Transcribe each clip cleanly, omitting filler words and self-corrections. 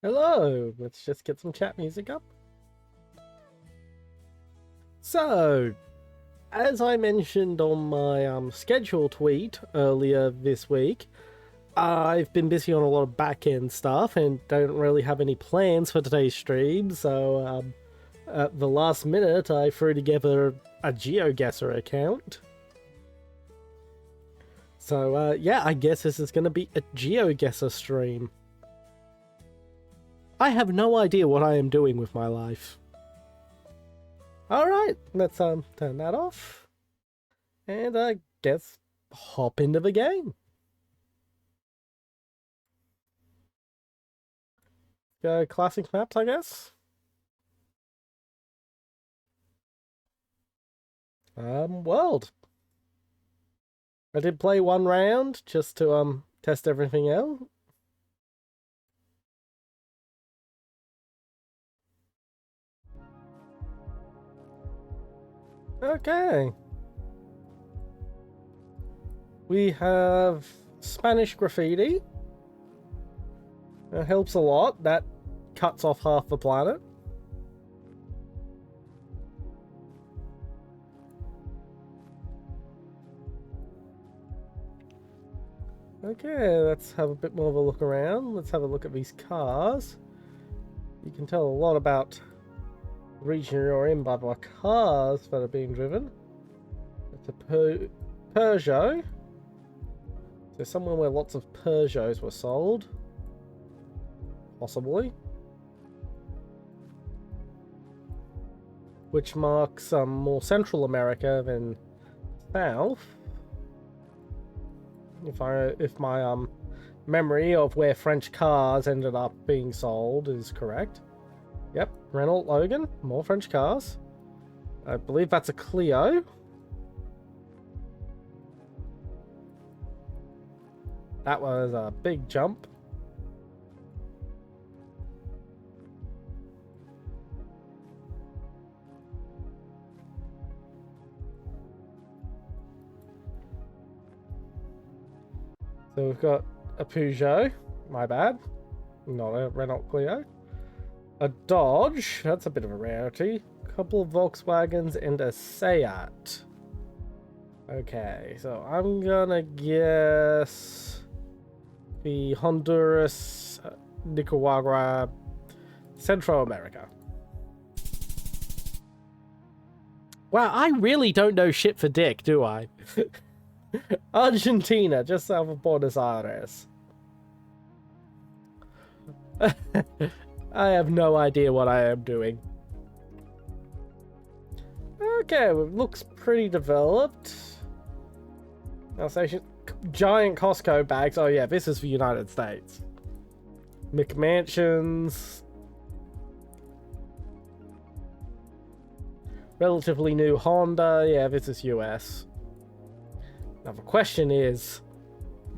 Hello, let's just get some chat music up. So, as I mentioned on my schedule tweet earlier this week, I've been busy on a lot of back-end stuff and don't really have any plans for today's stream, so at the last minute I threw together a GeoGuessr account. So yeah, I guess this is going to be a GeoGuessr stream. I have no idea what I am doing with my life. Alright, let's turn that off. And I guess hop into the game. Go classic maps, I guess. World. I did play one round just to test everything out. Okay. We have Spanish graffiti. That helps a lot. That cuts off half the planet. Okay, let's have a bit more of a look around. Let's have a look at these cars. You can tell a lot about the region you're in by the cars that are being driven. It's a Peugeot. So somewhere where lots of Peugeots were sold. Possibly. Which marks more Central America than South. If my memory of where French cars ended up being sold is correct. Yep, Renault Logan, more French cars. I believe that's a Clio. That was a big jump. So we've got a Peugeot, my bad, not a Renault Clio. A Dodge, that's a bit of a rarity. A couple of Volkswagens and a Seat. Okay, so I'm gonna guess the Honduras, Nicaragua, Central America. Wow, I really don't know shit for dick, do I? Argentina, just south of Buenos Aires. I have no idea what I am doing. Okay, it looks pretty developed. Alsatian, giant Costco bags. Oh yeah, this is the United States. McMansions. Relatively new Honda. Yeah, this is US. Now the question is,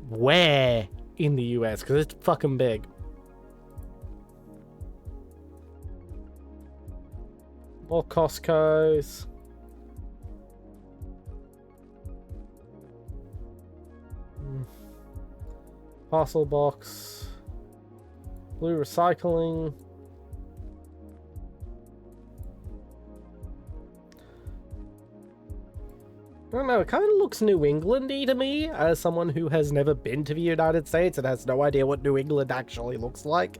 where in the US? Because it's fucking big. More Costco's. Parcel box. Blue recycling. I don't know, it kind of looks New England-y to me, as someone who has never been to the United States and has no idea what New England actually looks like.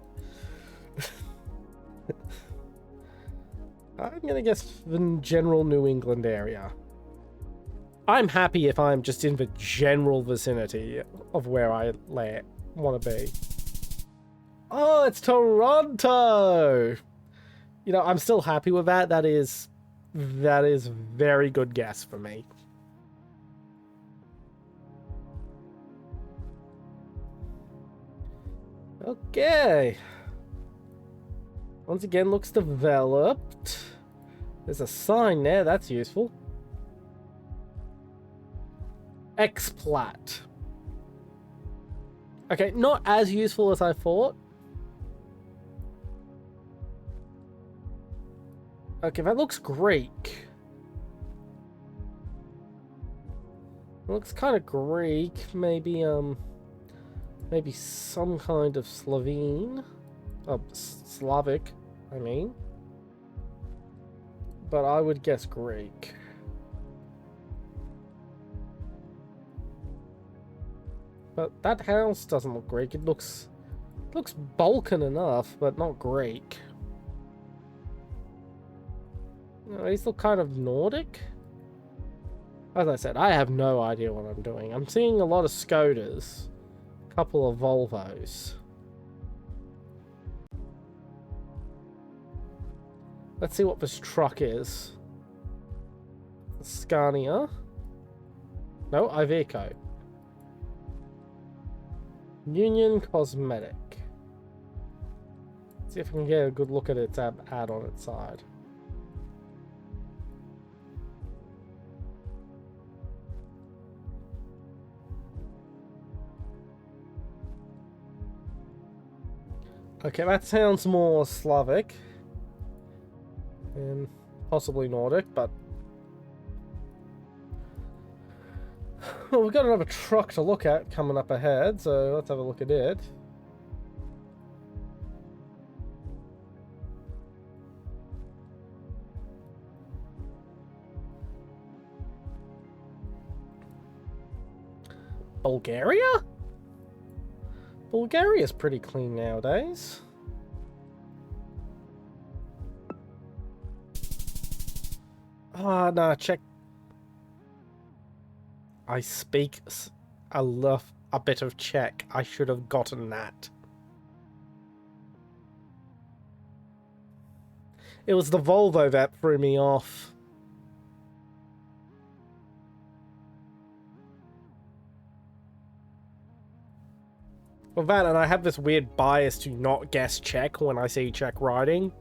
I'm gonna guess the general New England area. I'm happy if I'm just in the general vicinity of where I want to be. Oh, it's Toronto! You know, I'm still happy with that. That is very good guess for me. Okay. Once again, looks developed. There's a sign there, that's useful. Explat. Okay, not as useful as I thought. Okay, that looks Greek. It looks kind of Greek. Maybe some kind of Slovene. Slavic, I mean. But I would guess Greek. But that house doesn't look Greek. It looks Balkan enough, but not Greek. No, these look kind of Nordic. As I said, I have no idea what I'm doing. I'm seeing a lot of Skodas, a couple of Volvos. Let's see what this truck is. Scania. No, Iveco. Union Cosmetic. Let's see if we can get a good look at its ad on its side. Okay, that sounds more Slavic. And possibly Nordic, but... Well, we've got another truck to look at coming up ahead, so let's have a look at it. Bulgaria? Bulgaria's pretty clean nowadays. Ah, no, check. I speak a bit of Czech. I should have gotten that. It was the Volvo that threw me off. Well, that, and I have this weird bias to not guess Czech when I see Czech writing,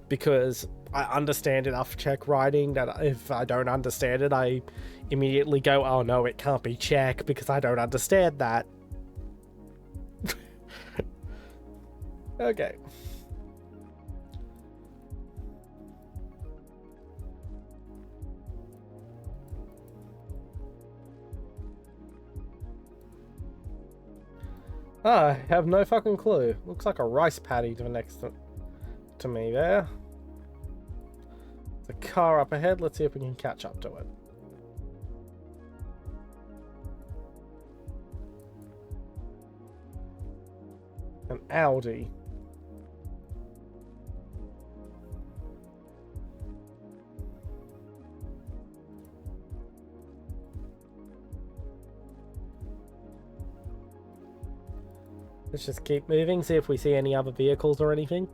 because I understand enough Czech writing that if I don't understand it, I immediately go, oh no, it can't be Czech because I don't understand that. Okay. I have no fucking clue. Looks like a rice paddy to the next to me there. The car up ahead. Let's see if we can catch up to it. An Audi. Let's just keep moving, see if we see any other vehicles or anything.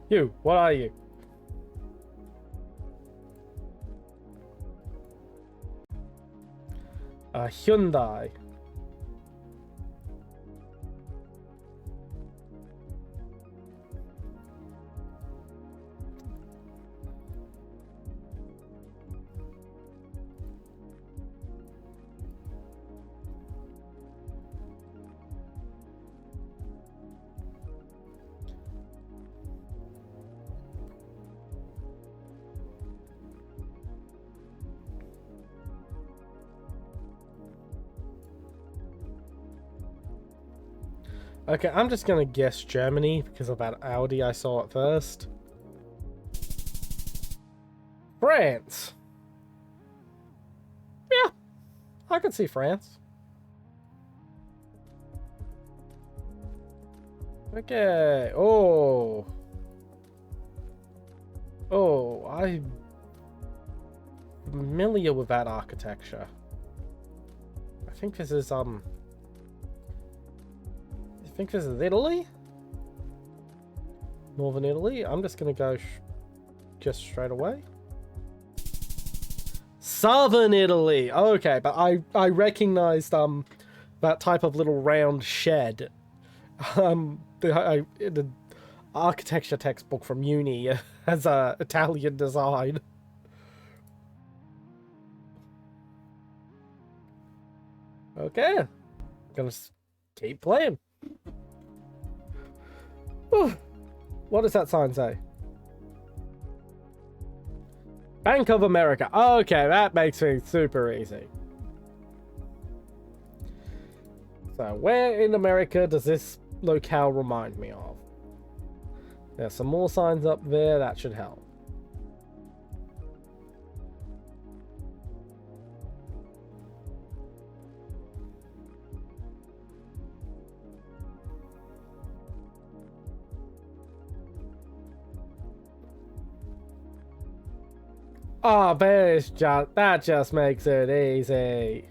You, what are you? A Hyundai. Okay, I'm just gonna guess Germany because of that Audi I saw at first. France. Yeah, I can see France. Okay. Oh. Oh, I'm familiar with that architecture. I think this is I think this is Italy? Northern Italy? I'm just gonna go just straight away. Southern Italy! Okay, but I recognized that type of little round shed. The architecture textbook from uni has a Italian design. Okay. Gonna keep playing. Whew. What does that sign say? Bank of America. Okay, that makes things super easy. So, where in America does this locale remind me of? There's some more signs up there. That should help. Oh, that just makes it easy.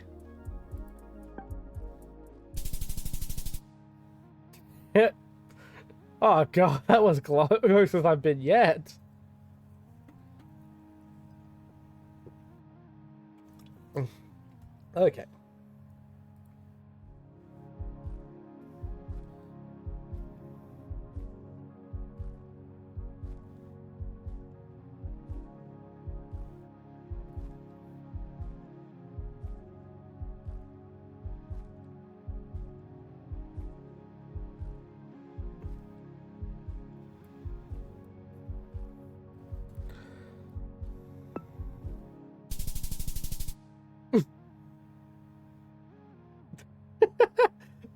Oh god, that was closest I've been yet. Okay.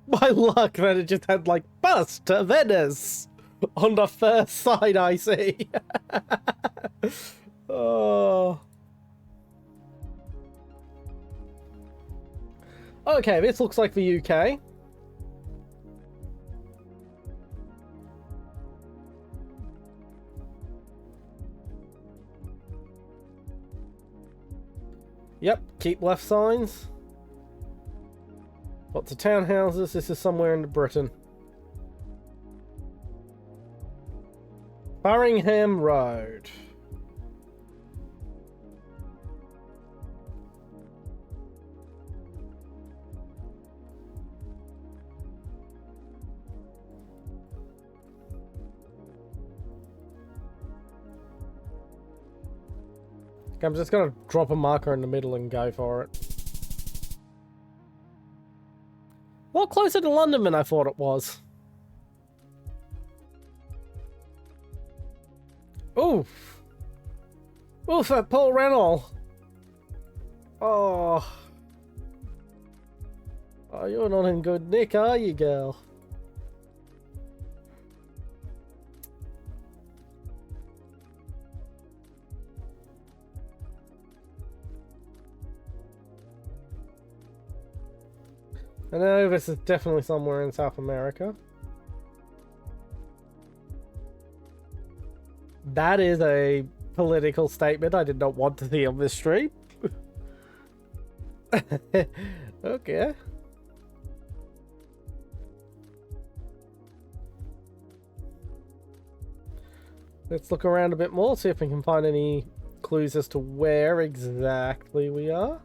My luck that it just had like bus to Venice on the first sign I see. Oh. Okay, this looks like the UK. Yep, keep left signs. Lots of townhouses. This is somewhere in Britain. Barringham Road. I'm just gonna drop a marker in the middle and go for it. A lot closer to London than I thought it was. Oof. Oof, that Paul Reynolds. Oh. Oh, you're not in good nick, are you, girl? I know this is definitely somewhere in South America. That is a political statement I did not want to see on this stream. Okay. Let's look around a bit more, see if we can find any clues as to where exactly we are.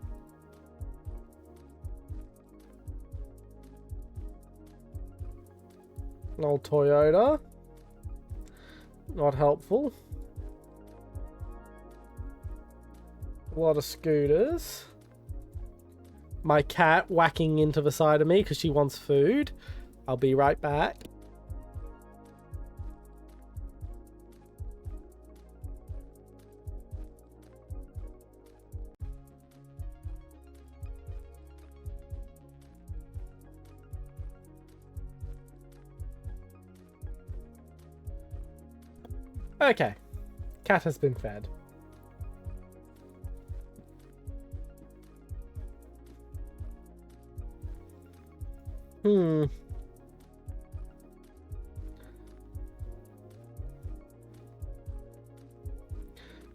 An old Toyota. Not helpful. A lot of scooters. My cat whacking into the side of me because she wants food. I'll be right back. Okay. Cat has been fed.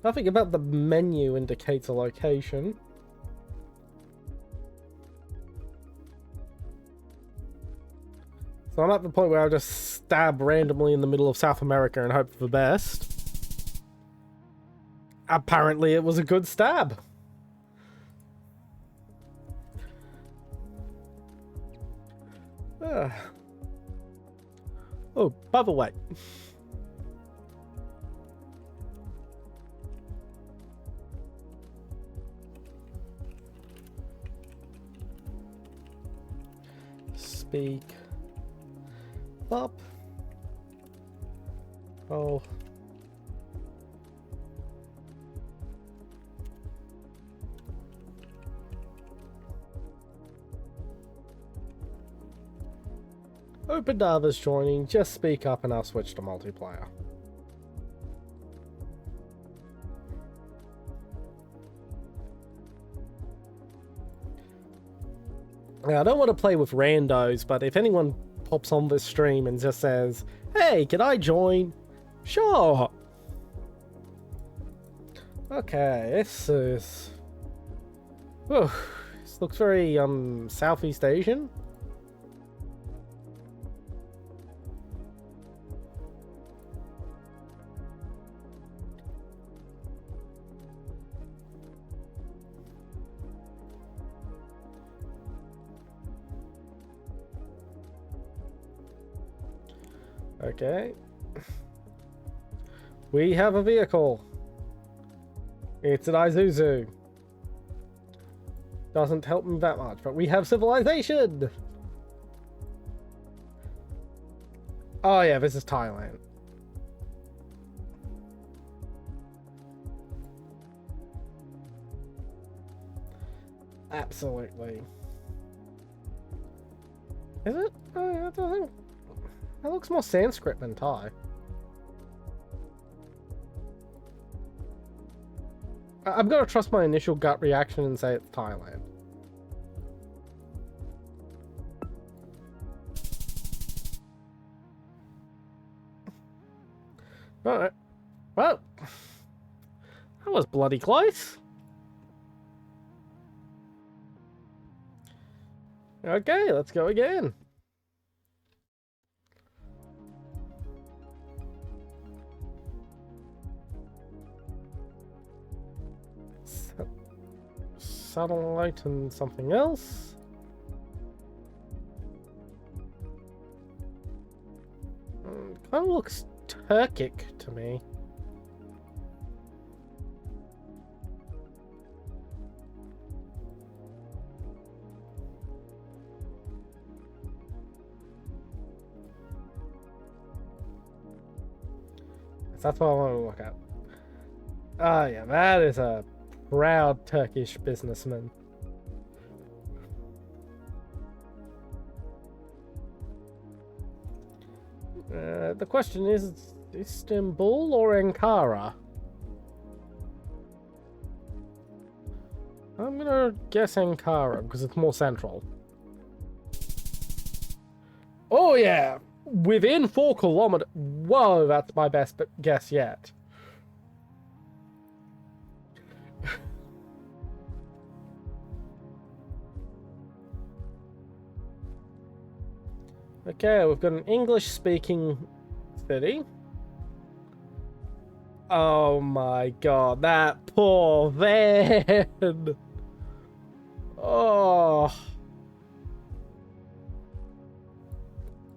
Nothing about the menu indicates a location. So I'm at the point where I'll just stab randomly in the middle of South America and hope for the best. Apparently it was a good stab. Oh, by the way. Speak up. Oh. Open Dava's joining. Just speak up and I'll switch to multiplayer. Now, I don't want to play with randos, but if anyone pops on this stream and just says, "Hey, can I join?" Sure. Okay, this is... Whew. This looks very, Southeast Asian. Okay. We have a vehicle. It's an Isuzu. Doesn't help me that much, but we have civilization! Oh yeah, this is Thailand. Absolutely. Is it? I don't think... That looks more Sanskrit than Thai. I'm gonna trust my initial gut reaction and say it's Thailand. Alright. Well, that was bloody close. Okay, let's go again. Satellite and something else. Kind of looks Turkic to me. That's what I want to look at. Ah, yeah, that is a proud Turkish businessman. The question is Istanbul or Ankara? I'm gonna guess Ankara because it's more central. Oh yeah! Within 4 kilometers. Whoa, that's my best guess yet. Okay, we've got an English-speaking city. Oh my god, that poor van! Oh.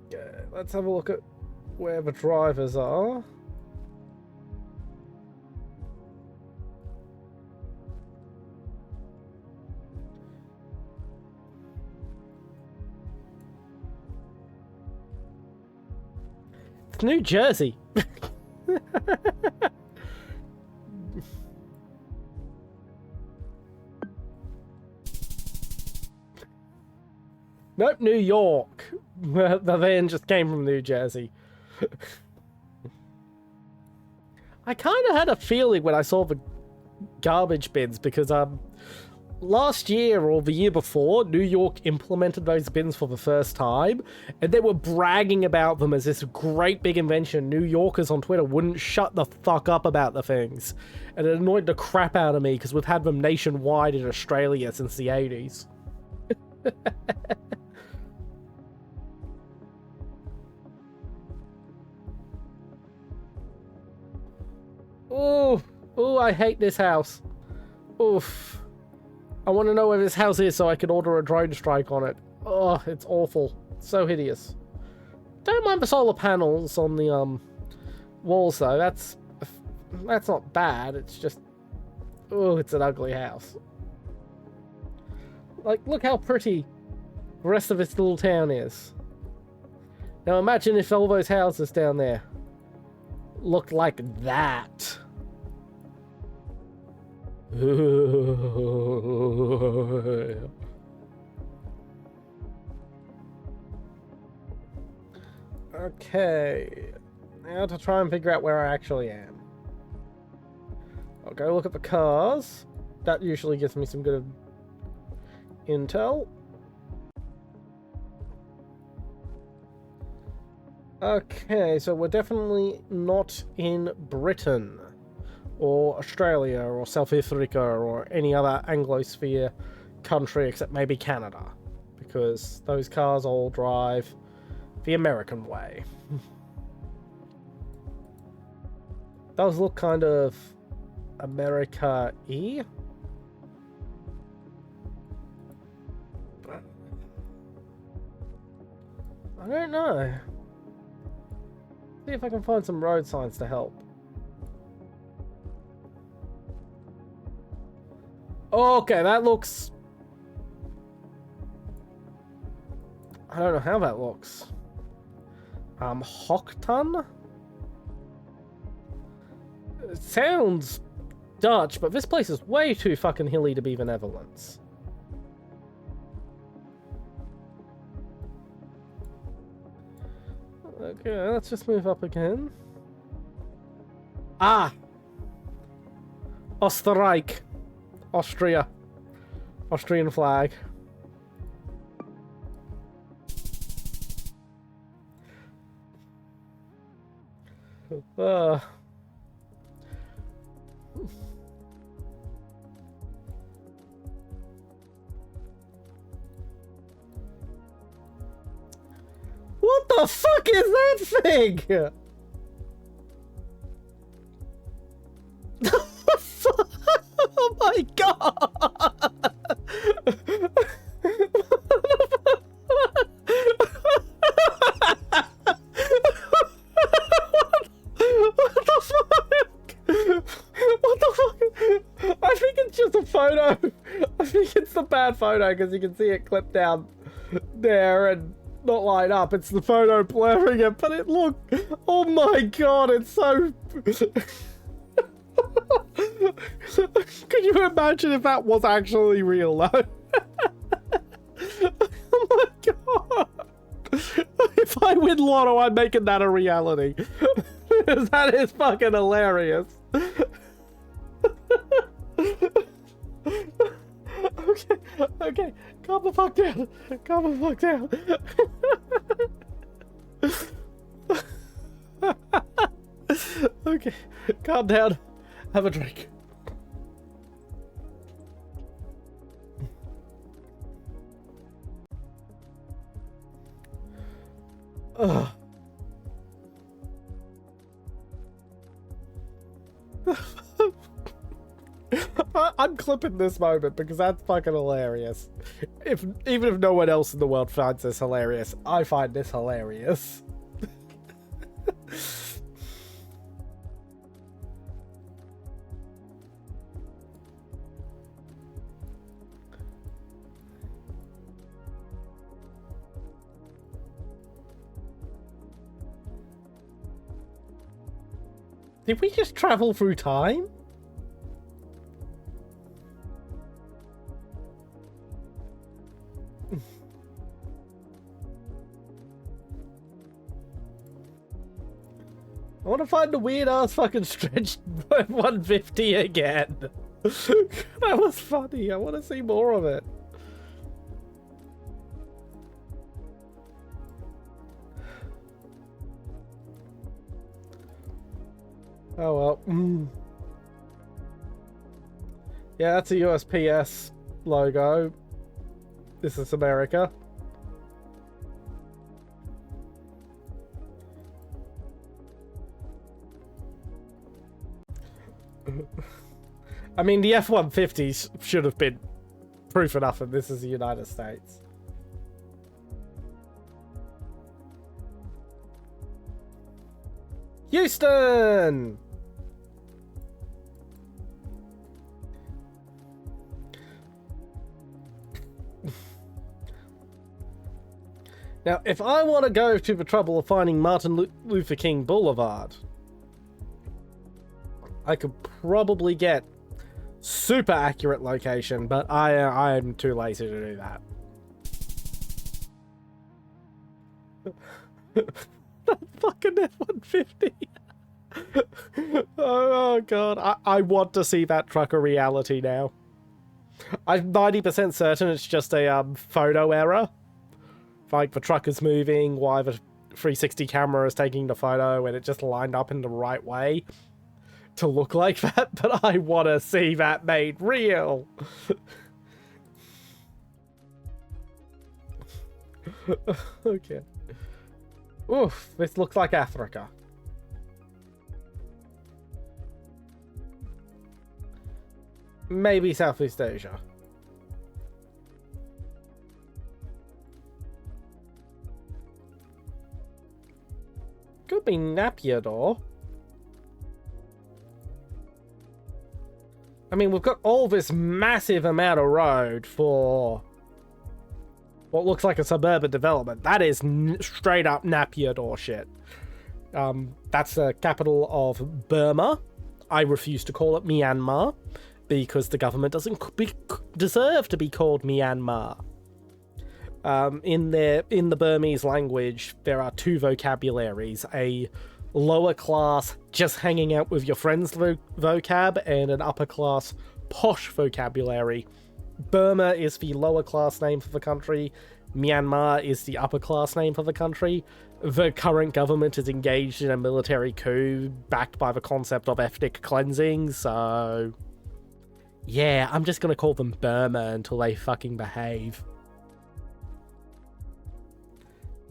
Okay, let's have a look at where the drivers are. It's New Jersey. Nope, New York. The van just came from New Jersey. I kind of had a feeling when I saw the garbage bins because last year or the year before, New York implemented those bins for the first time, and they were bragging about them as this great big invention. New Yorkers on Twitter wouldn't shut the fuck up about the things, and it annoyed the crap out of me because we've had them nationwide in Australia since the 80s. Oh, I hate this house. Oof. I want to know where this house is so I can order a drone strike on it. Oh, it's awful. So hideous. Don't mind the solar panels on the walls though. That's not bad. It's just, oh, it's an ugly house. Like, look how pretty the rest of this little town is. Now imagine if all those houses down there looked like that. Okay. Now to try and figure out where I actually am. I'll go look at the cars. That usually gives me some good intel. Okay, so we're definitely not in Britain, or Australia, or South Africa, or any other Anglosphere country except maybe Canada, because those cars all drive the American way. Those look kind of America-y. I don't know. See if I can find some road signs to help. Okay, that looks... I don't know how that looks. Hockton? It sounds Dutch, but this place is way too fucking hilly to be the Netherlands. Okay, let's just move up again. Ah! Oostenrijk. Austria. Austrian flag. What the fuck is that thing? Oh my god! What the fuck? What the fuck? I think it's just a photo. I think it's the bad photo because you can see it clipped down there and not line up. It's the photo blurring it, but it look. Oh my god! It's so. Could you imagine if that was actually real though? Oh my god! If I win Lotto, I'm making that a reality. That is fucking hilarious. Okay, calm the fuck down. Calm the fuck down. Okay, calm down. Have a drink. Ugh. I'm clipping this moment because that's fucking hilarious. Even if no one else in the world finds this hilarious, I find this hilarious. Did we just travel through time? I want to find the weird ass fucking stretched 150 again. That was funny. I want to see more of it. Oh well. Yeah, that's a USPS logo. This is America. I mean, the F-150s should have been proof enough that this is the United States. Houston! Now, if I want to go to the trouble of finding Martin Luther King Boulevard, I could probably get super accurate location, but I am too lazy to do that. that fucking F-150. Oh god, I want to see that truck a reality now. I'm 90% certain it's just a photo error. Like the truck is moving while the 360 camera is taking the photo and it just lined up in the right way to look like that, but I want to see that made real. Okay. Oof, this looks like Africa. Maybe Southeast Asia. Could be Naypyidaw. I mean, we've got all this massive amount of road for what looks like a suburban development. That is straight up Naypyidaw shit. That's the capital of Burma. I refuse to call it Myanmar because the government doesn't deserve to be called Myanmar. In the Burmese language, there are two vocabularies: a lower class, just hanging out with your friends vocab, and an upper class, posh vocabulary. Burma is the lower class name for the country. Myanmar is the upper class name for the country. The current government is engaged in a military coup backed by the concept of ethnic cleansing, so yeah, I'm just gonna call them Burma until they fucking behave.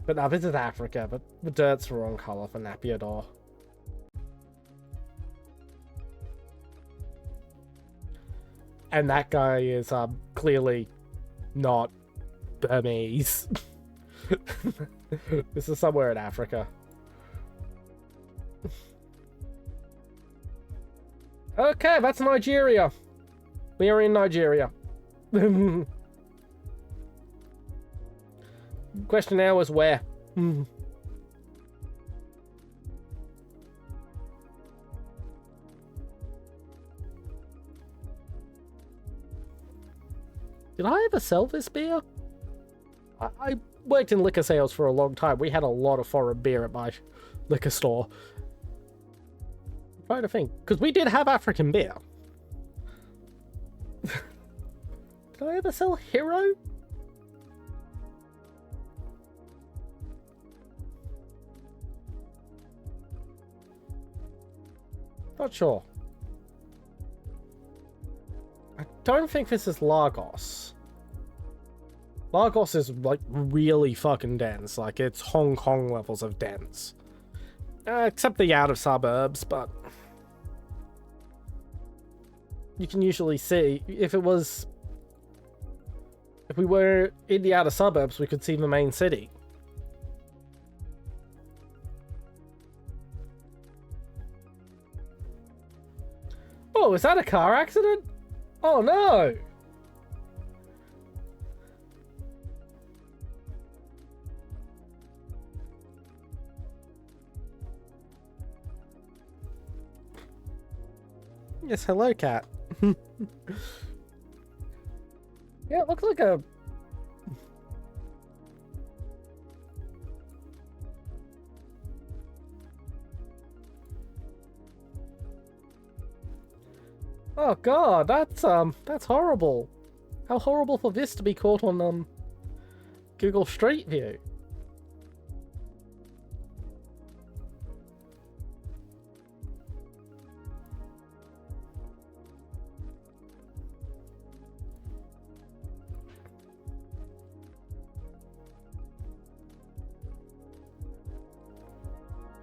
But now this is Africa, but the dirt's the wrong colour for Naypyidaw. And that guy is clearly not Burmese. This is somewhere in Africa. Okay, that's Nigeria. We are in Nigeria. Question now is where? Did I ever sell this beer? I worked in liquor sales for a long time. We had a lot of foreign beer at my liquor store. I'm trying to think, because we did have African beer. Did I ever sell Hero? Not sure. I don't think this is Lagos. Lagos is, like, really fucking dense. Like, it's Hong Kong levels of dense. Except the outer suburbs, but you can usually see, if we were in the outer suburbs, we could see the main city. Oh, is that a car accident? Oh no! Yes, hello, cat. Yeah, it looks like a... Oh god, that's horrible. How horrible for this to be caught on Google Street View.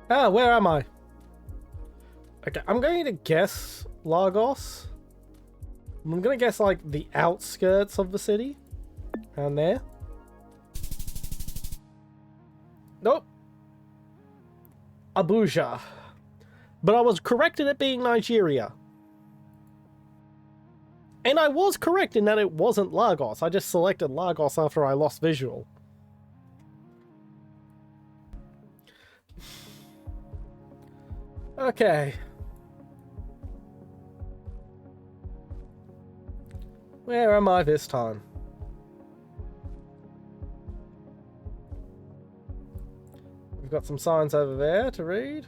Ah, where am I? Okay, I'm going to guess Lagos. I'm going to guess, like, the outskirts of the city. Down there. Nope. Abuja. But I was correct in it being Nigeria. And I was correct in that it wasn't Lagos. I just selected Lagos after I lost visual. Okay. Where am I this time? We've got some signs over there to read.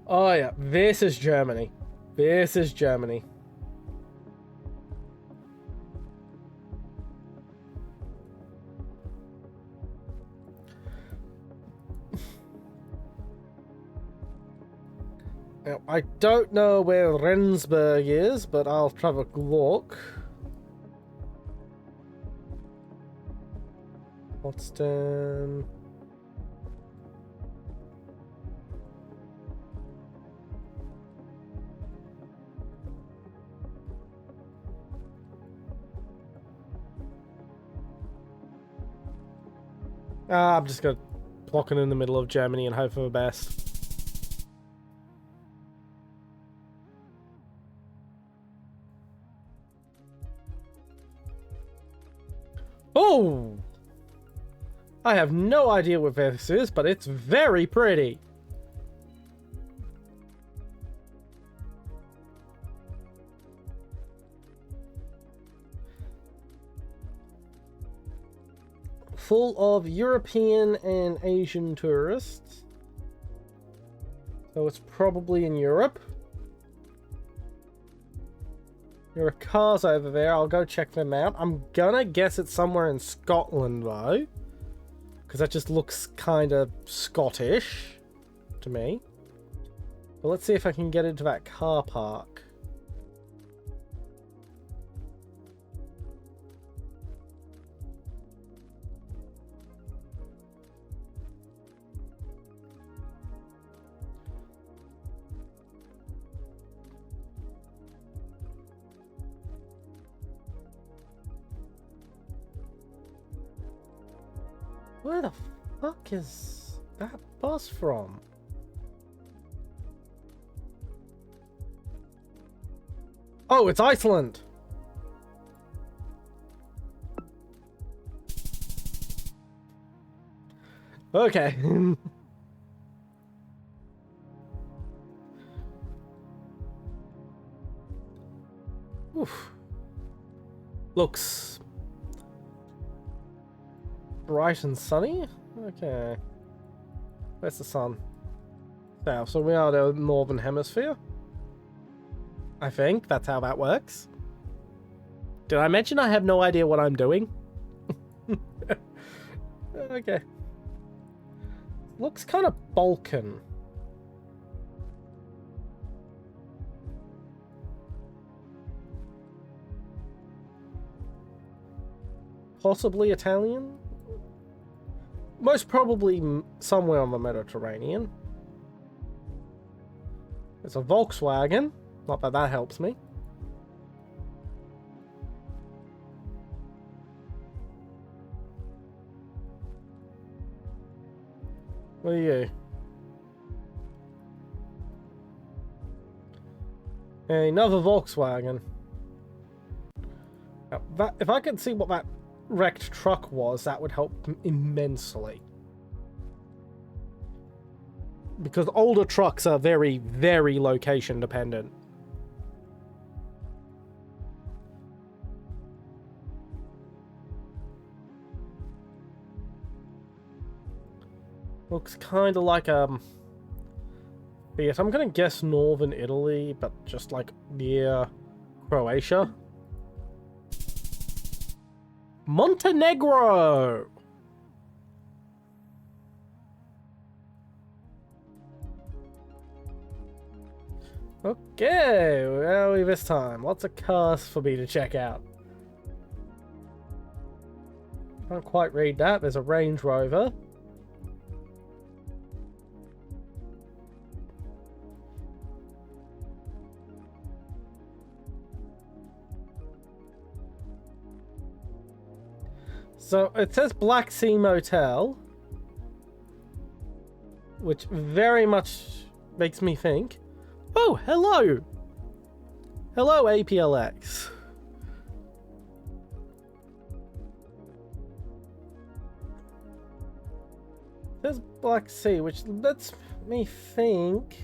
Oh yeah, this is Germany. This is Germany. Now, I don't know where Rendsburg is, but I'll have a look. Potsdam. I'm just gonna block it in the middle of Germany and hope for the best. Oh! I have no idea what this is, but it's very pretty. Full of European and Asian tourists. So it's probably in Europe. There are cars over there. I'll go check them out. I'm gonna guess it's somewhere in Scotland, though. Because that just looks kind of Scottish to me. But let's see if I can get into that car park. Where the fuck is that bus from? Oh, it's Iceland! Okay. Oof. Looks bright and sunny. Okay. Where's the sun? South. So we are the northern hemisphere. I think that's how that works. Did I mention I have no idea what I'm doing? Okay. Looks kind of Balkan. Possibly Italian? Most probably somewhere on the Mediterranean. It's a Volkswagen. Not that that helps me. What are you? Another Volkswagen. Now, if I could see what that wrecked truck was, that would help immensely. Because older trucks are very, very location dependent. Looks kind of like Fiat. I'm gonna guess northern Italy, but just like near Croatia. Montenegro! Okay, where are we this time? Lots of cars for me to check out. Can't quite read that. There's a Range Rover. So it says Black Sea Motel, which very much makes me think, oh, hello! Hello, APLX. There's Black Sea, which lets me think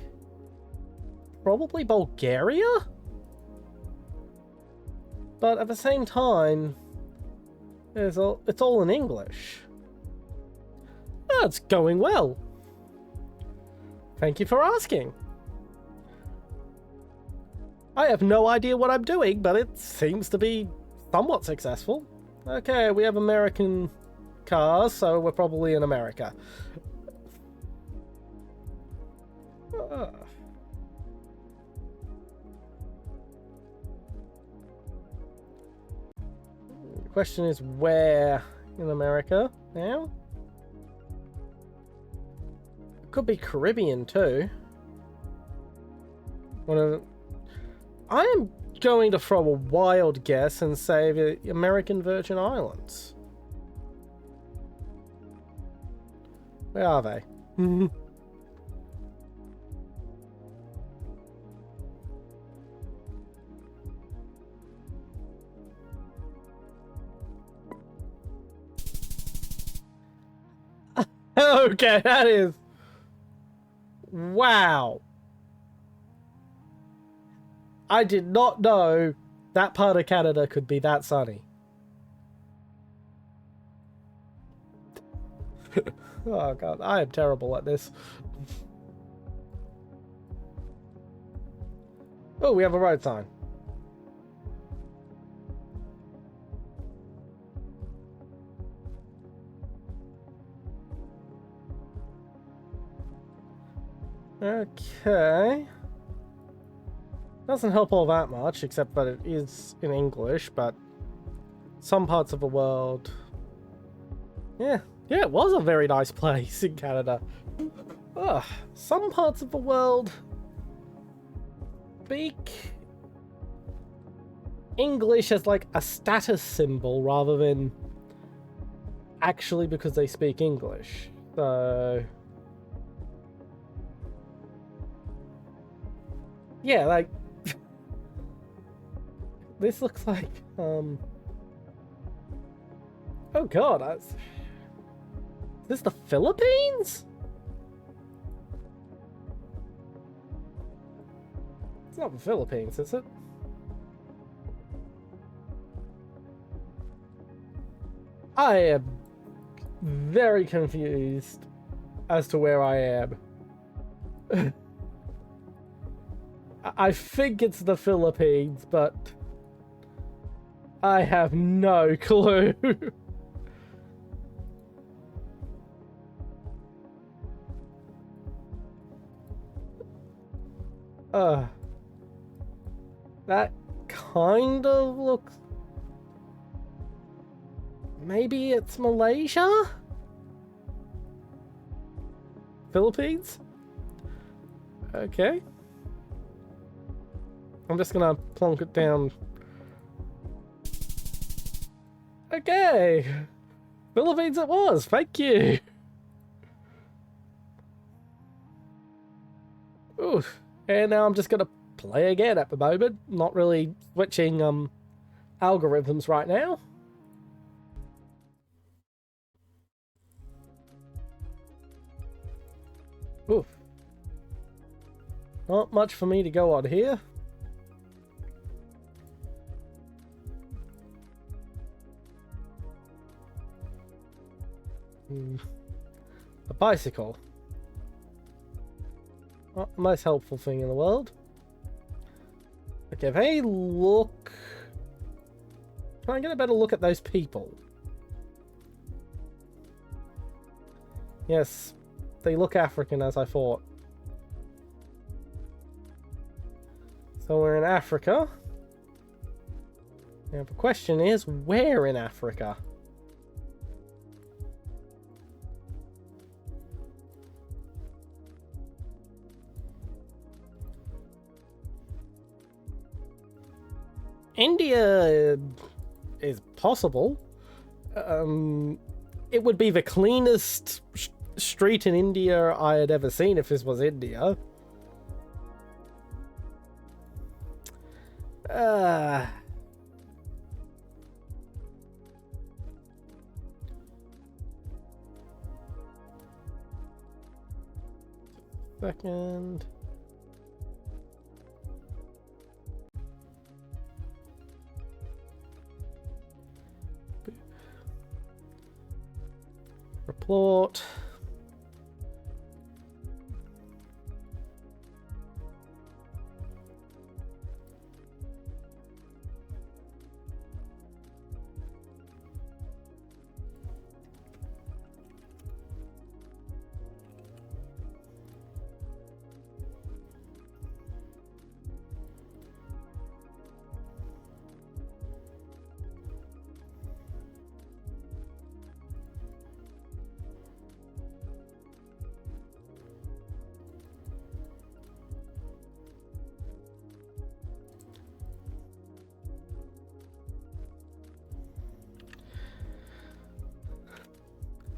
probably Bulgaria? But at the same time, It's all in English. Oh, it's going well. Thank you for asking. I have no idea what I'm doing, but it seems to be somewhat successful. Okay, we have American cars, so we're probably in America. The question is where in America now? It could be Caribbean too. I am going to throw a wild guess and say the American Virgin Islands. Where are they? Okay, that is... Wow. I did not know that part of Canada could be that sunny. Oh god, I am terrible at this. Oh, we have a road sign. Okay. Doesn't help all that much, except that it is in English, but some parts of the world... Yeah, it was a very nice place in Canada. Ugh, some parts of the world speak English as like a status symbol rather than actually because they speak English. So... yeah, like... this looks like, oh god, is this the Philippines? It's not the Philippines, is it? I am very confused as to where I am. I think it's the Philippines, but I have no clue. That kind of looks... maybe it's Malaysia? Philippines? Okay. I'm just gonna plonk it down. Okay. Philippines it was, thank you. Oof. And now I'm just gonna play again at the moment. Not really switching algorithms right now. Oof. Not much for me to go on here. A bicycle. Not the most helpful thing in the world. Okay, if I look... can I get a better look at those people? Yes, they look African as I thought. So we're in Africa. Now the question is, where in Africa? India is possible. It would be the cleanest street in India I had ever seen if this was India. Second. plort.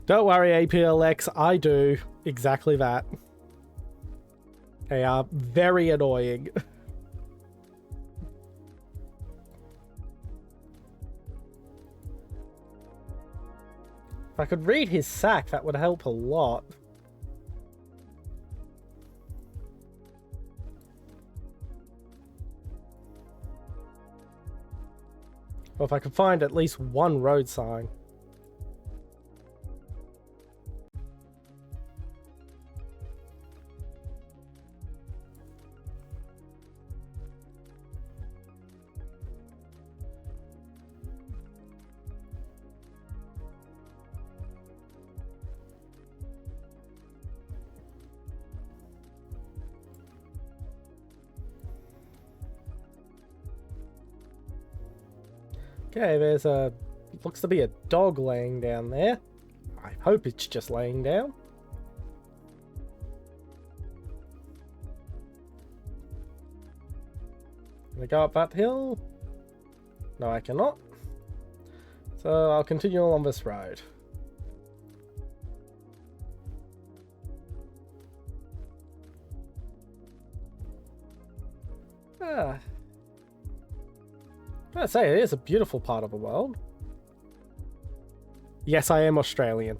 Don't worry, APLX, I do exactly that. They are very annoying. If I could read his sack, that would help a lot. Or if I could find at least one road sign. Okay, there's a... looks to be a dog laying down there. I hope it's just laying down. Can I go up that hill? No, I cannot. So I'll continue along this road. Ah. I say, it is a beautiful part of the world. Yes, I am Australian.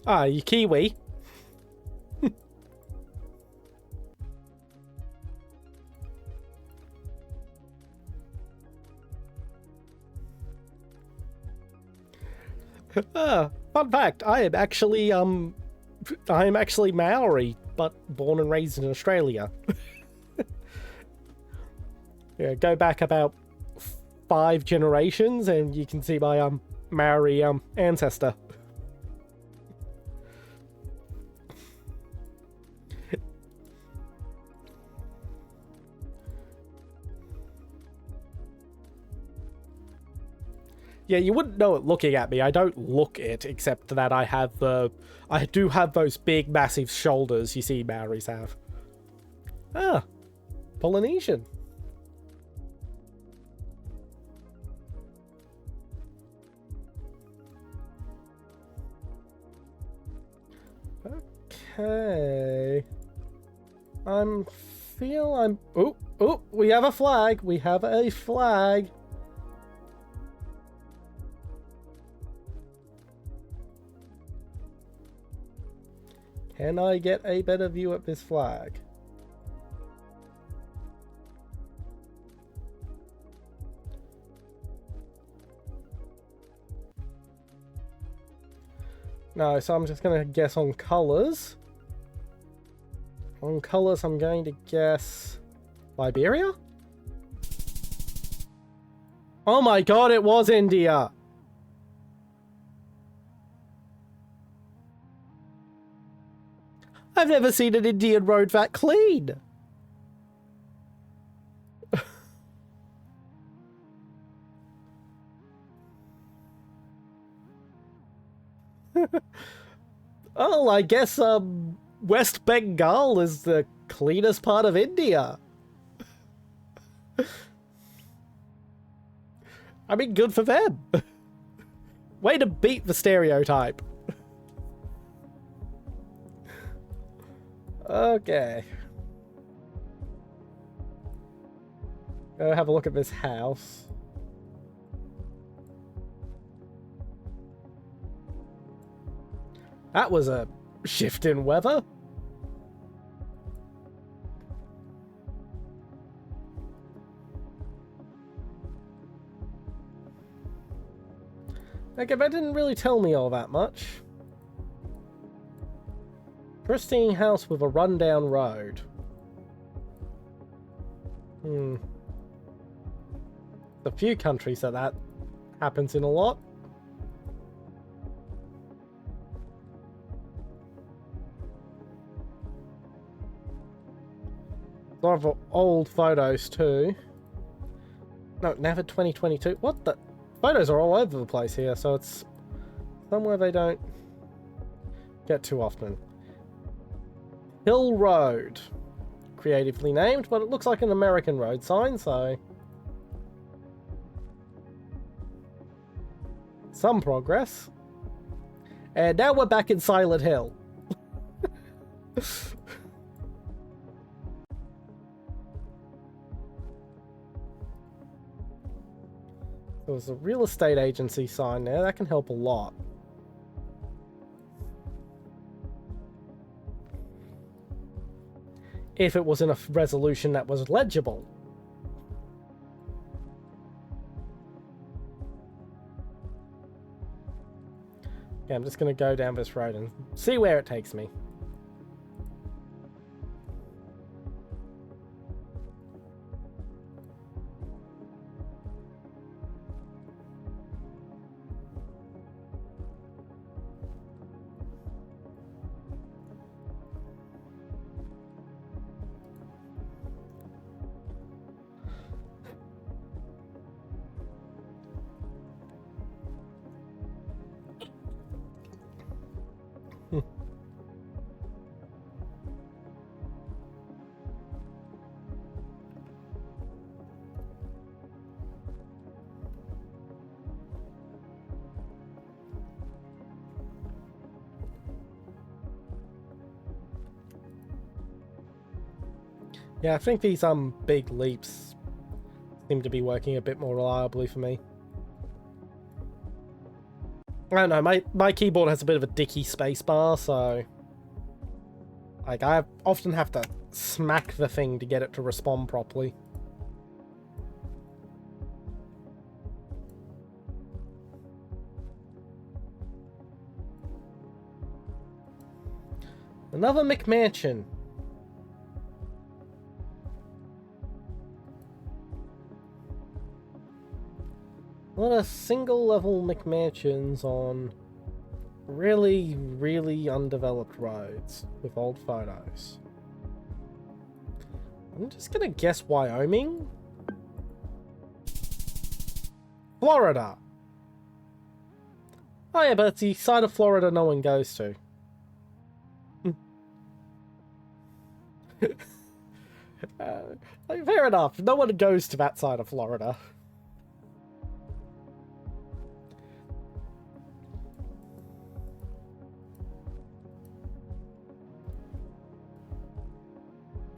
Ah, you Kiwi. Fun fact, I am actually Maori, but born and raised in Australia. Yeah, go back about 5 generations and you can see my Maori ancestor. Yeah, you wouldn't know it looking at me. I don't look it, except that I do have those big, massive shoulders you see Maoris have. Ah, Polynesian. Okay. Oh, we have a flag. We have a flag. Can I get a better view at this flag? No, so I'm just going to guess on colors. On colors, I'm going to guess Liberia? Oh my god, it was India! I've never seen an Indian road that clean! Oh, I guess, West Bengal is the cleanest part of India. I mean, good for them. Way to beat the stereotype. Okay. Go have a look at this house. That was a shift in weather. Okay, that didn't really tell me all that much. Pristine house with a rundown road. A few countries that happens in a lot. A lot of old photos too. No, never 2022. What the? Photos are all over the place here, so it's somewhere they don't get too often. Hill Road. Creatively named, but it looks like an American road sign, so... some progress. And now we're back in Silent Hill. There's a real estate agency sign there. That can help a lot. If it was in a resolution that was legible. Okay, I'm just going to go down this road and see where it takes me. Yeah, I think these big leaps seem to be working a bit more reliably for me. I don't know, my keyboard has a bit of a dicky spacebar, so... like, I often have to smack the thing to get it to respond properly. Another McMansion. A lot of single-level McMansions on really, really undeveloped roads with old photos. I'm just gonna guess Wyoming? Florida! Oh yeah, but it's the side of Florida no one goes to. Like, fair enough, no one goes to that side of Florida.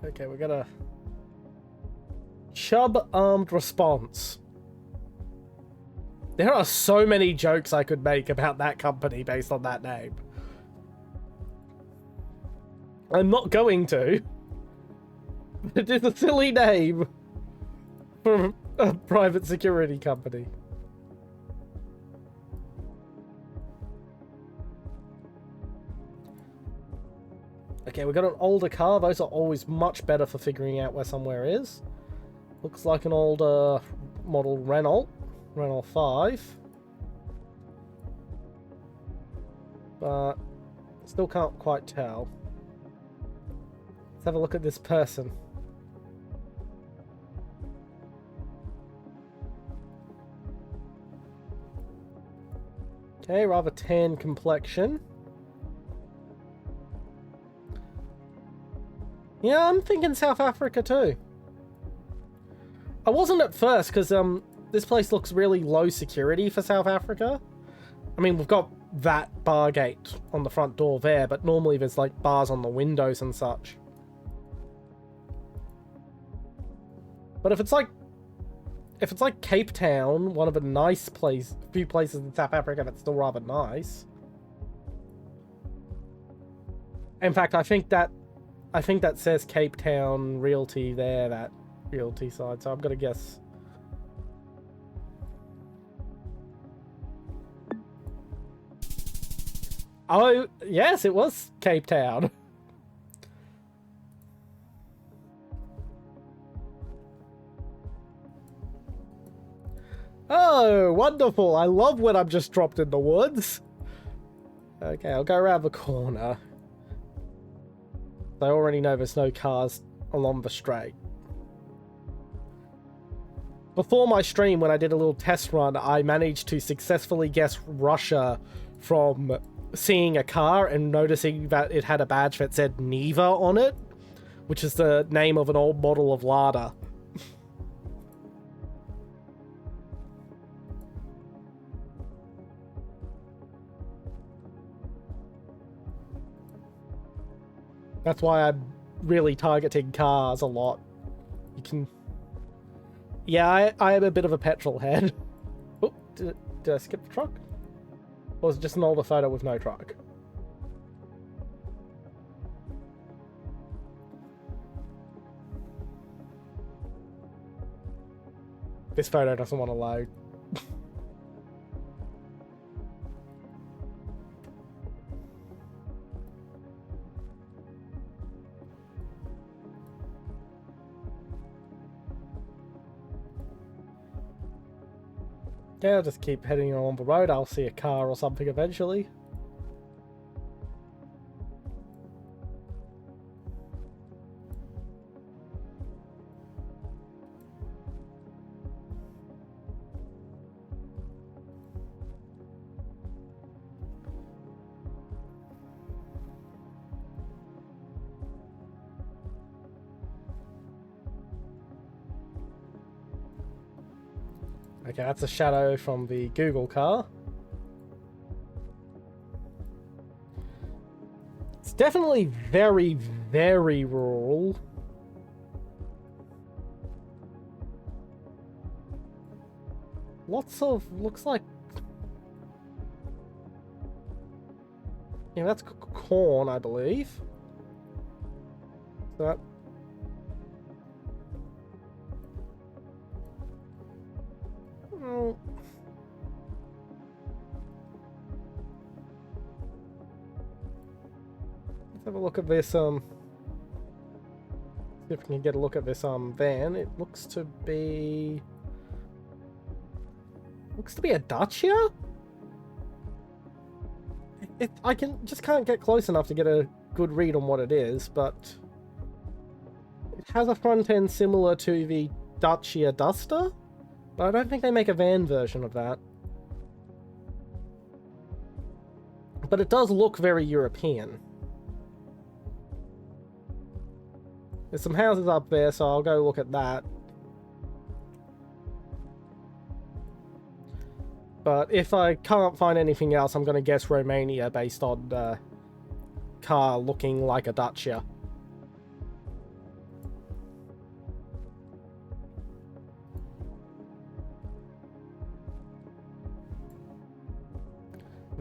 Okay, we got a Chubb Armed Response. There are so many jokes I could make about that company based on that name. I'm not going to. It is a silly name for a private security company. Okay, we got an older car. Those are always much better for figuring out where somewhere is. Looks like an older model Renault 5. But still can't quite tell. Let's have a look at this person. Okay, rather tan complexion. Yeah, I'm thinking South Africa too. I wasn't at first because this place looks really low security for South Africa. I mean, we've got that bar gate on the front door there, but normally there's like bars on the windows and such. But if it's like Cape Town, one of the few places in South Africa that's still rather nice. In fact, I think that says Cape Town Realty there, that Realty side. So I'm gonna guess. Oh yes, it was Cape Town. Oh, wonderful! I love when I'm just dropped in the woods. Okay, I'll go around the corner. I already know there's no cars along the straight. Before my stream, when I did a little test run, I managed to successfully guess Russia from seeing a car and noticing that it had a badge that said Niva on it, which is the name of an old model of Lada. That's why I'm really targeting cars a lot. You can... Yeah, I am a bit of a petrol head. Oh, did I skip the truck? Or was it just an older photo with no truck? This photo doesn't want to load. Yeah, I'll just keep heading along the road. I'll see a car or something eventually. Okay, that's a shadow from the Google car. It's definitely very, very rural. Lots of... looks like... Yeah, that's corn, I believe. So that... Oh. Let's have a look at this, see if we can get a look at this, van. It looks to be... looks to be a Dacia? I can't get close enough to get a good read on what it is, but... it has a front end similar to the Dacia Duster? But I don't think they make a van version of that. But it does look very European. There's some houses up there, so I'll go look at that. But if I can't find anything else, I'm going to guess Romania based on the car looking like a Dacia.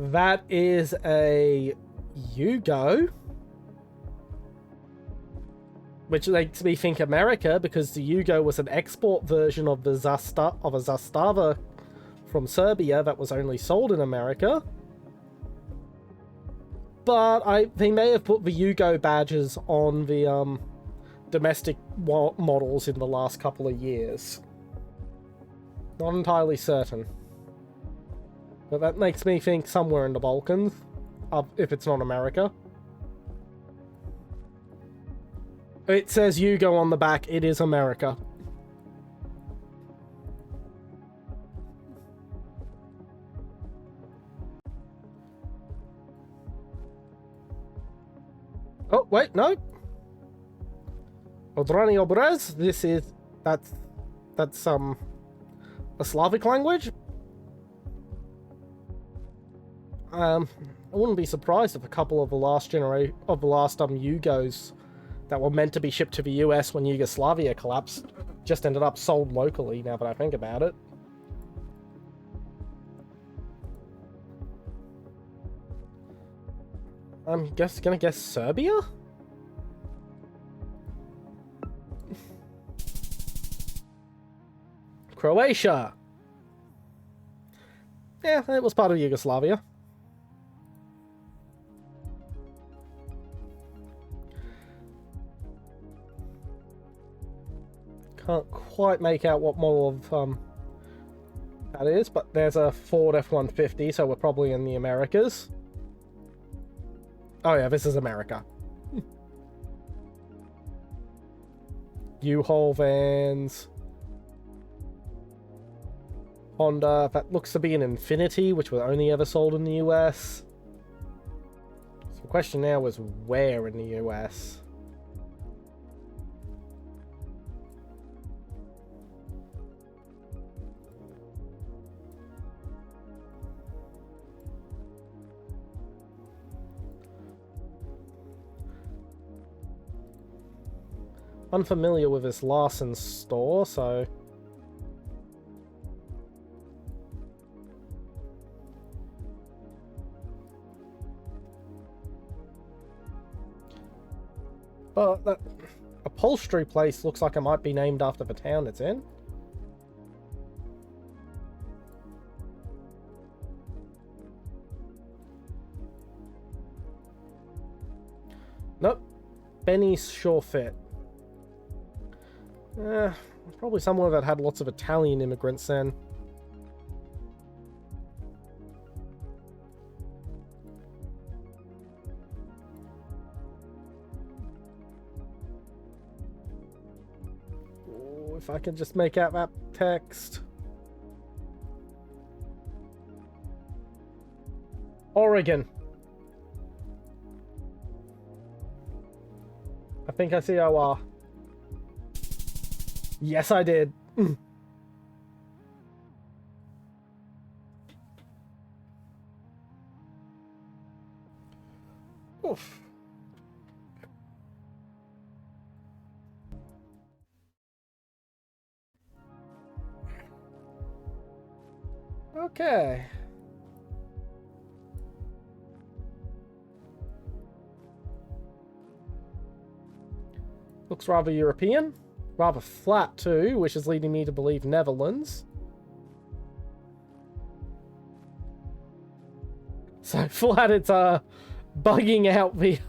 That is a Yugo, which makes me think America, because the Yugo was an export version of the Zastava from Serbia that was only sold in America. But they may have put the Yugo badges on the domestic models in the last couple of years. Not entirely certain. But that makes me think somewhere in the Balkans, if it's not America. It says Yugo on the back, it is America. Oh, wait, no. Odrani Obraz, that's a Slavic language. I wouldn't be surprised if a couple of the last Yugos that were meant to be shipped to the US when Yugoslavia collapsed just ended up sold locally, now that I think about it. I'm gonna guess Serbia? Croatia! Yeah, it was part of Yugoslavia. Can't quite make out what model of that is, but there's a Ford F-150, so we're probably in the Americas. Oh yeah, this is America. U-Haul vans. Honda, that looks to be an Infiniti, which was only ever sold in the US. So the question now is where in the US? Unfamiliar with this Larson store, so... But that upholstery place looks like it might be named after the town it's in. Nope. Benny's Sure Fit. Probably somewhere that had lots of Italian immigrants then. Oh, if I could just make out that text. Oregon. I think I see OR. Yes, I did. Oof. Okay. Looks rather European. Rather flat too, which is leading me to believe Netherlands. So flat it's bugging out the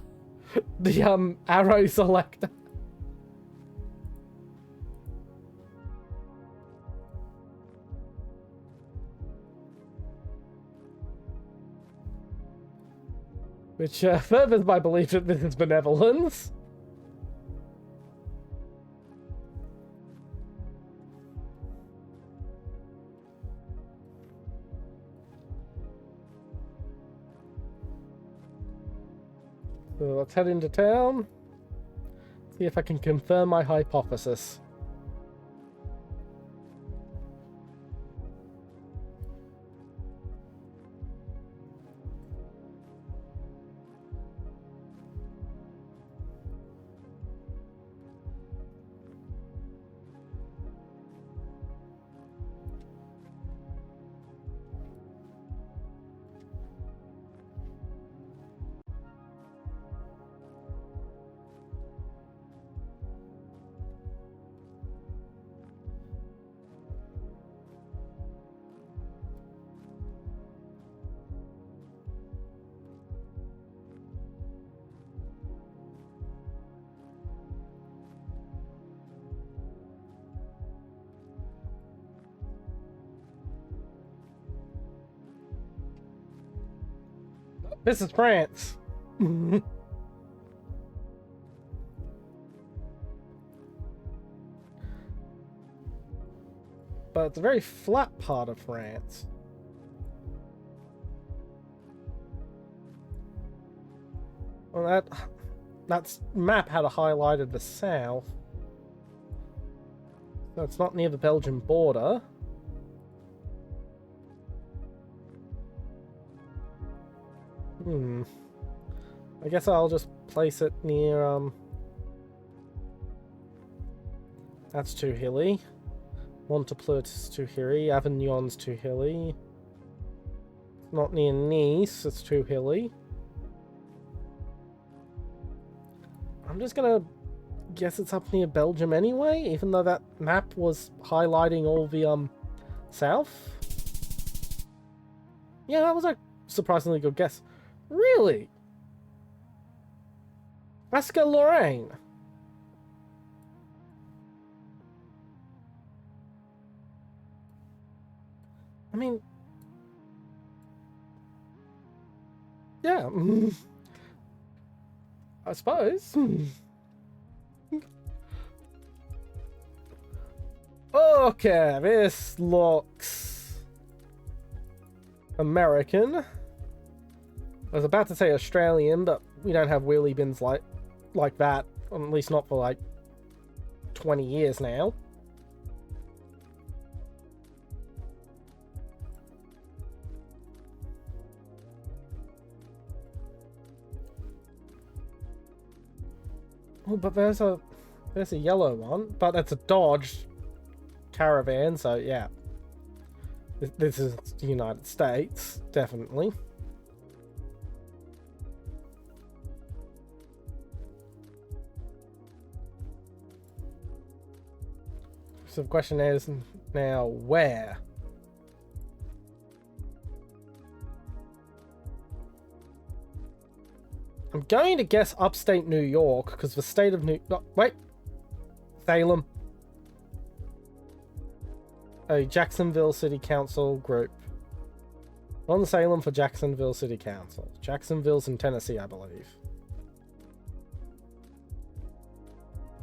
arrow selector. Which furthers my belief that this is the Netherlands. So let's head into town. See if I can confirm my hypothesis. This is France. But it's a very flat part of France. Well, that map had highlighted the south. So it's not near the Belgian border. I guess I'll just place it near, that's too hilly. Montepleur's too hilly. Avignon's too hilly. Not near Nice, it's too hilly. I'm just gonna guess it's up near Belgium anyway, even though that map was highlighting all the south. Yeah, that was a surprisingly good guess. Really? Basque-Lorraine. I mean, yeah, I suppose. Okay, this looks American. I was about to say Australian, but we don't have wheelie bins like that, at least not for like 20 years now. Oh, but there's a yellow one, but it's a Dodge Caravan, so yeah. This is the United States, definitely. So the question is now where? I'm going to guess upstate New York, because the state of wait. Salem. A Jacksonville City Council group. On Salem for Jacksonville City Council. Jacksonville's in Tennessee, I believe.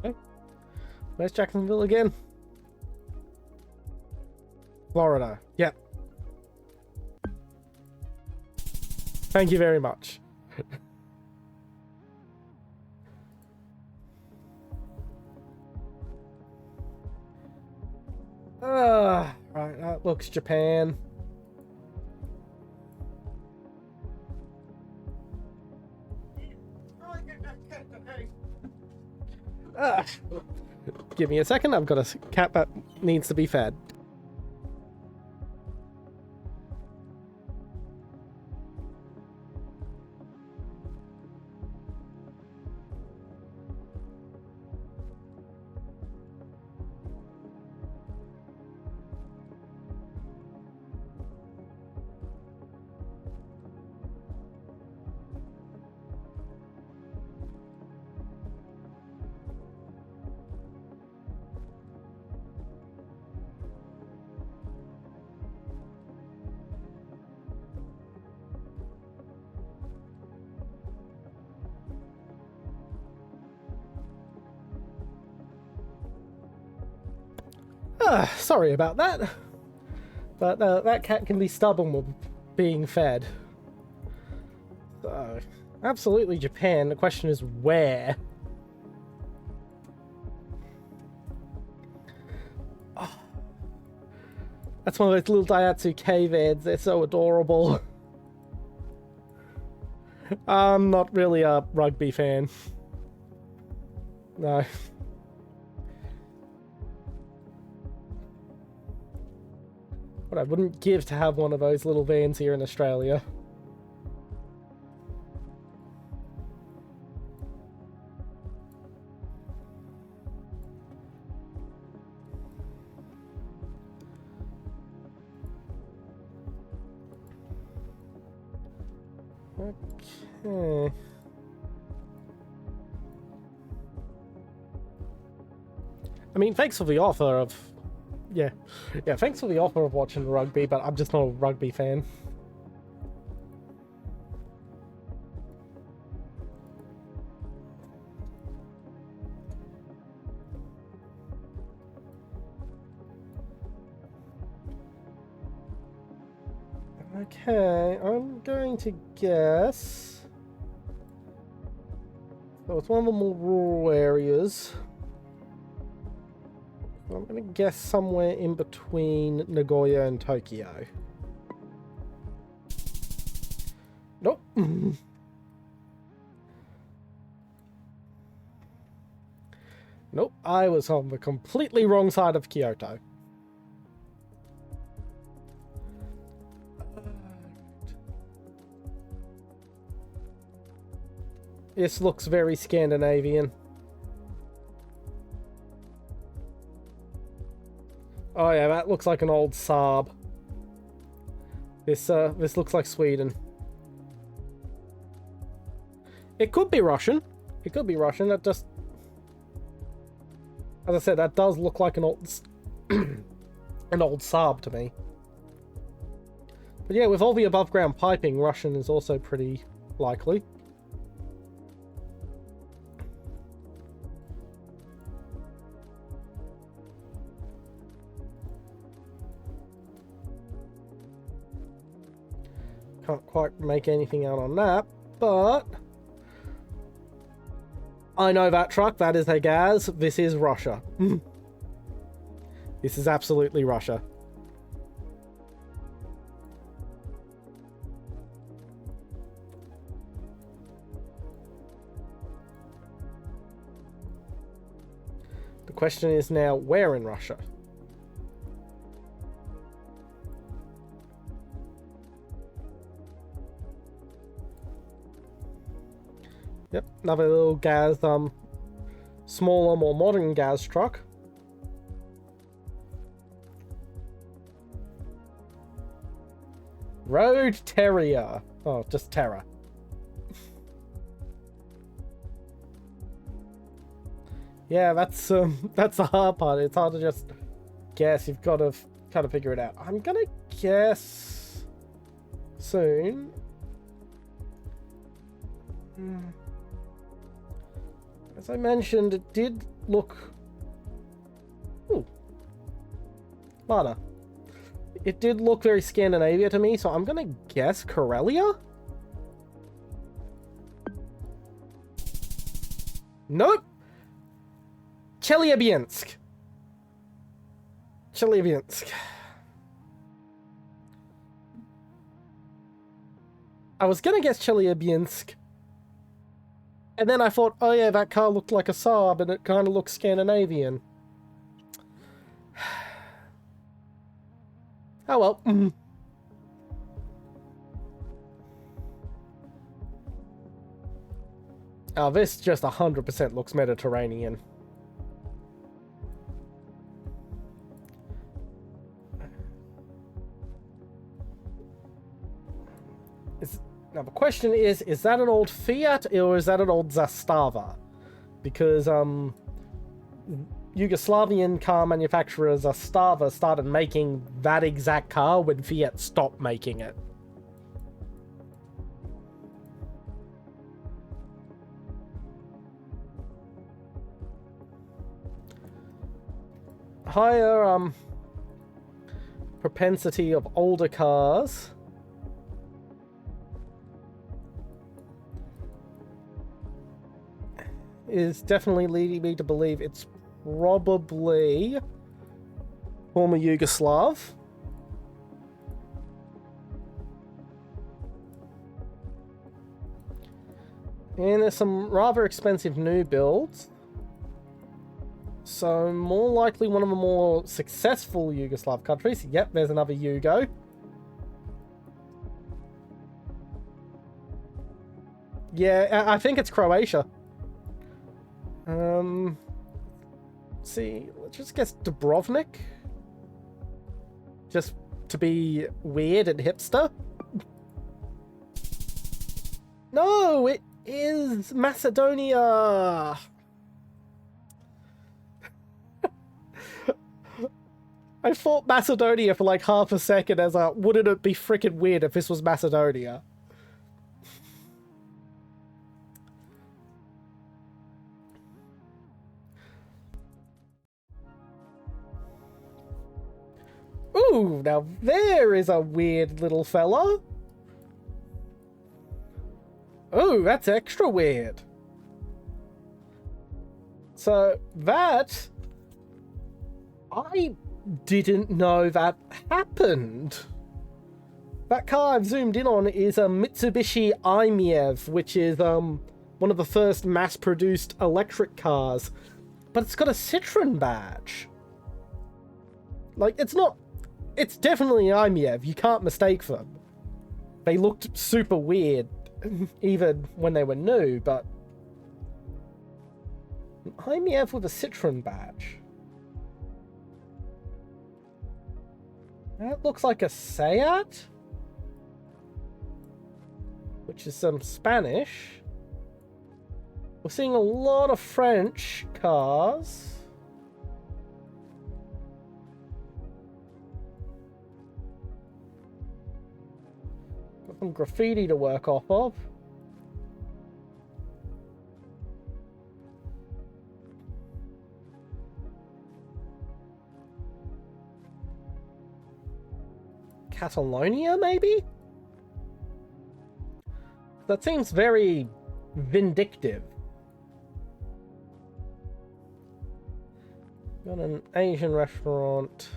Okay. Where's Jacksonville again? Florida. Yep. Thank you very much. Right, that looks Japan. Give me a second, I've got a cat that needs to be fed. Sorry about that. But that cat can be stubborn with being fed. So, absolutely Japan. The question is where? Oh, that's one of those little Daihatsu cave ads. They're so adorable. I'm not really a rugby fan. No. What I wouldn't give to have one of those little vans here in Australia. Okay. I mean, thanks for the offer of... Yeah, thanks for the offer of watching rugby, but I'm just not a rugby fan. Okay, I'm going to guess... So it's one of the more rural areas. I'm going to guess somewhere in between Nagoya and Tokyo. Nope. Nope, I was on the completely wrong side of Kyoto. This looks very Scandinavian. Oh yeah, that looks like an old Saab. This looks like Sweden. It could be Russian. It could be Russian. That just, as I said, that does look like an old an old Saab to me. But yeah, with all the above ground piping, Russian is also pretty likely. Can't quite make anything out on that, but I know that truck. That is a Gaz. This is Russia. This is absolutely Russia. The question is now, where in Russia? Yep, another little Gaz, smaller, more modern Gaz truck. Road Terrier. Oh, just Terror. Yeah, that's the hard part. It's hard to just guess. You've got to kind of figure it out. I'm gonna guess soon. As I mentioned, it did look... Ooh. Lada. It did look very Scandinavia to me, so I'm gonna guess Karelia? Nope! Chelyabinsk. Chelyabinsk. I was gonna guess Chelyabinsk. And then I thought, oh yeah, that car looked like a Saab and it kind of looks Scandinavian. Oh well. Oh, this just 100% looks Mediterranean. Now the question is that an old Fiat or is that an old Zastava? Because Yugoslavian car manufacturer Zastava started making that exact car when Fiat stopped making it. Higher propensity of older cars is definitely leading me to believe it's probably former Yugoslav. And there's some rather expensive new builds. So more likely one of the more successful Yugoslav countries. Yep, there's another Yugo. Yeah, I think it's Croatia. See, let's just guess Dubrovnik. Just to be weird and hipster. No, it is Macedonia. I thought Macedonia for like half a second as a, wouldn't it be freaking weird if this was Macedonia? Ooh, now there is a weird little fella. Ooh, that's extra weird. So that... I didn't know that happened. That car I've zoomed in on is a Mitsubishi i-MiEV, which is one of the first mass-produced electric cars. But it's got a Citroen badge. Like, it's not... It's definitely an i-MiEV. You can't mistake them. They looked super weird, even when they were new, but... An i-MiEV with a Citroen badge. That looks like a Seat, which is some Spanish. We're seeing a lot of French cars. Got some graffiti to work off of. Catalonia, maybe? That seems very vindictive. Got an Asian restaurant.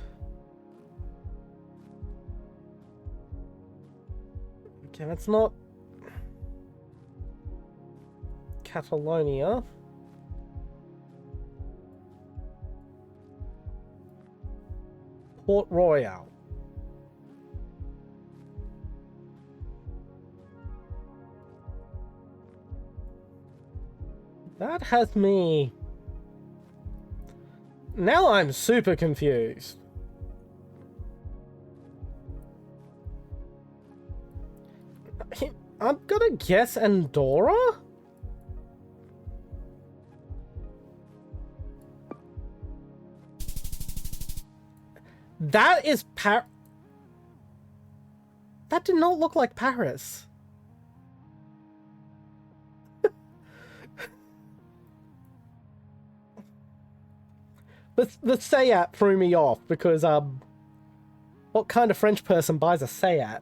Okay, that's not Catalonia. Port Royal. That has me... Now I'm super confused. I'm gonna guess Andorra? That is That did not look like Paris. The Seat threw me off because, what kind of French person buys a Seat?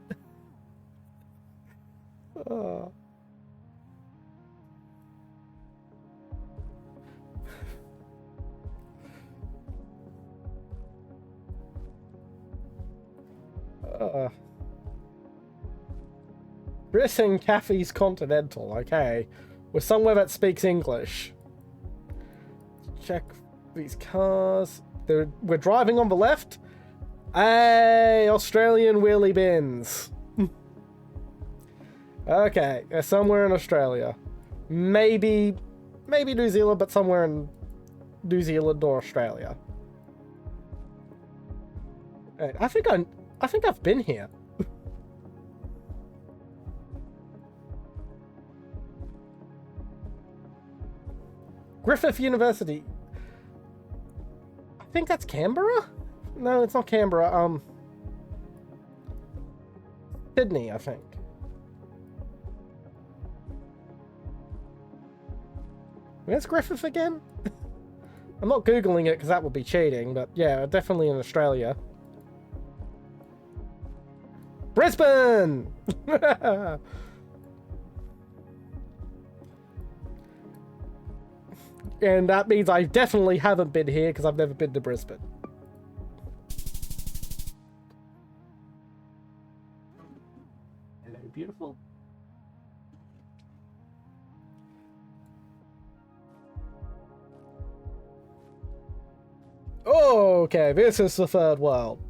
Dressing Cafes Continental, okay. We're somewhere that speaks English. Check these cars. We're driving on the left. Hey, Australian wheelie bins. Okay, somewhere in Australia. Maybe New Zealand, but somewhere in New Zealand or Australia. I think I've been here. Griffith University. I think that's Canberra? No, it's not Canberra. Sydney, I think. Where's Griffith again? I'm not Googling it because that would be cheating, but yeah, definitely in Australia. Brisbane! And that means I definitely haven't been here because I've never been to Brisbane. Hello, beautiful. Okay, this is the third world.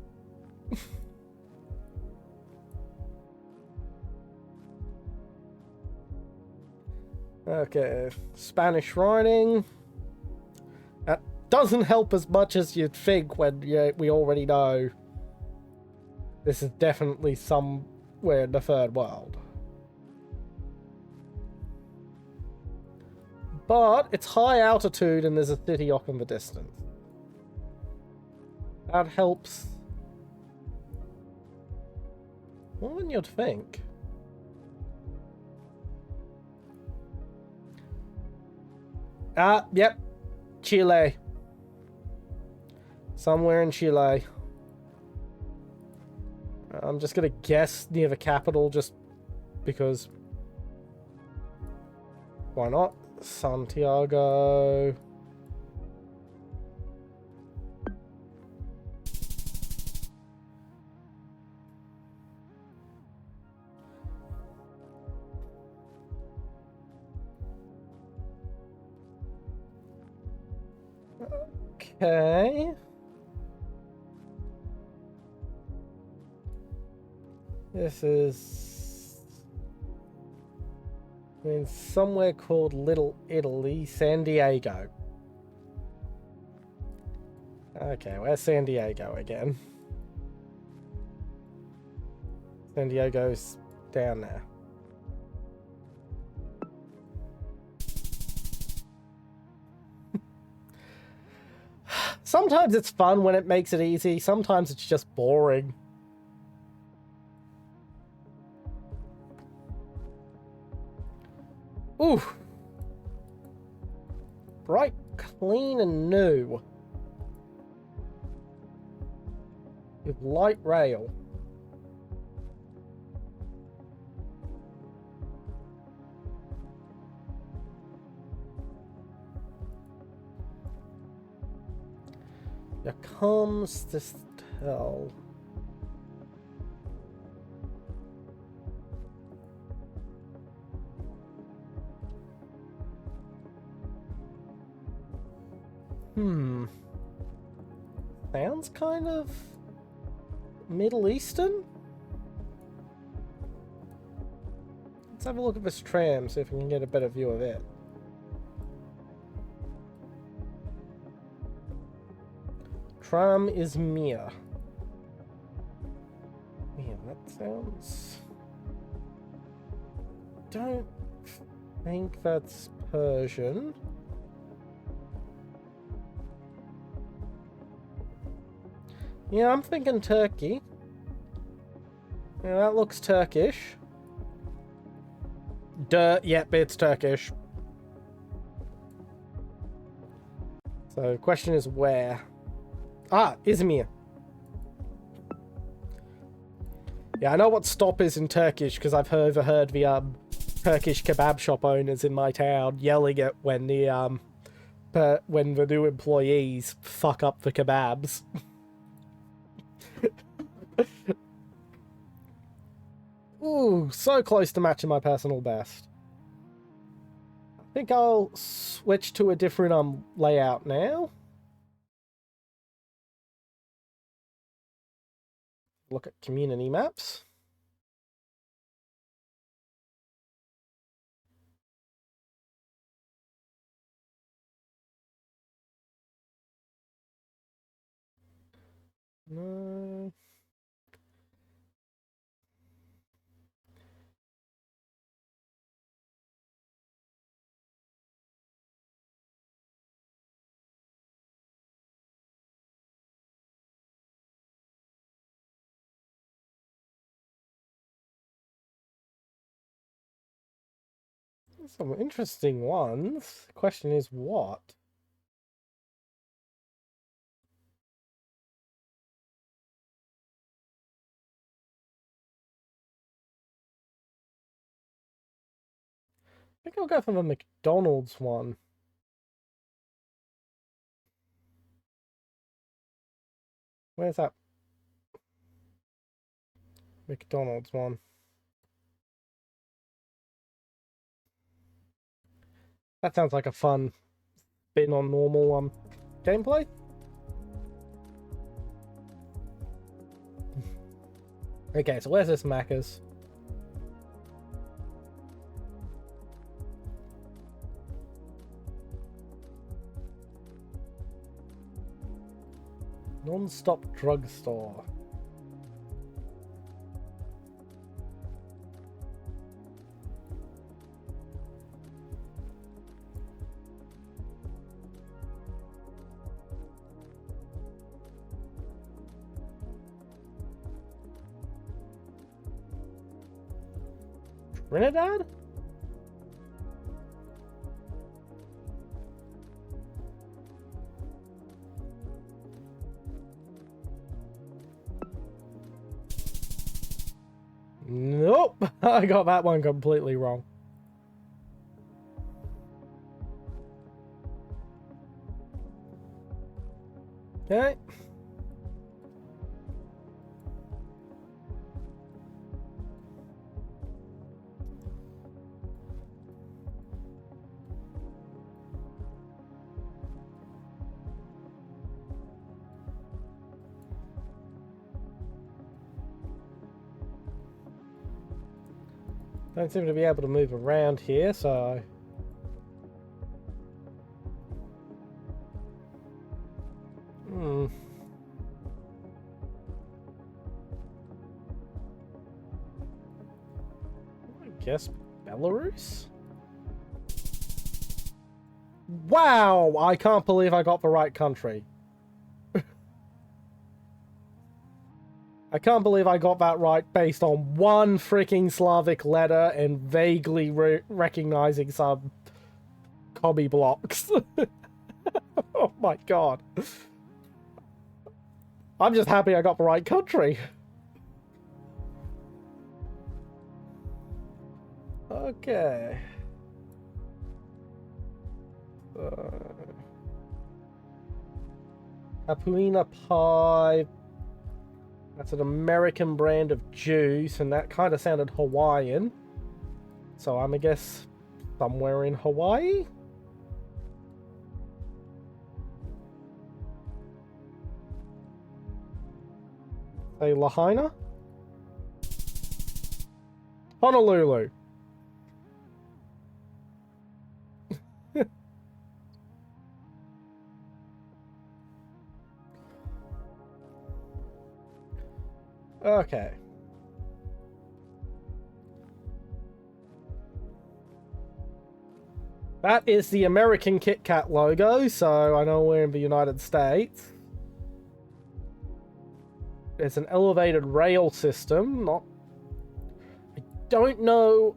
Okay, Spanish writing. That doesn't help as much as you'd think when we already know this is definitely somewhere in the third world. But it's high altitude and there's a city off in the distance. That helps more than you'd think. Yep. Chile. Somewhere in Chile. I'm just gonna guess near the capital just because. Why not? Santiago. Okay. This is in somewhere called Little Italy, San Diego. Okay, where's San Diego again? San Diego's down there. Sometimes it's fun when it makes it easy. Sometimes it's just boring. Ooh. Bright, clean, and new. With light rail. Here comes this tell. Sounds kind of Middle Eastern? Let's have a look at this tram, see if we can get a better view of it. Tram is Mia. Yeah, that sounds... Don't think that's Persian. Yeah, I'm thinking Turkey. Yeah, that looks Turkish. Yep, it's Turkish. So, question is where? Ah, Izmir. Yeah, I know what stop is in Turkish because I've overheard the Turkish kebab shop owners in my town yelling at when the new employees fuck up the kebabs. Ooh, so close to matching my personal best. I think I'll switch to a different layout now. Look at community maps. No. Some interesting ones. The question is what? I think I'll go for the McDonald's one. Where's that McDonald's one? That sounds like a fun spin on normal gameplay. Okay, so where's this Macca's? Non-stop drugstore. Trinidad? Nope, I got that one completely wrong. Okay. Don't seem to be able to move around here, so... guess Belarus? Wow, I can't believe I got the right country. I can't believe I got that right based on one freaking Slavic letter and vaguely recognizing some commie blocks. Oh my god. I'm just happy I got the right country. Okay. Apuina pie. That's an American brand of juice, and that kind of sounded Hawaiian. So I'm gonna guess somewhere in Hawaii? Say Lahaina? Honolulu. Okay. That is the American Kit Kat logo, so I know we're in the United States. It's an elevated rail system, I don't know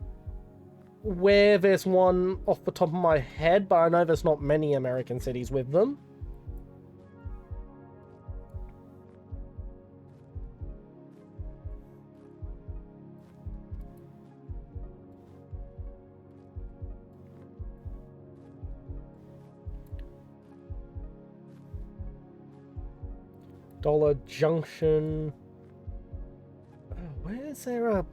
where there's one off the top of my head, but I know there's not many American cities with them. Dollar Junction. Oh, where is there a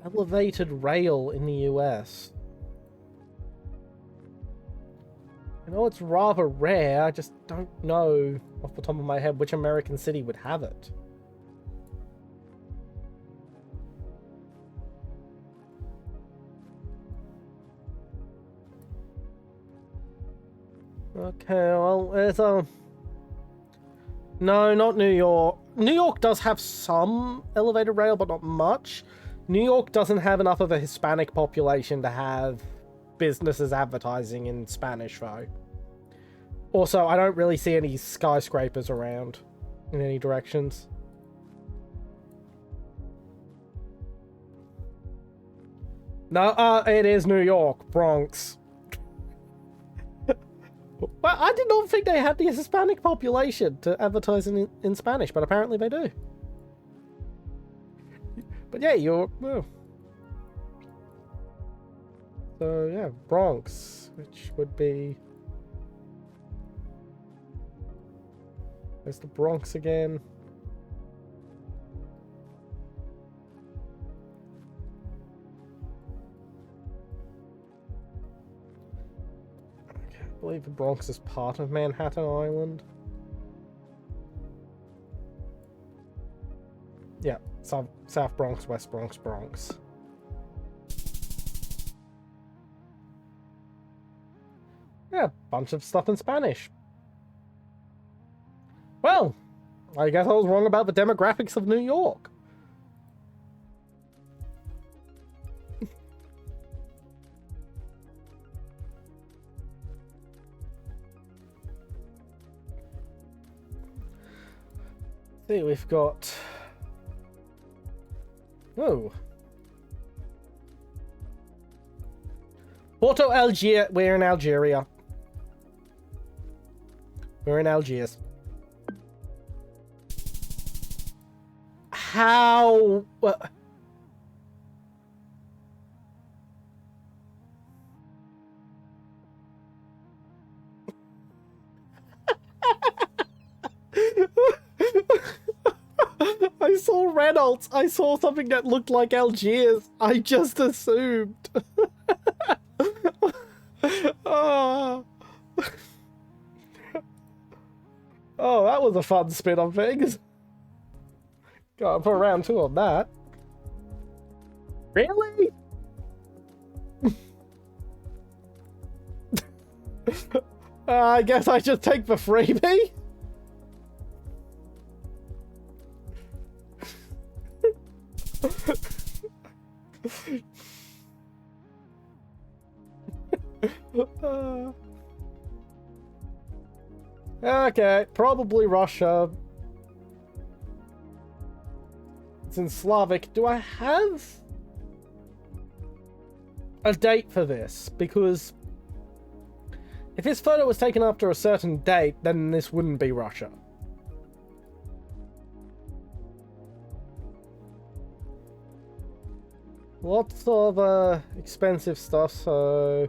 elevated rail in the US? I know it's rather rare, I just don't know off the top of my head which American city would have it. Okay, well, there's a... No, not New York. New York does have some elevated rail, but not much. New York doesn't have enough of a Hispanic population to have businesses advertising in Spanish, though. Also, I don't really see any skyscrapers around in any directions. No, it is New York, Bronx. Well, I did not think they had the Hispanic population to advertise in Spanish, but apparently they do. But yeah, well. So yeah, Bronx, which would be... There's the Bronx again. I believe the Bronx is part of Manhattan Island. Yeah, South Bronx, West Bronx, Bronx. Yeah, bunch of stuff in Spanish. Well, I guess I was wrong about the demographics of New York. See, we've got... Oh. Porto Algiers. We're in Algeria. We're in Algiers. How... I saw Reynolds. I saw something that looked like Algiers. I just assumed. Oh. Oh, that was a fun spin on things. Gotta put round 2 on that. Really? I guess I just take the freebie. Okay, probably Russia. It's in Slavic. Do I have a date for this? Because if this photo was taken after a certain date, then this wouldn't be Russia. Lots of expensive stuff, so...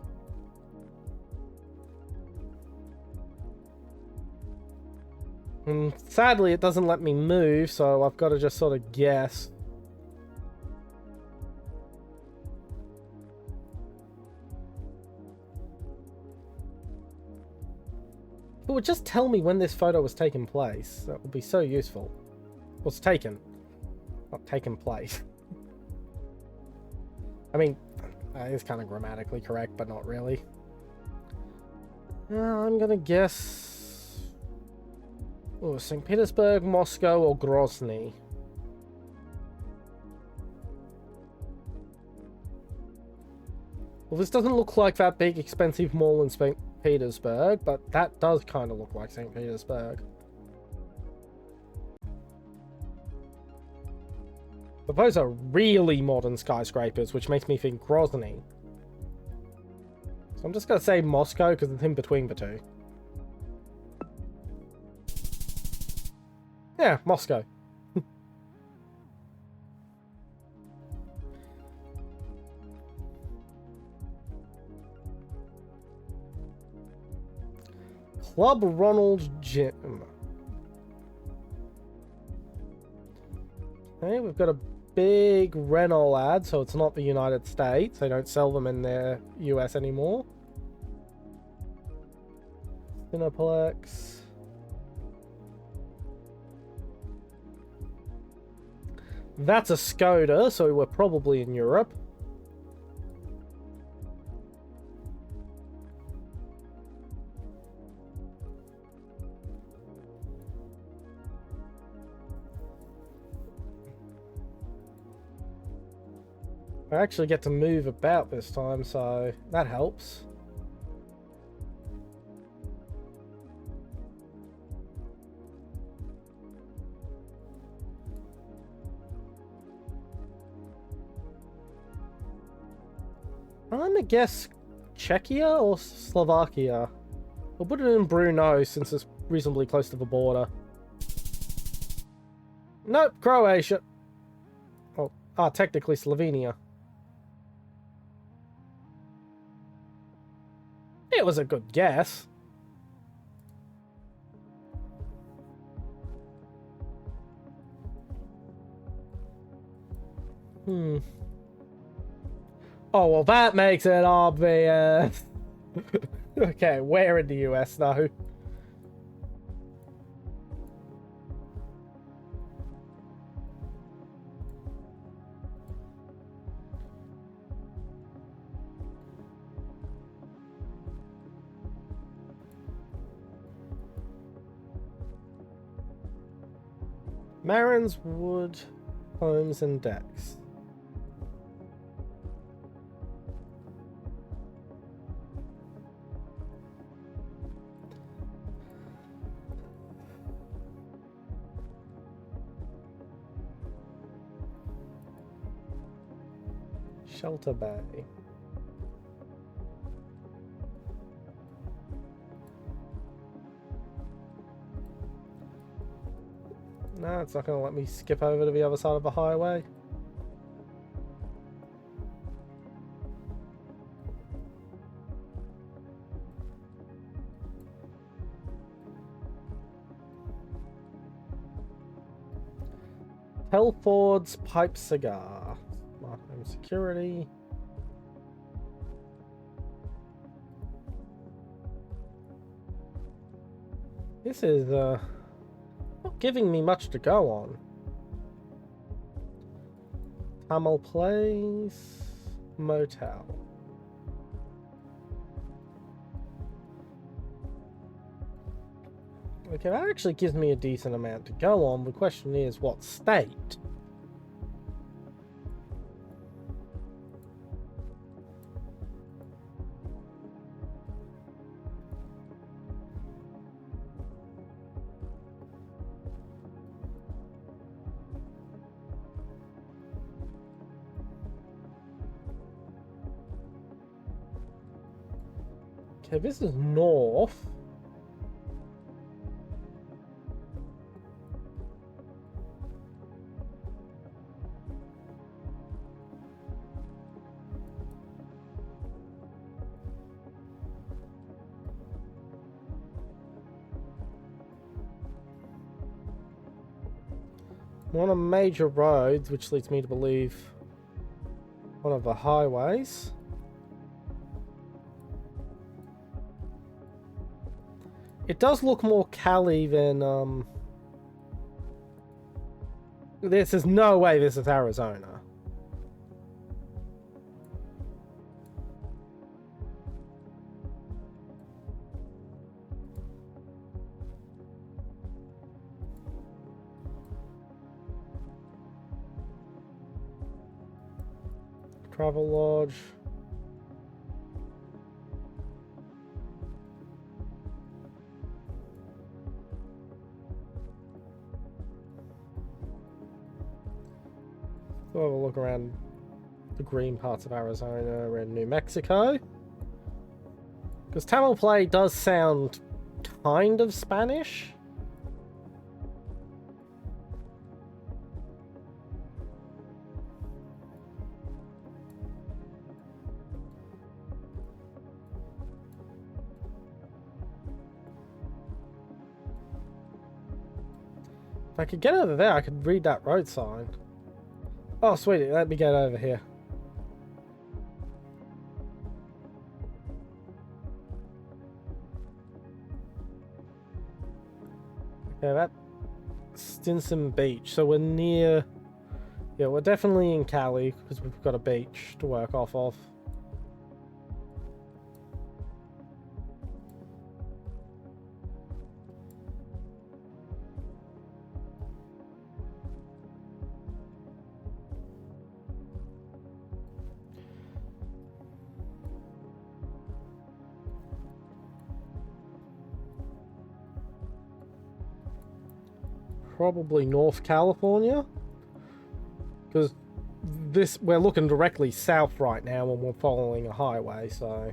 And sadly, it doesn't let me move, so I've got to just sort of guess. It would just tell me when this photo was taking place. That would be so useful. Was taken. Not taken place. I mean, it's kind of grammatically correct, but not really. I'm gonna guess... Oh, St. Petersburg, Moscow, or Grozny. Well, this doesn't look like that big, expensive mall in St. Petersburg, but that does kind of look like St. Petersburg. But those are really modern skyscrapers, which makes me think Grozny. So I'm just going to say Moscow, because it's in between the two. Yeah, Moscow. Club Ronald Gym. Okay, we've got a big Renault ad, so it's not the United States. They don't sell them in the US anymore. Cineplex. That's a Skoda, so we're probably in Europe. I actually get to move about this time, so that helps. I'm gonna guess Czechia or Slovakia. We'll put it in Brno since it's reasonably close to the border. Nope, Croatia. Oh, technically Slovenia. It was a good guess. Oh, well, that makes it obvious. Okay, where in the US, though? Marins, Wood, Homes, and Decks. Shelter Bay. No, it's not going to let me skip over to the other side of the highway. Telford's Pipe Cigar. Smart Home Security. This is, not giving me much to go on. Tamil Place. Motel. Okay, that actually gives me a decent amount to go on. The question is, what state? Okay, this is north. One of major roads, which leads me to believe one of the highways. It does look more Cali than, this is no way this is Arizona. Travel Lodge. We'll have a look around the green parts of Arizona and New Mexico. Because Tamil Play does sound kind of Spanish. If I could get over there, I could read that road sign. Oh, sweetie, let me get over here. Okay, that's Stinson Beach. So we're near... Yeah, we're definitely in Cali, because we've got a beach to work off of. Probably North California, because we're looking directly south right now and we're following a highway, so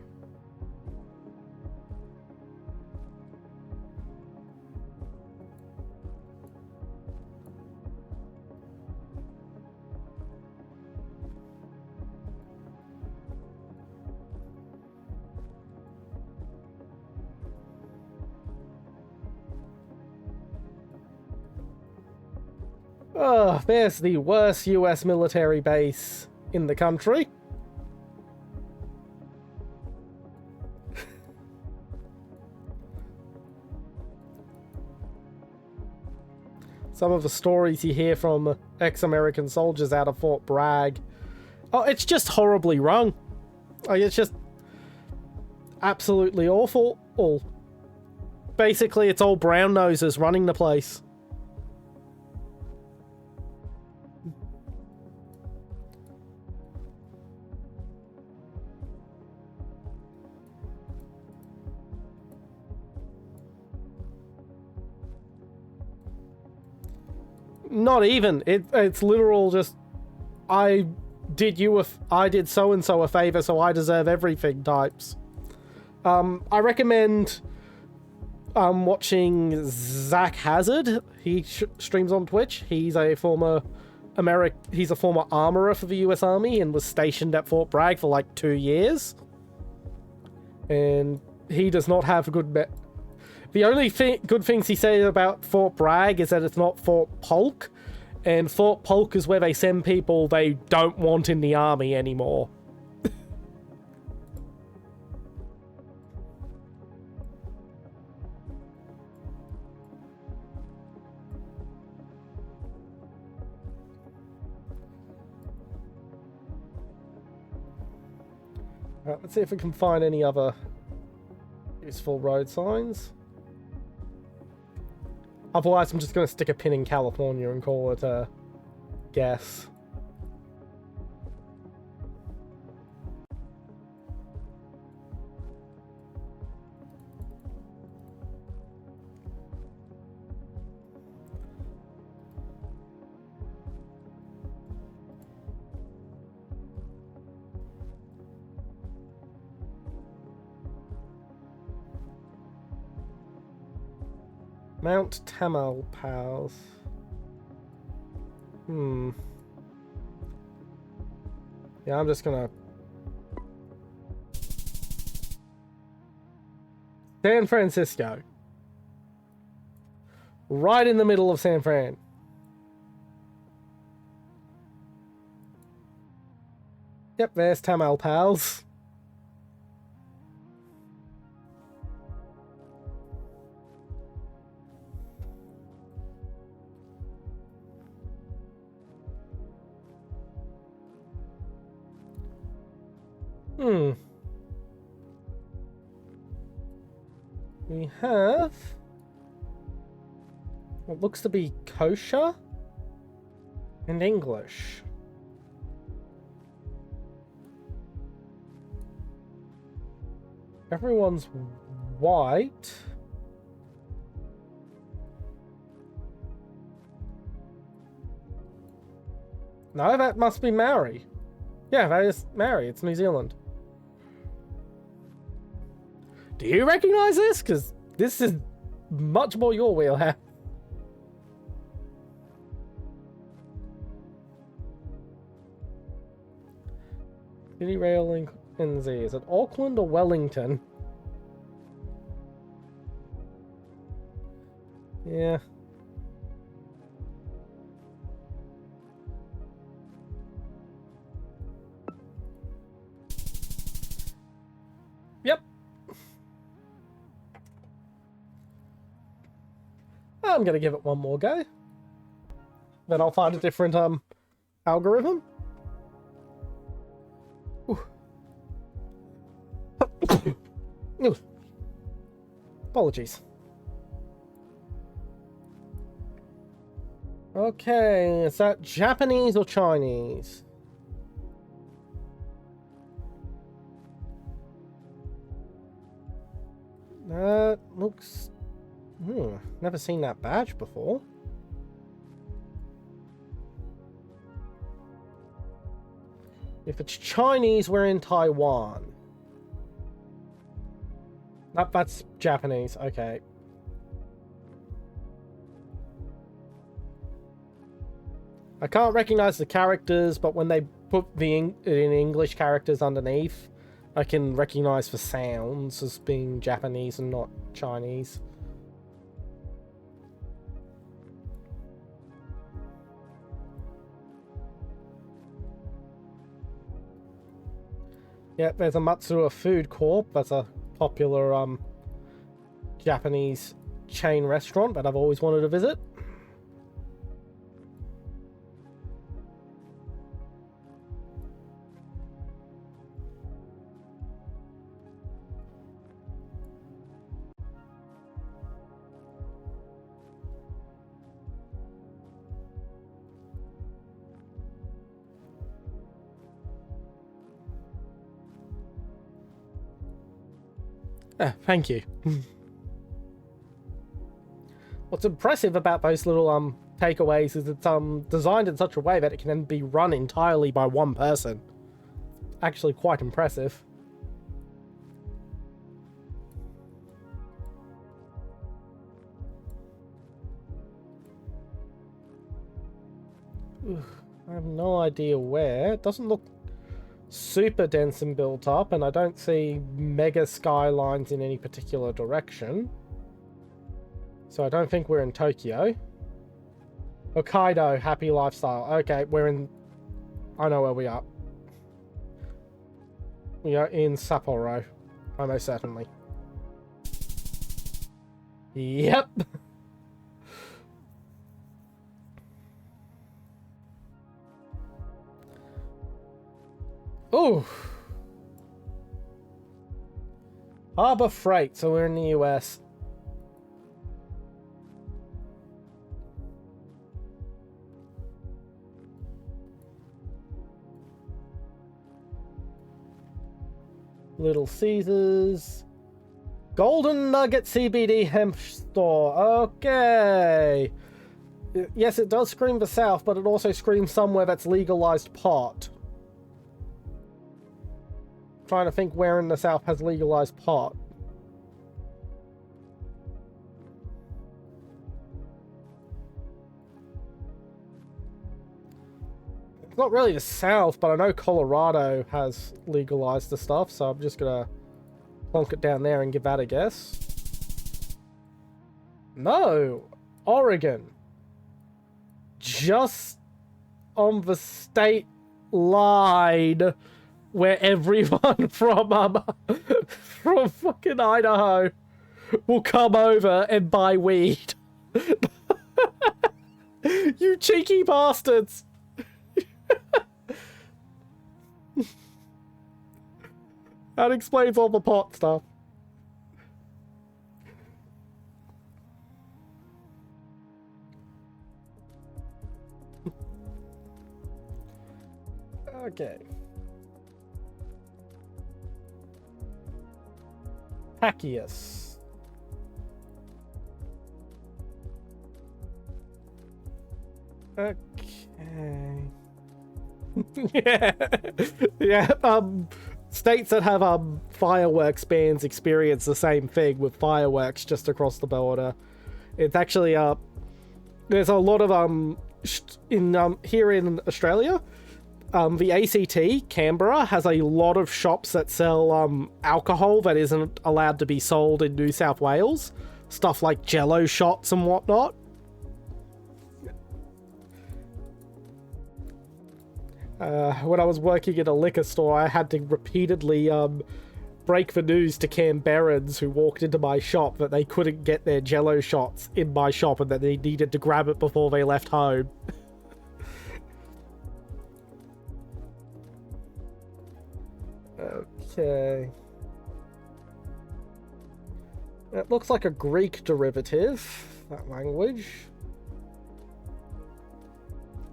oh, there's the worst US military base in the country. Some of the stories you hear from ex-American soldiers out of Fort Bragg. Oh, it's just horribly run. Like, it's just absolutely awful. Basically, it's all brown noses running the place. Not even. It's literal just, I did so and so a favor, so I deserve everything types. I recommend watching Zach Hazard. He streams on Twitch. He's a former armorer for the US Army and was stationed at Fort Bragg for like 2 years. And he does not have a good the only good things he says about Fort Bragg is that it's not Fort Polk, and Fort Polk is where they send people they don't want in the army anymore. Alright, let's see if we can find any other useful road signs. Otherwise, I'm just going to stick a pin in California and call it a guess. Mount Tamalpais. Yeah, I'm just gonna... San Francisco. Right in the middle of San Fran. Yep, there's Tamalpais. We have what looks to be kosher and English. Everyone's white. No, that must be Maori. Yeah, that is Maori. It's New Zealand. Do you recognize this? Because this is much more your wheelhouse. City Rail in Z. Is it Auckland or Wellington? Yeah. Yep. I'm gonna give it one more go. Then I'll find a different algorithm. Ooh. Apologies. Okay, is that Japanese or Chinese? That looks... never seen that badge before. If it's Chinese, we're in Taiwan. Nope, that's Japanese. Okay. I can't recognize the characters, but when they put the in English characters underneath, I can recognize the sounds as being Japanese and not Chinese. Yep, there's a Matsuo Food Corp. That's a popular Japanese chain restaurant that I've always wanted to visit. Thank you. What's impressive about those little takeaways is it's designed in such a way that it can then be run entirely by one person. Actually quite impressive. I have no idea where. It doesn't look super dense and built up, and I don't see mega skylines in any particular direction. So I don't think we're in Tokyo. Hokkaido, happy lifestyle. Okay, we're in... I know where we are. We are in Sapporo. Almost certainly. Yep. Ooh. Harbor Freight, so we're in the US. Little Caesars. Golden Nugget CBD hemp store. Okay. Yes, it does scream the South, but it also screams somewhere that's legalized pot. Trying to think where in the South has legalized pot. Not really the South, but I know Colorado has legalized the stuff, so I'm just gonna plonk it down there and give that a guess. No, Oregon. Just on the state line where everyone from from fucking Idaho will come over and buy weed. You cheeky bastards. That explains all the pot stuff. Okay. Pacchius. Okay. Yeah. Yeah, states that have fireworks bans experience the same thing with fireworks just across the border. It's actually there's a lot of here in Australia. The ACT, Canberra, has a lot of shops that sell alcohol that isn't allowed to be sold in New South Wales. Stuff like Jello shots and whatnot. When I was working at a liquor store, I had to repeatedly break the news to Canberrans who walked into my shop that they couldn't get their Jello shots in my shop and that they needed to grab it before they left home. Okay. It looks like a Greek derivative, that language.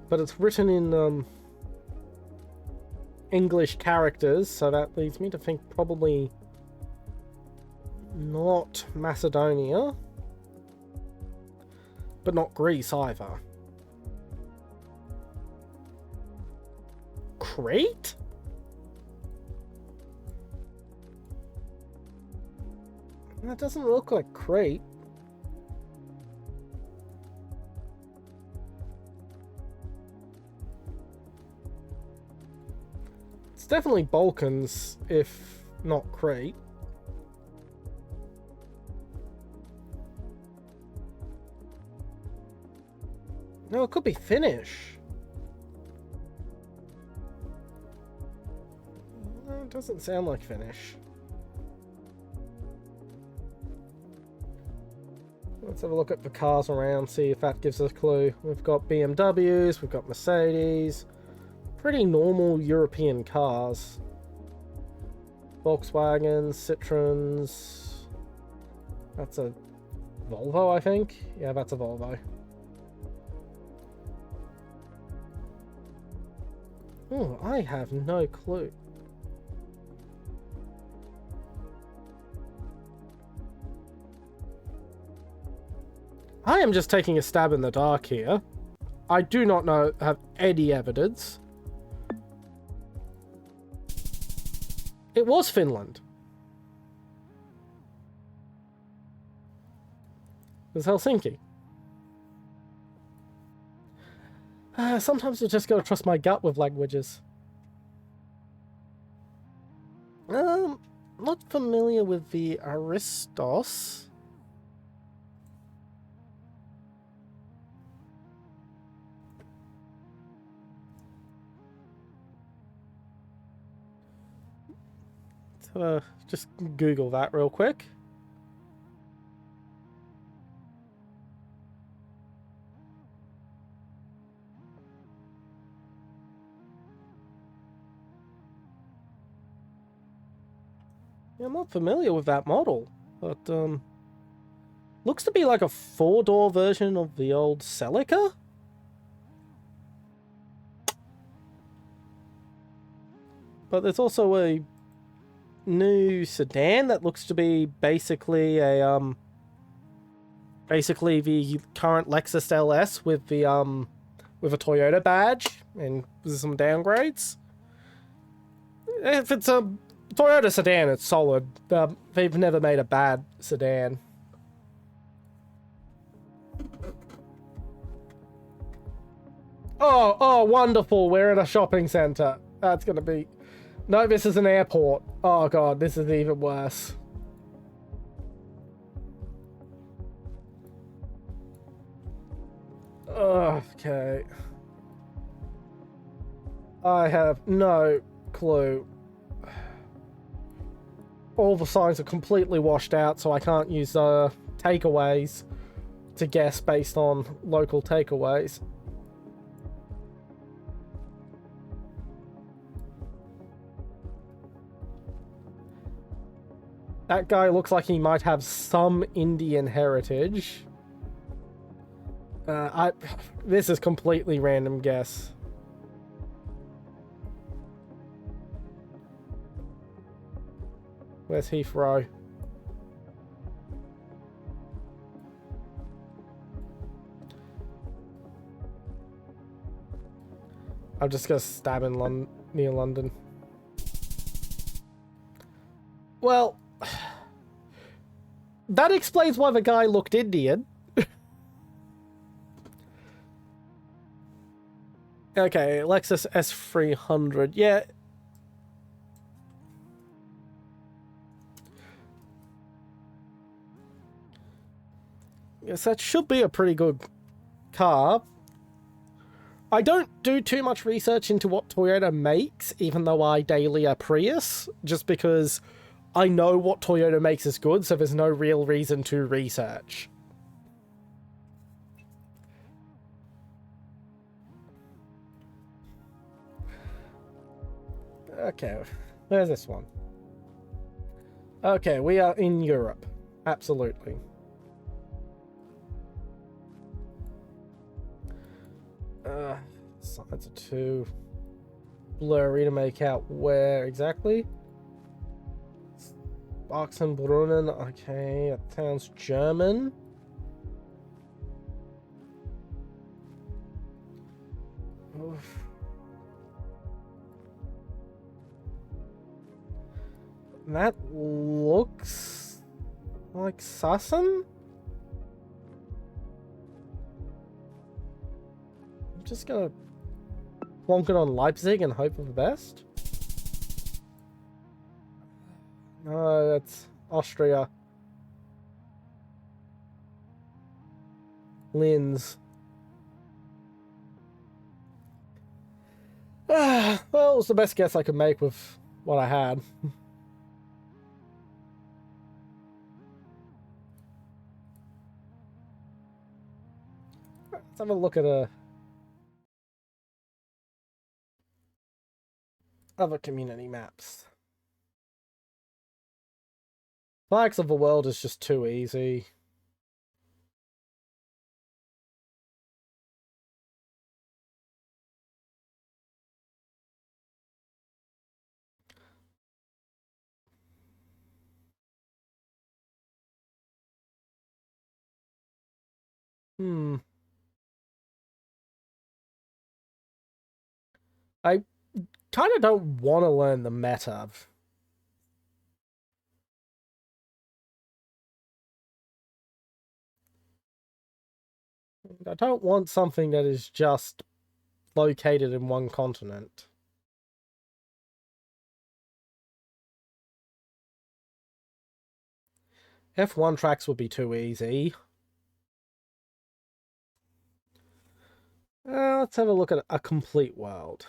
But it's written in English characters, so that leads me to think probably not Macedonia, but not Greece either. Crete? That doesn't look like Crete. It's definitely Balkans, if not Crete. No, it could be Finnish. No, it doesn't sound like Finnish. Let's have a look at the cars around, see if that gives us a clue. We've got BMWs, we've got Mercedes. Pretty normal European cars. Volkswagens, Citroens. That's a Volvo, I think. Yeah, that's a Volvo. Oh, I have no clue. I am just taking a stab in the dark here. I do not have any evidence. It was Finland. It was Helsinki. Sometimes you just gotta trust my gut with languages. Not familiar with the Aristos. Just Google that real quick. Yeah, I'm not familiar with that model, but looks to be like a 4-door version of the old Celica. But there's also a new sedan that looks to be basically a basically the current Lexus LS with the with a Toyota badge and some downgrades. If it's a Toyota sedan, it's solid. They've never made a bad sedan. Oh, wonderful. We're in a shopping center. That's gonna be... No, this is an airport. Oh god, this is even worse. Okay. I have no clue. All the signs are completely washed out, so I can't use takeaways to guess based on local takeaways. That guy looks like he might have some Indian heritage. This is completely random guess. Where's Heathrow? I'm just gonna stab in near London. Well, that explains why the guy looked Indian. Okay, Lexus S300. Yeah. Yes, that should be a pretty good car. I don't do too much research into what Toyota makes, even though I daily a Prius, just because I know what Toyota makes is good, so there's no real reason to research. Okay, where's this one? Okay, we are in Europe. Absolutely. Signs are too blurry to make out where exactly. Sachsenbrunnen, okay, that sounds German. Oof. That looks like Sassen? I'm just gonna plonk it on Leipzig and hope for the best. No, that's Austria. Linz. Well, it was the best guess I could make with what I had. Let's have a look at other community maps. Flags of the World is just too easy. I kind of don't want to learn the meta. I don't want something that is just located in one continent. F1 tracks would be too easy. Let's have a look at a complete world.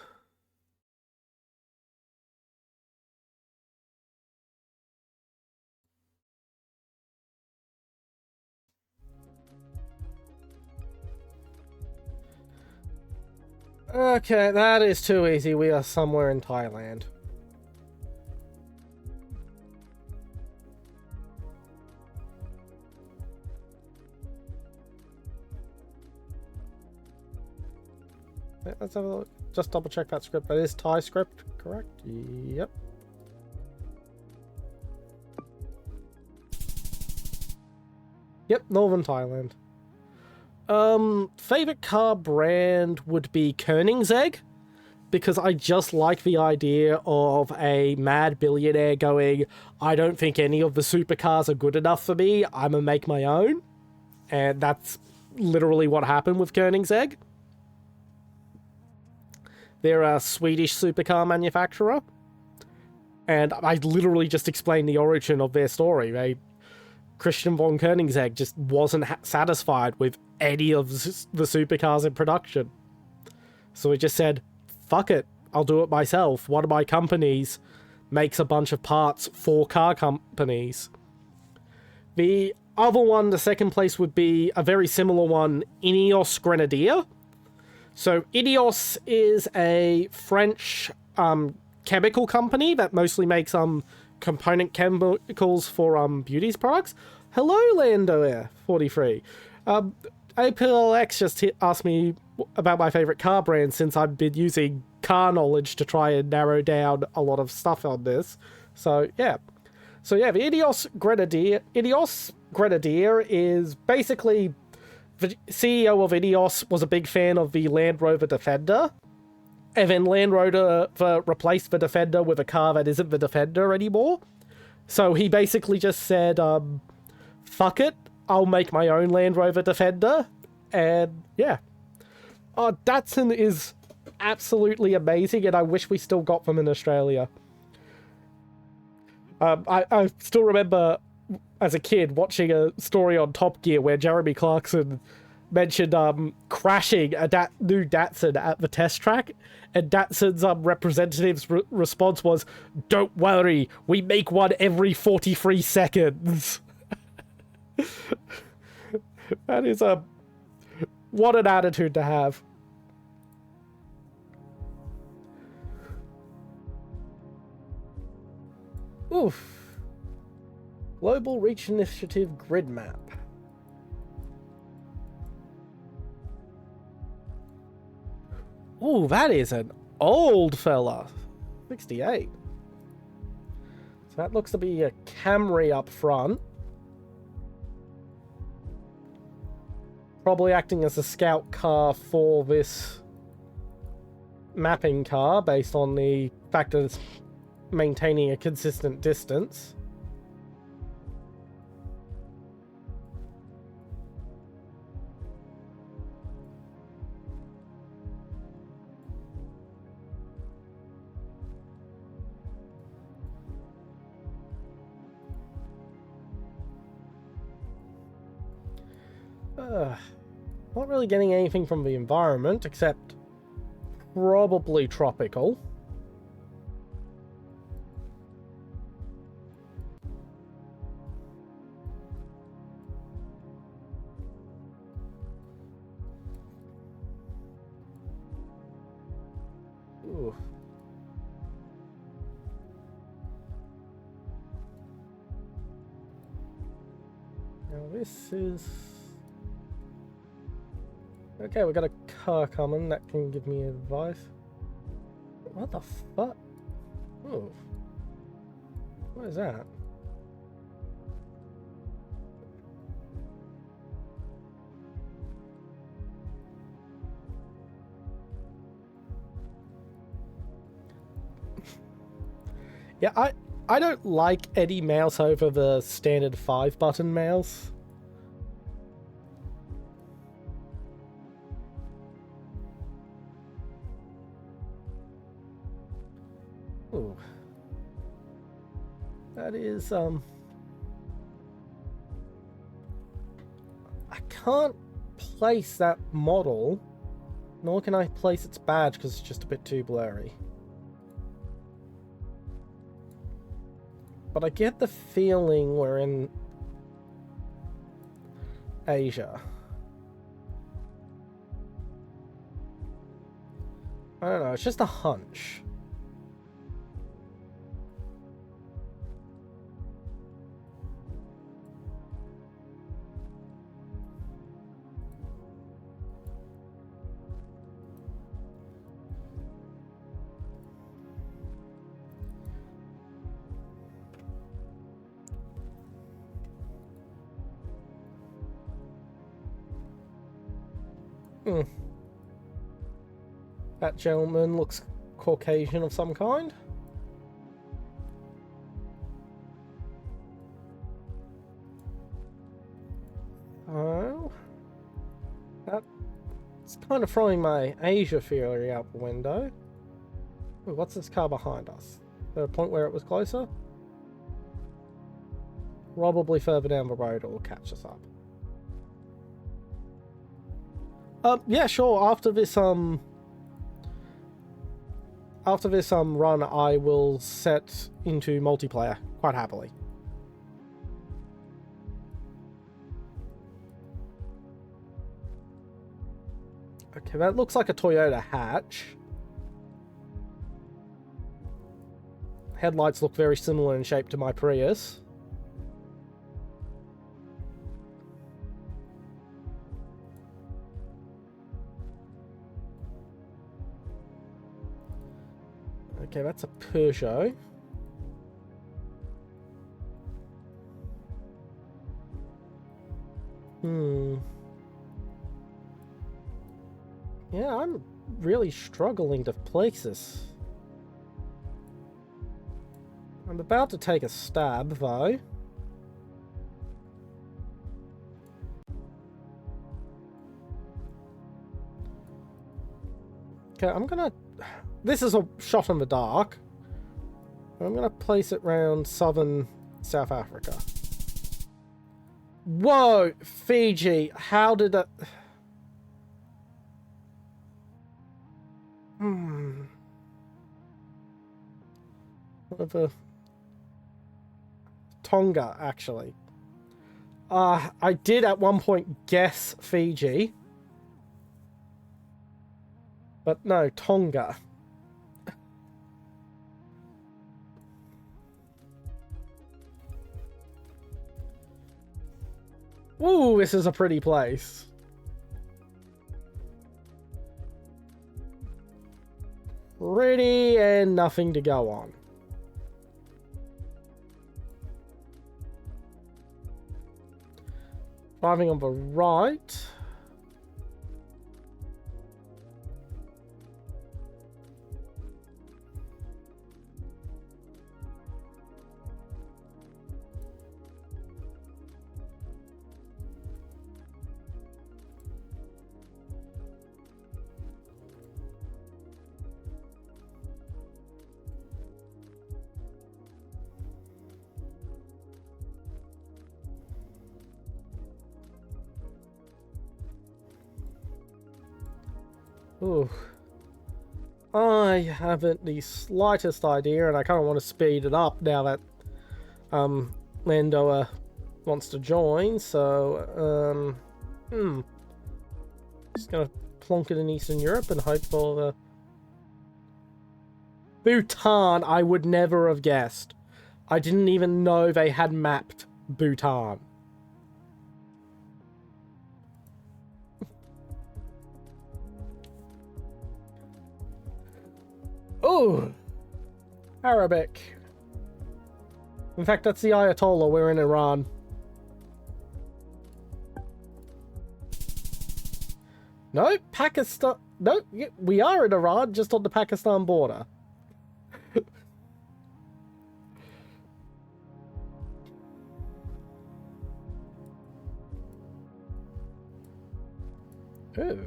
Okay, that is too easy. We are somewhere in Thailand. Let's have a look. Just double check that script. That is Thai script, correct? Yep. Yep, Northern Thailand. Favorite car brand would be Koenigsegg, because I just like the idea of a mad billionaire going, I don't think any of the supercars are good enough for me, I'm gonna make my own. And that's literally what happened with Koenigsegg. They're a Swedish supercar manufacturer. And I literally just explained the origin of their story. Christian von Koenigsegg just wasn't satisfied with any of the supercars in production. So he just said, fuck it, I'll do it myself. One of my companies makes a bunch of parts for car companies. The other one, the second place, would be a very similar one, Ineos Grenadier. So Ineos is a French chemical company that mostly makes component chemicals for beauties products. Hello, Lando Air 43. APLX just asked me about my favorite car brand, since I've been using car knowledge to try and narrow down a lot of stuff on this. So yeah, the Ineos Grenadier is basically, the CEO of Ineos was a big fan of the Land Rover Defender. And then Land Rover replaced the Defender with a car that isn't the Defender anymore. So he basically just said, fuck it, I'll make my own Land Rover Defender. And yeah. Datsun is absolutely amazing, and I wish we still got them in Australia. I still remember, as a kid, watching a story on Top Gear where Jeremy Clarkson mentioned crashing a new Datsun at the test track, and Datsun's representative's response was, "Don't worry, we make one every 43 seconds." That is what an attitude to have. Oof. Global Reach Initiative grid map. Ooh, that is an old fella. 68. So that looks to be a Camry up front. Probably acting as a scout car for this mapping car, based on the fact that it's maintaining a consistent distance. Not really getting anything from the environment, except probably tropical. Ooh. Now this is... Okay, we got a car coming that can give me advice. What the fuck? Oh. What is that? Yeah, I don't like any mouse over the standard 5-button mouse. Ooh. That is, I can't place that model, nor can I place its badge because it's just a bit too blurry. But I get the feeling we're in Asia. I don't know, it's just a hunch. That gentleman looks Caucasian of some kind. Oh. That's kind of throwing my Asia theory out the window. Ooh, what's this car behind us? Is there a point where it was closer? Probably further down the road it will catch us up. Yeah, sure. After this run, I will set into multiplayer quite happily. Okay, that looks like a Toyota hatch. Headlights look very similar in shape to my Prius. Okay, that's a Peugeot. Yeah, I'm really struggling to place this. I'm about to take a stab, though. Okay, I'm gonna... This is a shot in the dark. I'm gonna place it around southern South Africa. Whoa! Fiji! How did that... Whatever. Tonga, actually. I did at one point guess Fiji. But no, Tonga. Ooh, this is a pretty place. Pretty and nothing to go on. Driving on the right. Ooh. I haven't the slightest idea, and I kind of want to speed it up now that Landoa wants to join, so just gonna plonk it in Eastern Europe and hope for the... Bhutan, I would never have guessed. I didn't even know they had mapped Bhutan. Oh, Arabic. In fact, that's the Ayatollah. We're in Iran. No, Pakistan. No, we are in Iran, just on the Pakistan border. Ooh.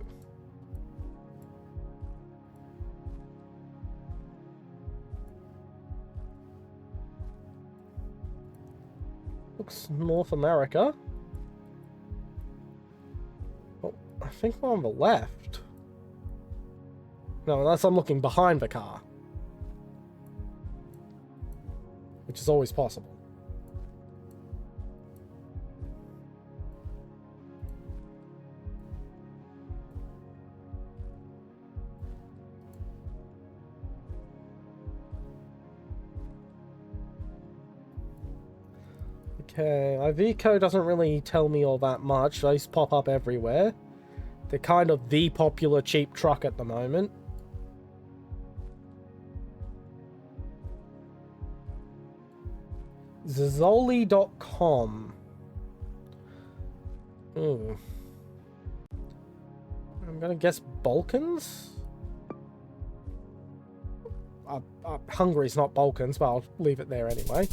Looks North America. Oh, I think we're on the left. No, unless I'm looking behind the car. Which is always possible. Okay, Iveco doesn't really tell me all that much. Those pop up everywhere. They're kind of the popular cheap truck at the moment. Zoli.com. I'm gonna guess Balkans? Hungary's not Balkans, but I'll leave it there anyway.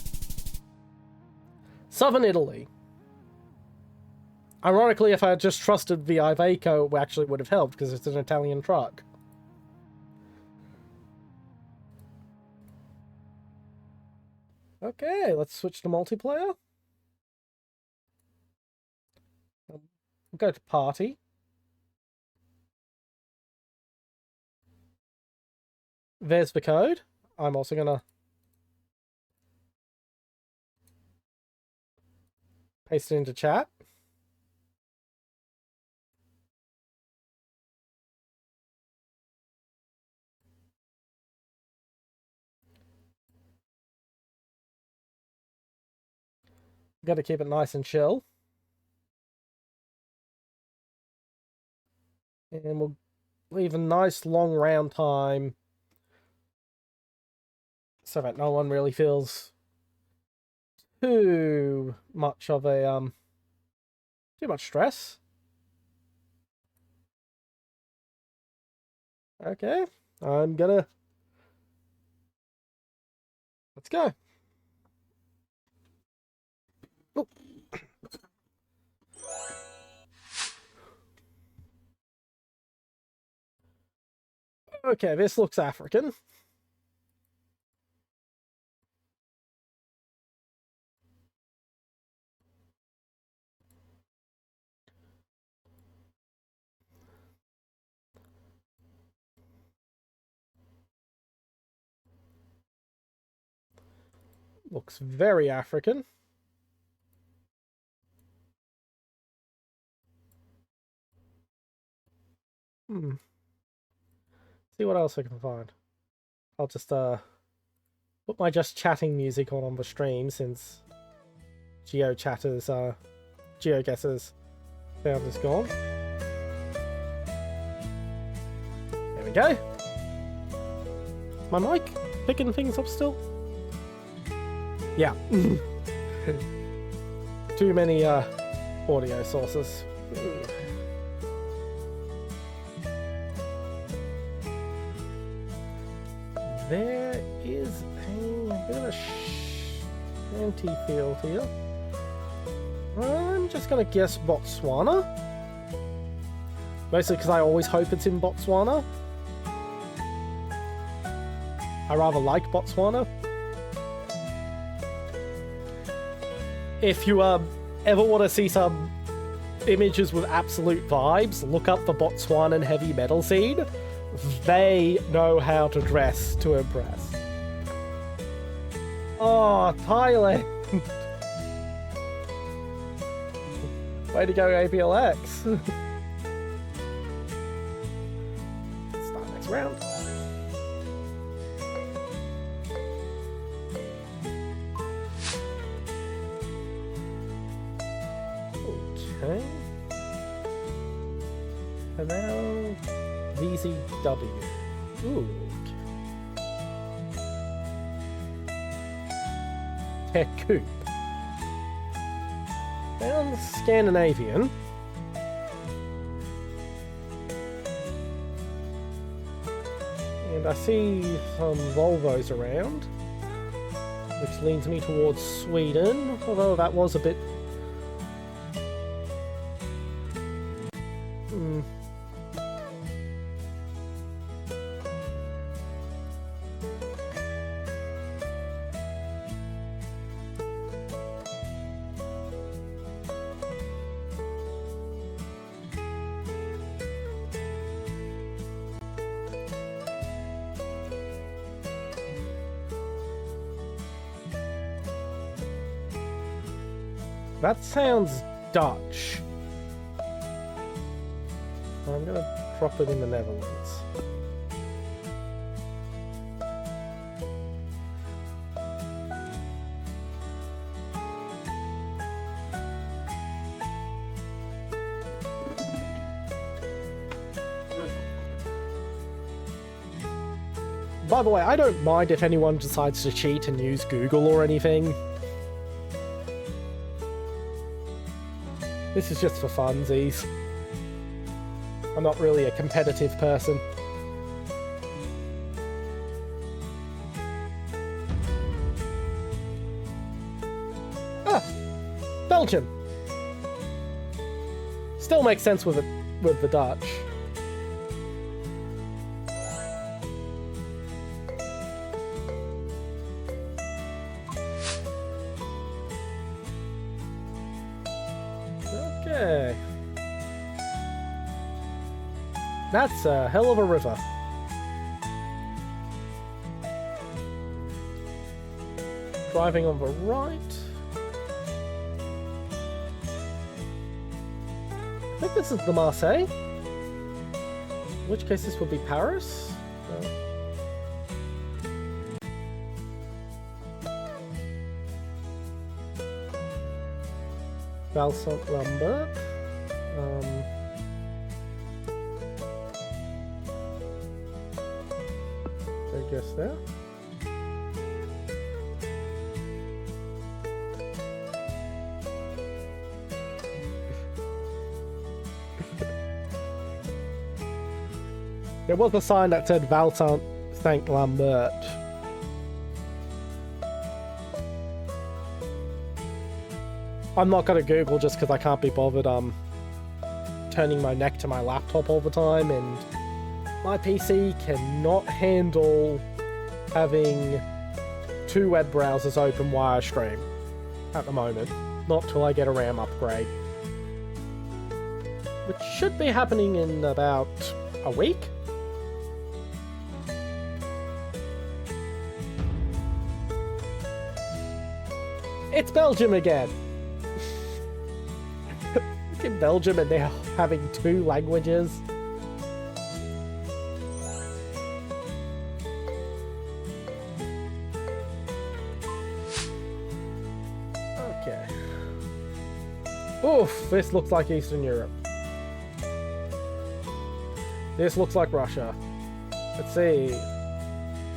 Southern Italy. Ironically, if I had just trusted the Iveco, it actually would have helped, because it's an Italian truck. Okay, let's switch to multiplayer. We'll go to party. There's the code. I'm also gonna paste it into chat. Got to keep it nice and chill. And we'll leave a nice long round time so that no one really feels too much of a too much stress. Okay, I'm gonna let's go. Oh. Okay, this looks African. Looks very African. See what else I can find. I'll just put my just chatting music on the stream since GeoGuessr's sound is gone. There we go. Is my mic picking things up still? Yeah. Too many audio sources. There is a bit of a shanty field here. I'm just gonna guess Botswana. Mostly because I always hope it's in Botswana. I rather like Botswana. If you ever want to see some images with absolute vibes, look up the Botswanan heavy metal scene. They know how to dress to impress. Oh, Thailand! Way to go, APLX! Start next round. Okay. And now VZW. Ooh. Tech Coupe. Found Scandinavian. And I see some Volvos around, which leads me towards Sweden, although that was a bit... That sounds Dutch. I'm gonna drop it in the Netherlands. By the way, I don't mind if anyone decides to cheat and use Google or anything. This is just for funsies. I'm not really a competitive person. Ah! Belgium! Still makes sense with the Dutch. That's a hell of a river. Driving on the right. I think this is the Marseille. In which case this would be Paris. No. Valsaint Lambert. I guess there. There was a sign that said Valsaint Saint Lambert. I'm not gonna Google just because I can't be bothered turning my neck to my laptop all the time, and my PC cannot handle having 2 web browsers open while I stream at the moment. Not till I get a RAM upgrade. Which should be happening in about a week? It's Belgium again! Look at Belgium and they're having 2 languages. Okay. Oof, this looks like Eastern Europe. This looks like Russia. Let's see.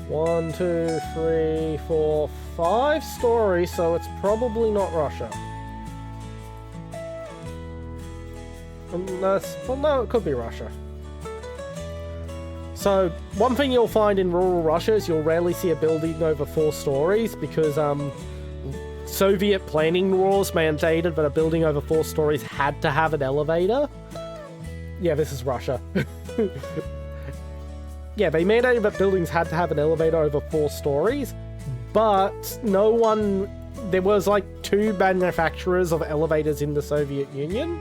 1, 2, 3, 4, 5 stories, so it's probably not Russia. Unless, well, no, it could be Russia. So, one thing you'll find in rural Russia is you'll rarely see a building over 4 stories because Soviet planning rules mandated that a building over 4 stories had to have an elevator. Yeah, this is Russia. Yeah, they mandated that buildings had to have an elevator over 4 stories, but no one... There was like 2 manufacturers of elevators in the Soviet Union,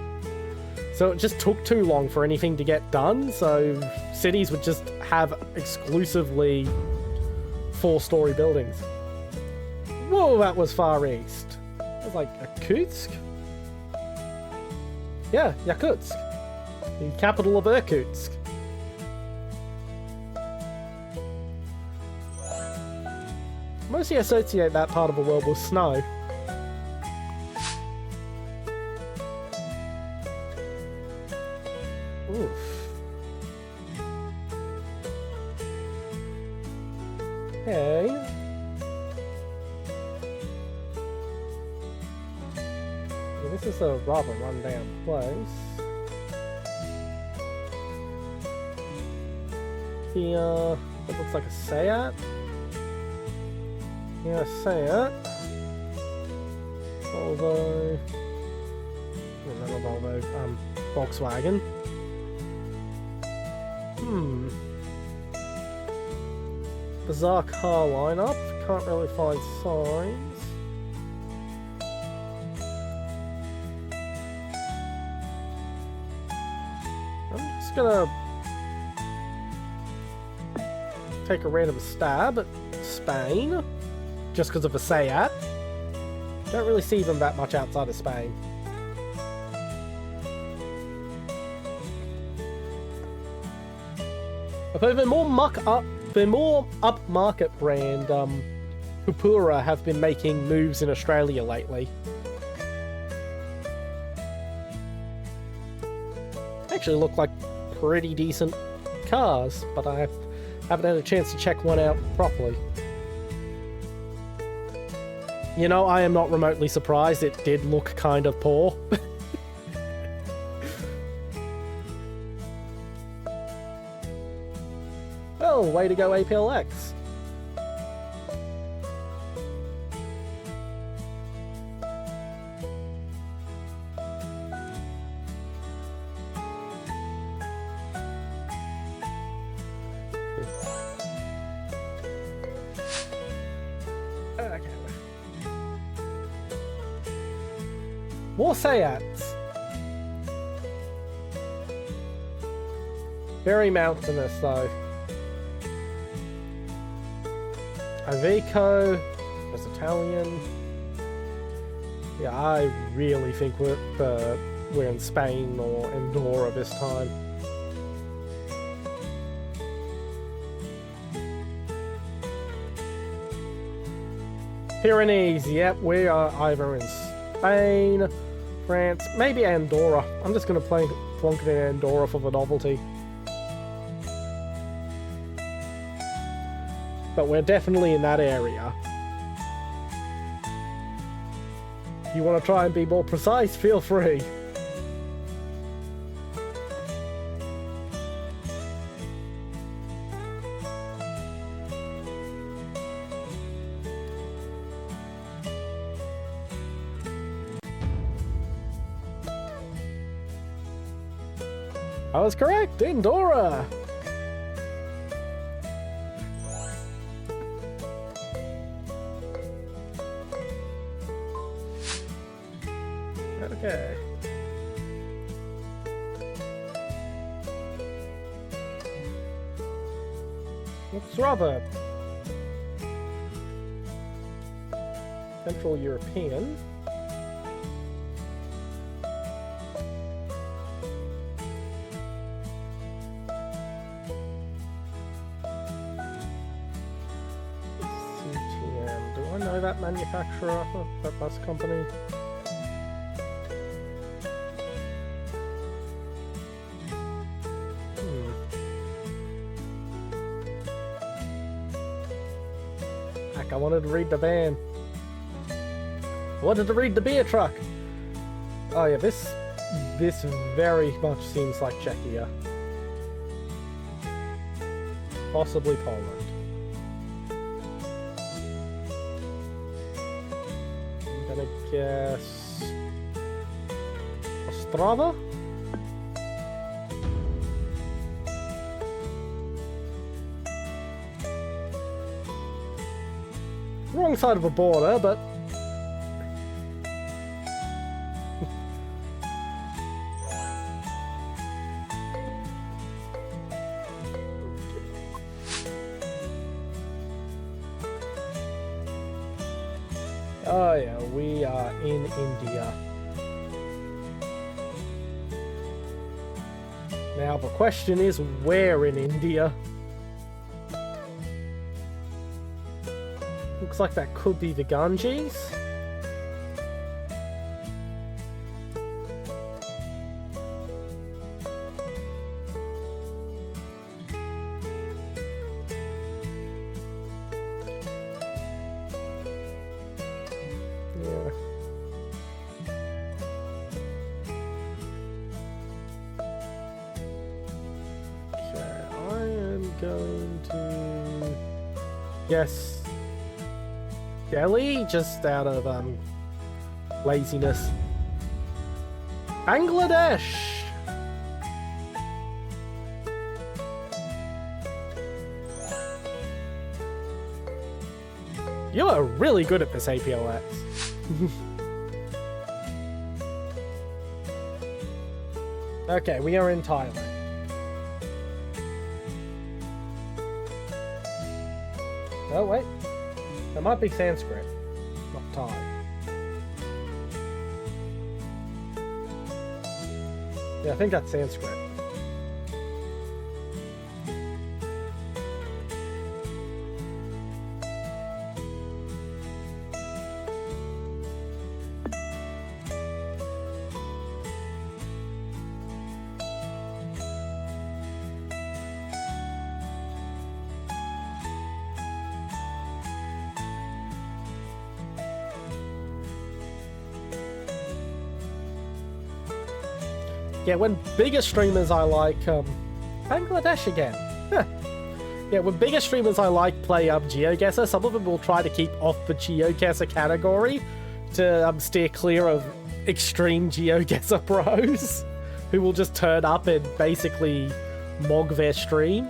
so it just took too long for anything to get done, so cities would just have exclusively 4-story buildings. Whoa, that was Far East. It was like Yakutsk? Yeah, Yakutsk. The capital of Irkutsk. Mostly associate that part of the world with snow. Oof. Okay. Yeah, this is a rather rundown place. Here, it looks like a Seat. Yeah, Seat. Volvo. Not a Volvo, Volkswagen. Bizarre car lineup. Can't really find signs. I'm just gonna take a random stab at Spain. Just because of a Seat. Don't really see them that much outside of Spain. Although the more upmarket brand, Cupura have been making moves in Australia lately. Actually look like pretty decent cars, but I haven't had a chance to check one out properly. You know, I am not remotely surprised. It did look kind of poor. Well, way to go, APLX. Okay. More Seats. Very mountainous though. Iveco was Italian. Yeah, I really think we're in Spain or Andorra this time. Pyrenees, yep, we are either in Spain, France, maybe Andorra. I'm just going to plonk it in Andorra for the novelty. But we're definitely in that area. If you want to try and be more precise, feel free. I was correct, Andorra! Okay. Looks rather Central European. CTM. Do I know that manufacturer, that bus company? I wanted to read the van. I wanted to read the beer truck. Oh yeah, this very much seems like Czechia. Possibly Poland. I'm gonna guess Ostrava? Wrong side of a border, but oh yeah, we are in India. Now the question is, where in India? Looks like that could be the Ganges. Yeah. Okay, I am going to guess Delhi, just out of laziness. Bangladesh! You are really good at this, APLX. Okay, we are in Thailand. Oh, wait. That might be Sanskrit, not Thai. Yeah, I think that's Sanskrit. Yeah, when bigger streamers I like, Bangladesh again. Huh. Yeah, when bigger streamers I like play GeoGuessr, some of them will try to keep off the GeoGuessr category to steer clear of extreme GeoGuessr pros who will just turn up and basically mog their stream.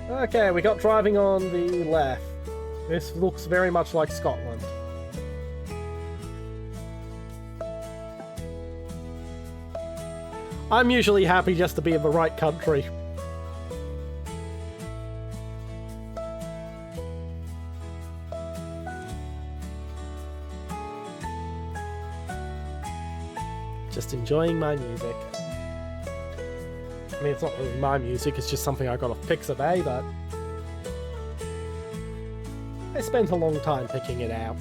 Okay, we got driving on the left. This looks very much like Scotland. I'm usually happy just to be in the right country. Just enjoying my music. I mean, it's not really my music, it's just something I got off Pixabay, but I spent a long time picking it out.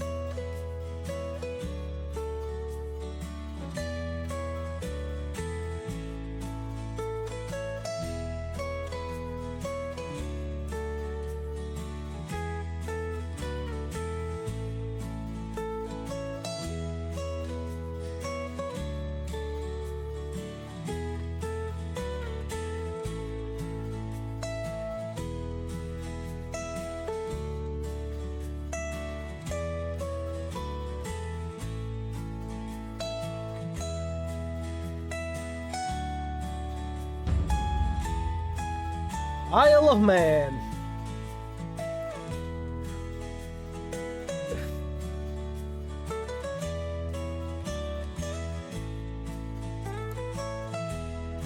Isle of Man.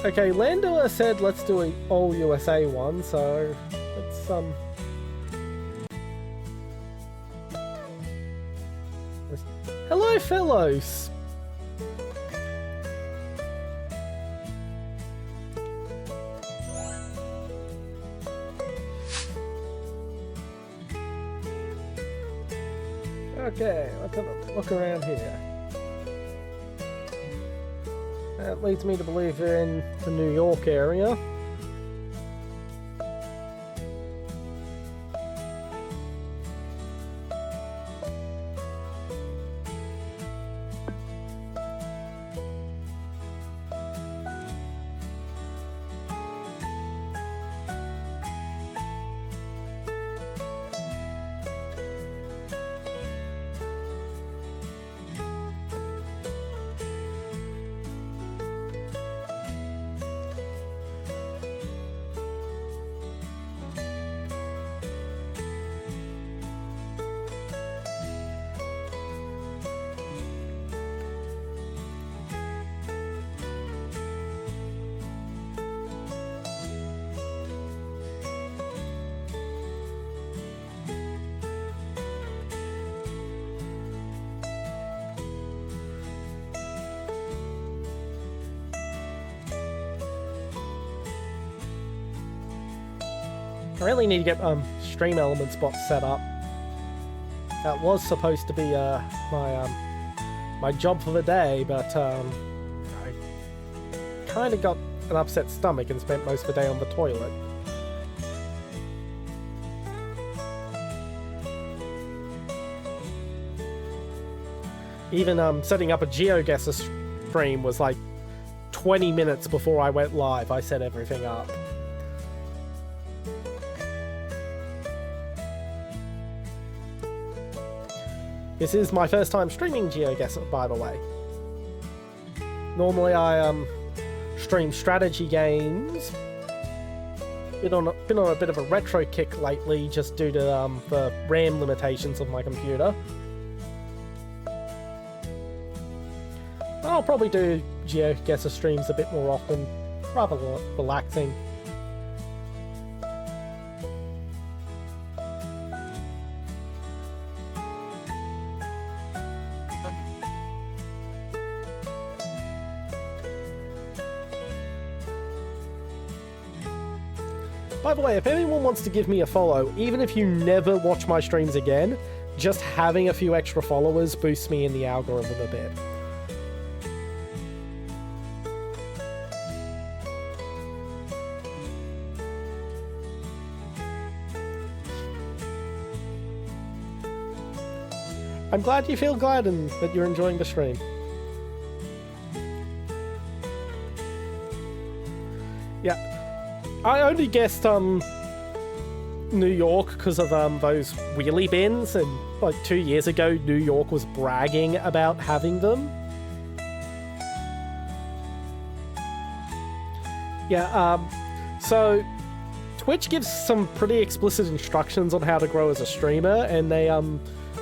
Okay, Landor said let's do an all USA one, so let's hello fellows. Okay, let's have a look around here. That leads me to believe they're in the New York area. I really need to get Stream Elements bots set up. That was supposed to be my job for the day, but I kind of got an upset stomach and spent most of the day on the toilet. Even setting up a GeoGuessr stream was like 20 minutes before I went live. I set everything up. This is my first time streaming GeoGuessr, by the way. Normally I stream strategy games. Been on a bit of a retro kick lately, just due to the RAM limitations of my computer. I'll probably do GeoGuessr streams a bit more often, rather relaxing. By the way, if anyone wants to give me a follow, even if you never watch my streams again, just having a few extra followers boosts me in the algorithm a bit. I'm glad you feel glad and that you're enjoying the stream. Yeah. I only guessed New York because of those wheelie bins, and like 2 years ago New York was bragging about having them. Yeah, so Twitch gives some pretty explicit instructions on how to grow as a streamer, and they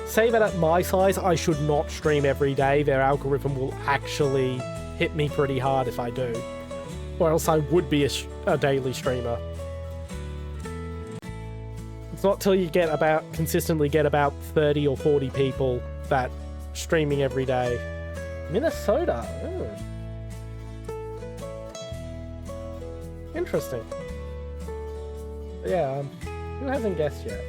say that at my size I should not stream every day. Their algorithm will actually hit me pretty hard if I do, or else I would be a daily streamer. It's not till you consistently get about 30 or 40 people that streaming every day. Minnesota. Ooh. Interesting. Yeah, who hasn't guessed yet?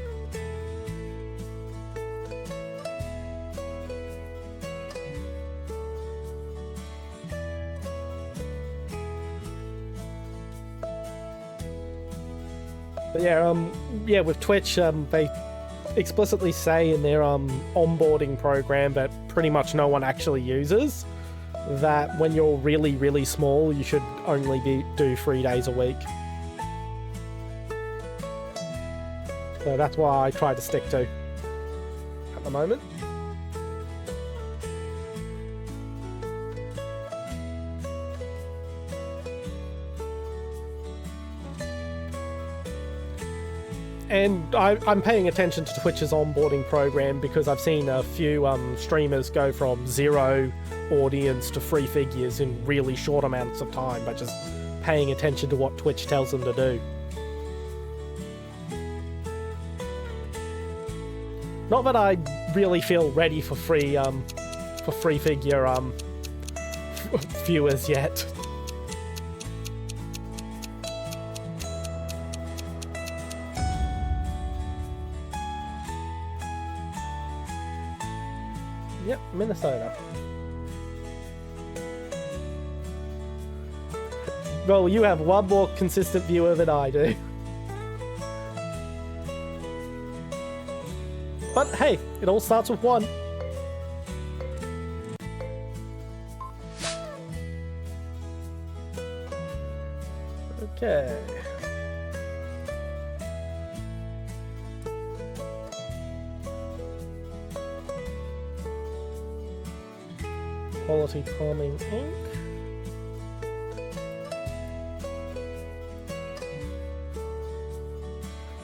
But yeah, with Twitch, they explicitly say in their onboarding program that pretty much no one actually uses, that when you're really, really small, you should only do 3 days a week. So that's why I try to stick to at the moment. And I'm paying attention to Twitch's onboarding program because I've seen a few streamers go from 0 audience to 3 figures in really short amounts of time by just paying attention to what Twitch tells them to do. Not that I really feel ready for free figure viewers yet. Yep, Minnesota. Well, you have one more consistent viewer than I do. But hey, it all starts with one. Okay. Quality Calming Ink.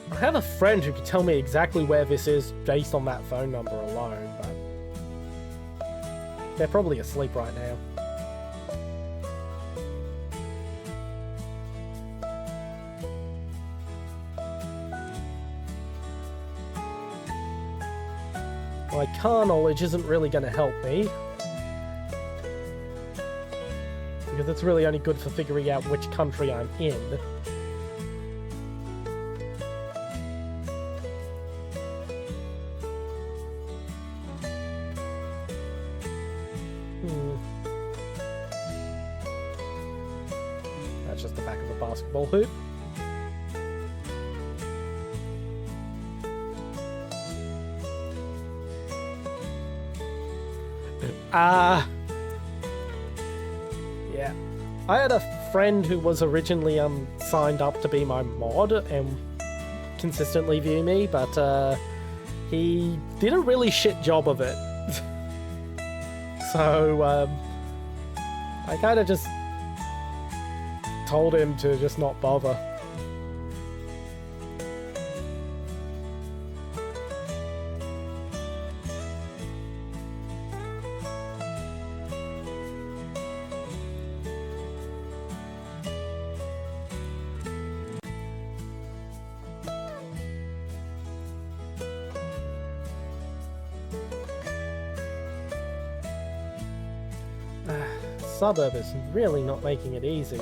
I have a friend who could tell me exactly where this is based on that phone number alone, but they're probably asleep right now. My car knowledge isn't really going to help me, because it's really only good for figuring out which country I'm in. That's just the back of a basketball hoop. Yeah. I had a friend who was originally signed up to be my mod and consistently view me, but he did a really shit job of it. So I kind of just told him to just not bother. Suburb is really not making it easy.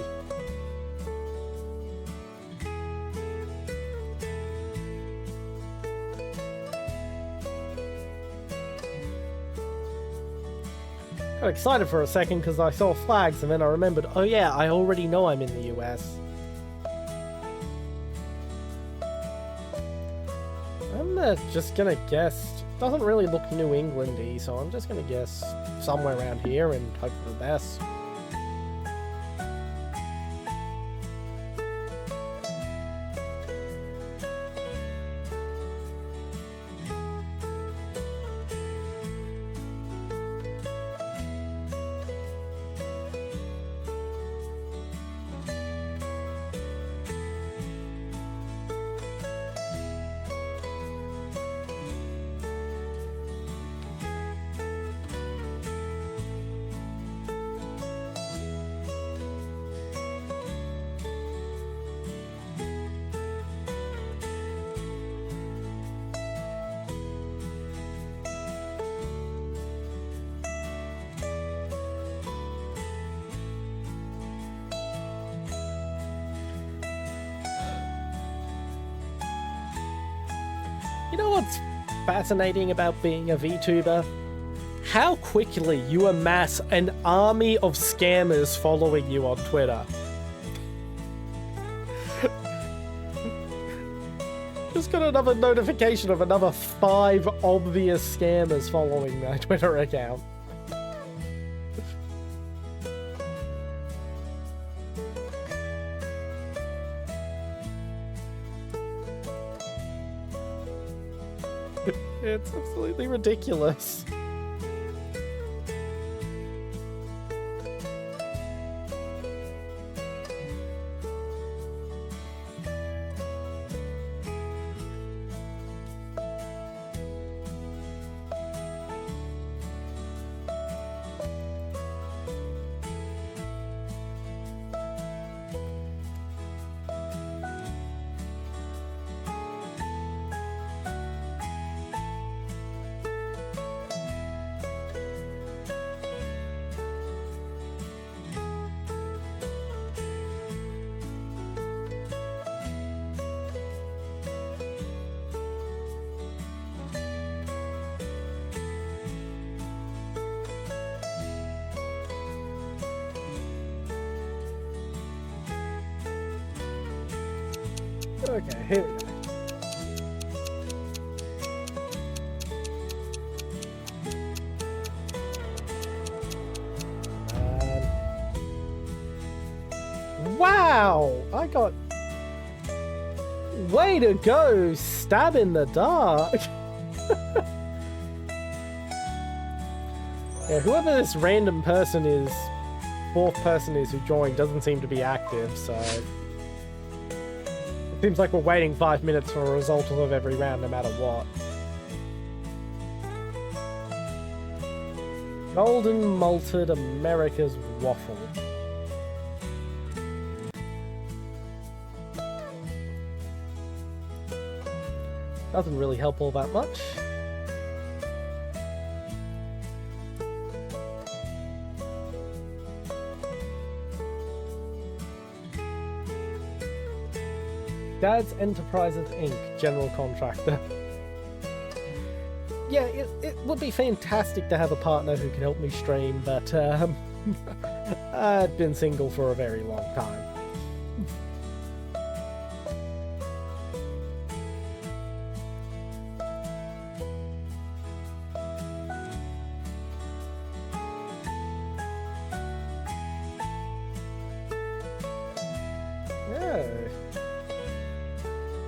Got excited for a second because I saw flags and then I remembered, oh yeah, I already know I'm in the US. I'm just gonna guess. Doesn't really look New England-y, so I'm just gonna guess somewhere around here and hope for the best. You know what's fascinating about being a VTuber? How quickly you amass an army of scammers following you on Twitter. Just got another notification of another 5 obvious scammers following my Twitter account. It's absolutely ridiculous. Okay, here we go. Wow! I got... Way to go! Stab in the dark! Yeah, whoever this random person is, 4th person is who joined, doesn't seem to be active, so... Seems like we're waiting 5 minutes for a result of every round, no matter what. Golden malted America's waffle. Doesn't really help all that much. Dad's Enterprises Inc. General Contractor. Yeah, it would be fantastic to have a partner who can help me stream, but I've been single for a very long time.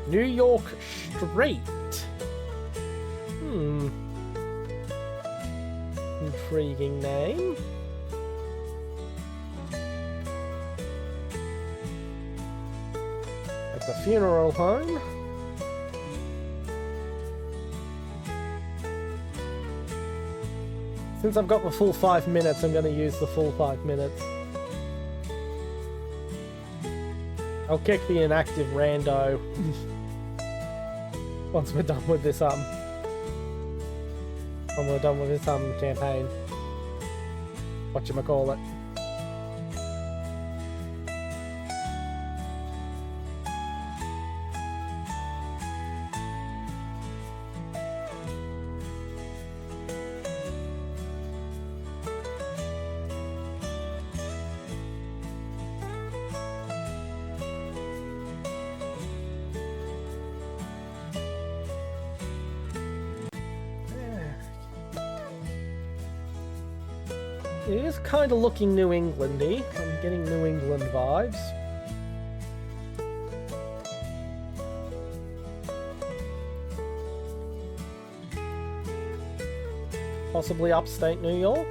New York Straight. Intriguing name. It's a funeral home. Since I've got the full 5 minutes, I'm going to use the full 5 minutes. I'll kick the inactive rando once we're done with this when we're done with this campaign. Whatchamacallit. It is kind of looking New England-y. I'm getting New England vibes. Possibly upstate New York.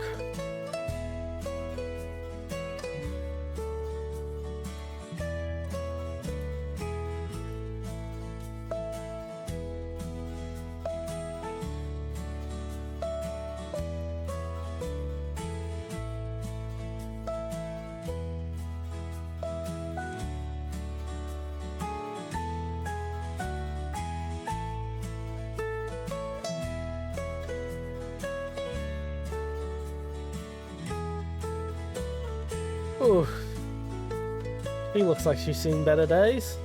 Ooh. She looks like she's seen better days.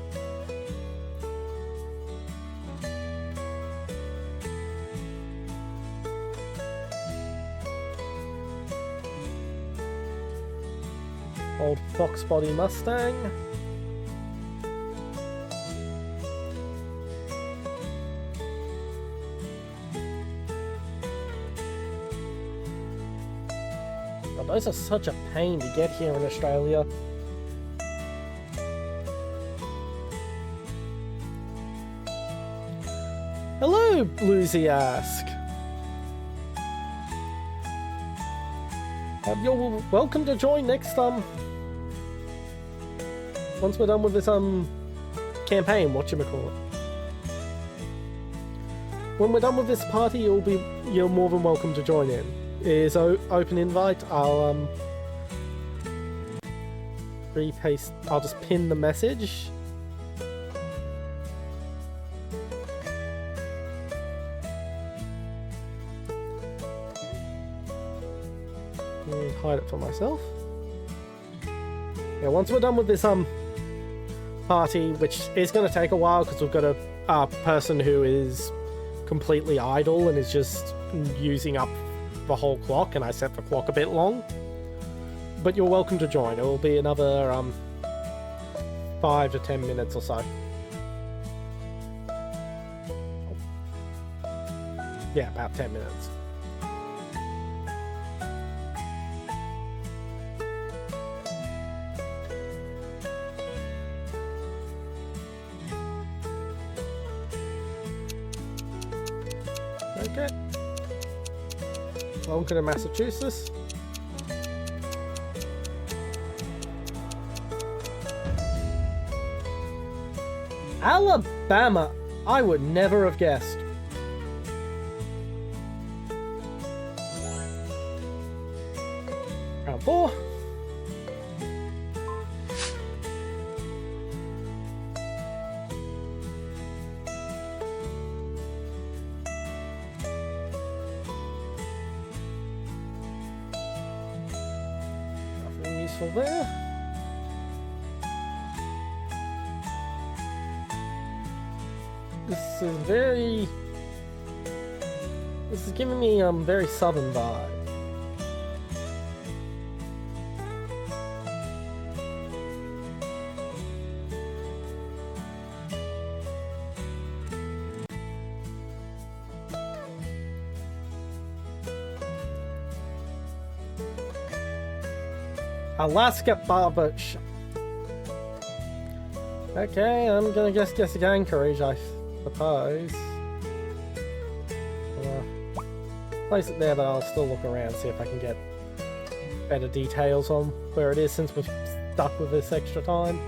Old Fox Body Mustang. God, those are such a pain to get here in Australia. Hello, Bluesy Ask. You're welcome to join next once we're done with this campaign, whatchamacallit. When we're done with this party, you're more than welcome to join in. It is open invite. I'll repaste. I'll just pin the message. Hide it for myself. Yeah, once we're done with this party, which is going to take a while because we've got a person who is completely idle and is just using up the whole clock, and I set the clock a bit long. But you're welcome to join. It will be another 5 to 10 minutes or so. Yeah, about 10 minutes. Okay. Welcome to Massachusetts. Alabama! I would never have guessed. Round 4. Nothing useful there. This is giving me very southern vibe. Alaska barber shop. Okay, I'm gonna guess again, Courage, I suppose. Place it there, but I'll still look around, see if I can get better details on where it is since we're stuck with this extra time.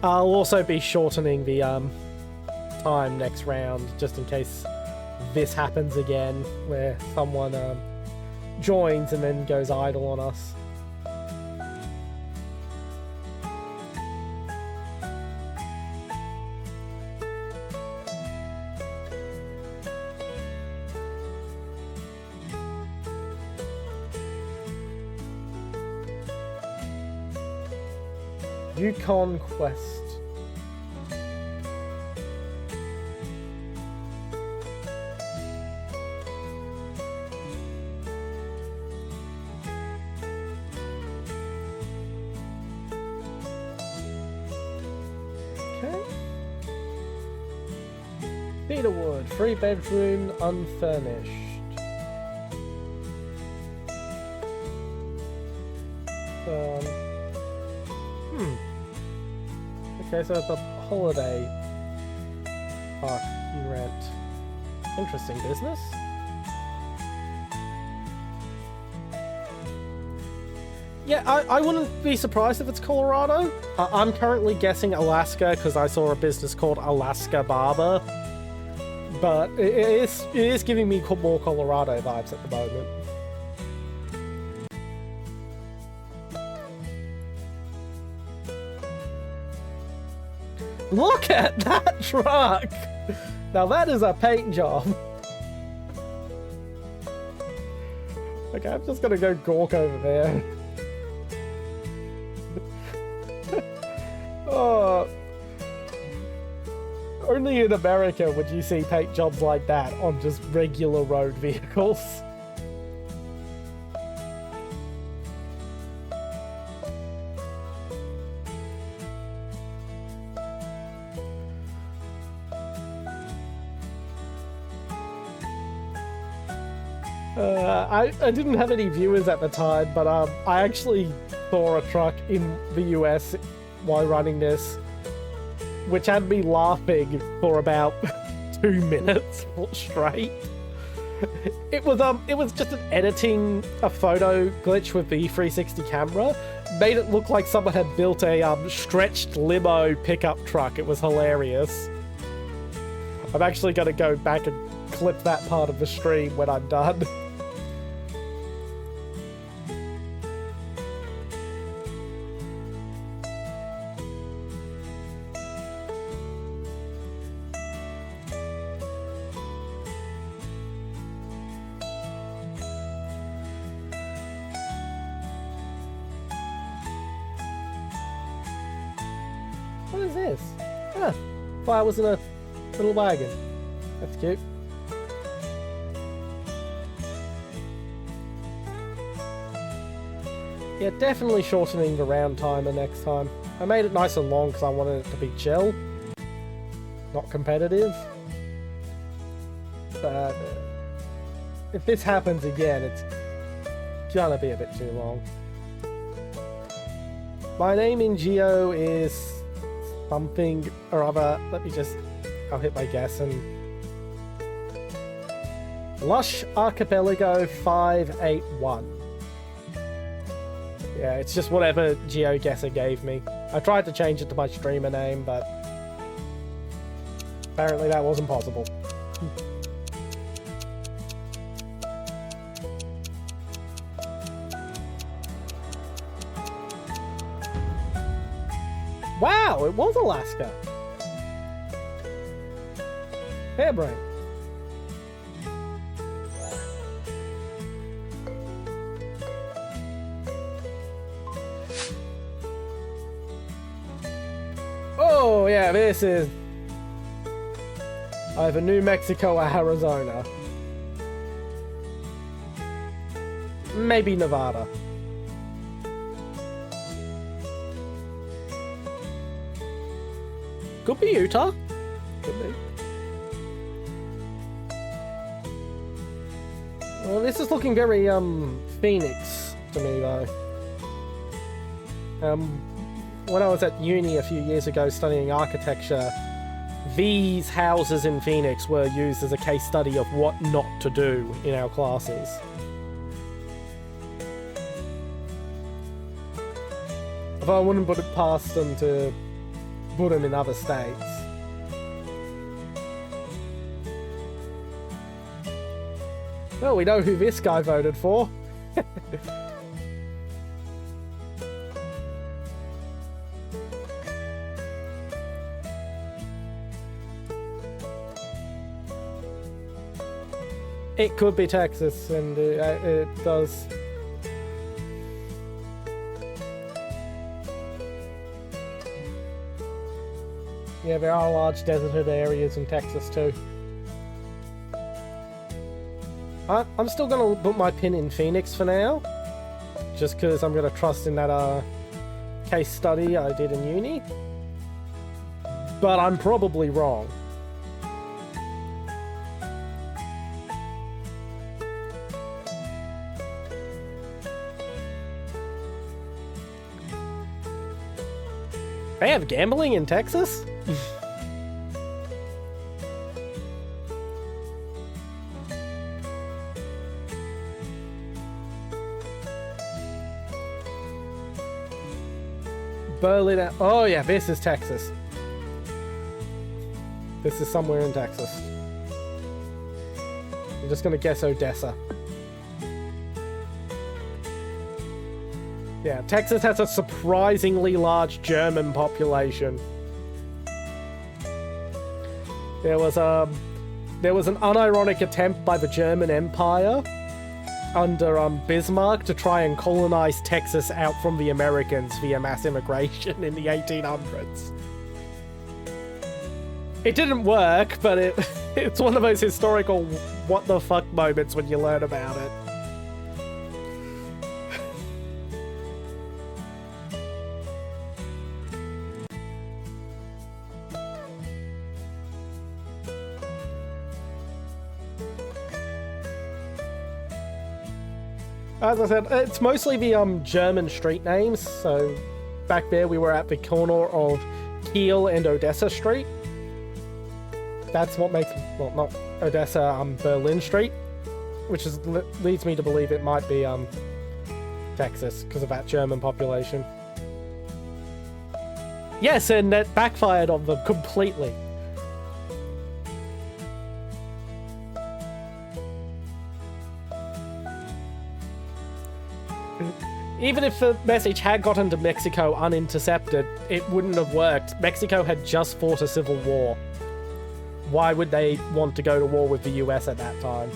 I'll also be shortening the time next round, just in case this happens again, where someone joins and then goes idle on us. Yukon Quest. Okay. Cedarwood, 3-bedroom, unfurnished. Okay, so it's a holiday park you rent. Interesting business. Yeah, I wouldn't be surprised if it's Colorado. I'm currently guessing Alaska because I saw a business called Alaska Barber. But it is giving me more Colorado vibes at the moment. Look at that truck! Now that is a paint job. Okay, I'm just gonna go gawk over there. Oh. Only in America would you see paint jobs like that on just regular road vehicles. I didn't have any viewers at the time, but I actually saw a truck in the US while running this, which had me laughing for about 2 minutes straight. It was just an editing a photo glitch with the 360 camera. Made it look like someone had built a stretched limo pickup truck. It was hilarious. I'm actually going to go back and clip that part of the stream when I'm done. What is this? Ah, fire was in a little wagon. That's cute. Yeah, definitely shortening the round timer next time. I made it nice and long because I wanted it to be chill, not competitive. But if this happens again, it's gonna be a bit too long. My name in Geo is something or other. I'll hit my guess and... Lush Archipelago 581. Yeah, it's just whatever GeoGuessr gave me. I tried to change it to my streamer name, but apparently that wasn't possible. Wow, it was Alaska. Hairbrain. Oh yeah, this is either New Mexico or Arizona. Maybe Nevada. Could be Utah. Could be. Well, this is looking very, Phoenix to me, though. When I was at uni a few years ago studying architecture, these houses in Phoenix were used as a case study of what not to do in our classes. Although I wouldn't put it past them to put them in other states. Well, we know who this guy voted for. It could be Texas, and it does. Yeah, there are large deserted areas in Texas too. I'm still gonna put my pin in Phoenix for now, just because I'm gonna trust in that case study I did in uni. But I'm probably wrong. They have gambling in Texas? Berlin. Oh yeah, this is Texas. This is somewhere in Texas. I'm just gonna guess Odessa. Yeah, Texas has a surprisingly large German population. There was an unironic attempt by the German Empire under Bismarck to try and colonize Texas out from the Americans via mass immigration in the 1800s. It didn't work, but it's one of those historical what the fuck moments when you learn about it. As I said, it's mostly the German street names. So back there we were at the corner of Kiel and Odessa Street. That's what makes, well, not Odessa, Berlin Street, which is leads me to believe it might be Texas because of that German population. Yes, and that backfired on them completely. Even if the message had gotten to Mexico unintercepted, it wouldn't have worked. Mexico had just fought a civil war. Why would they want to go to war with the US at that time?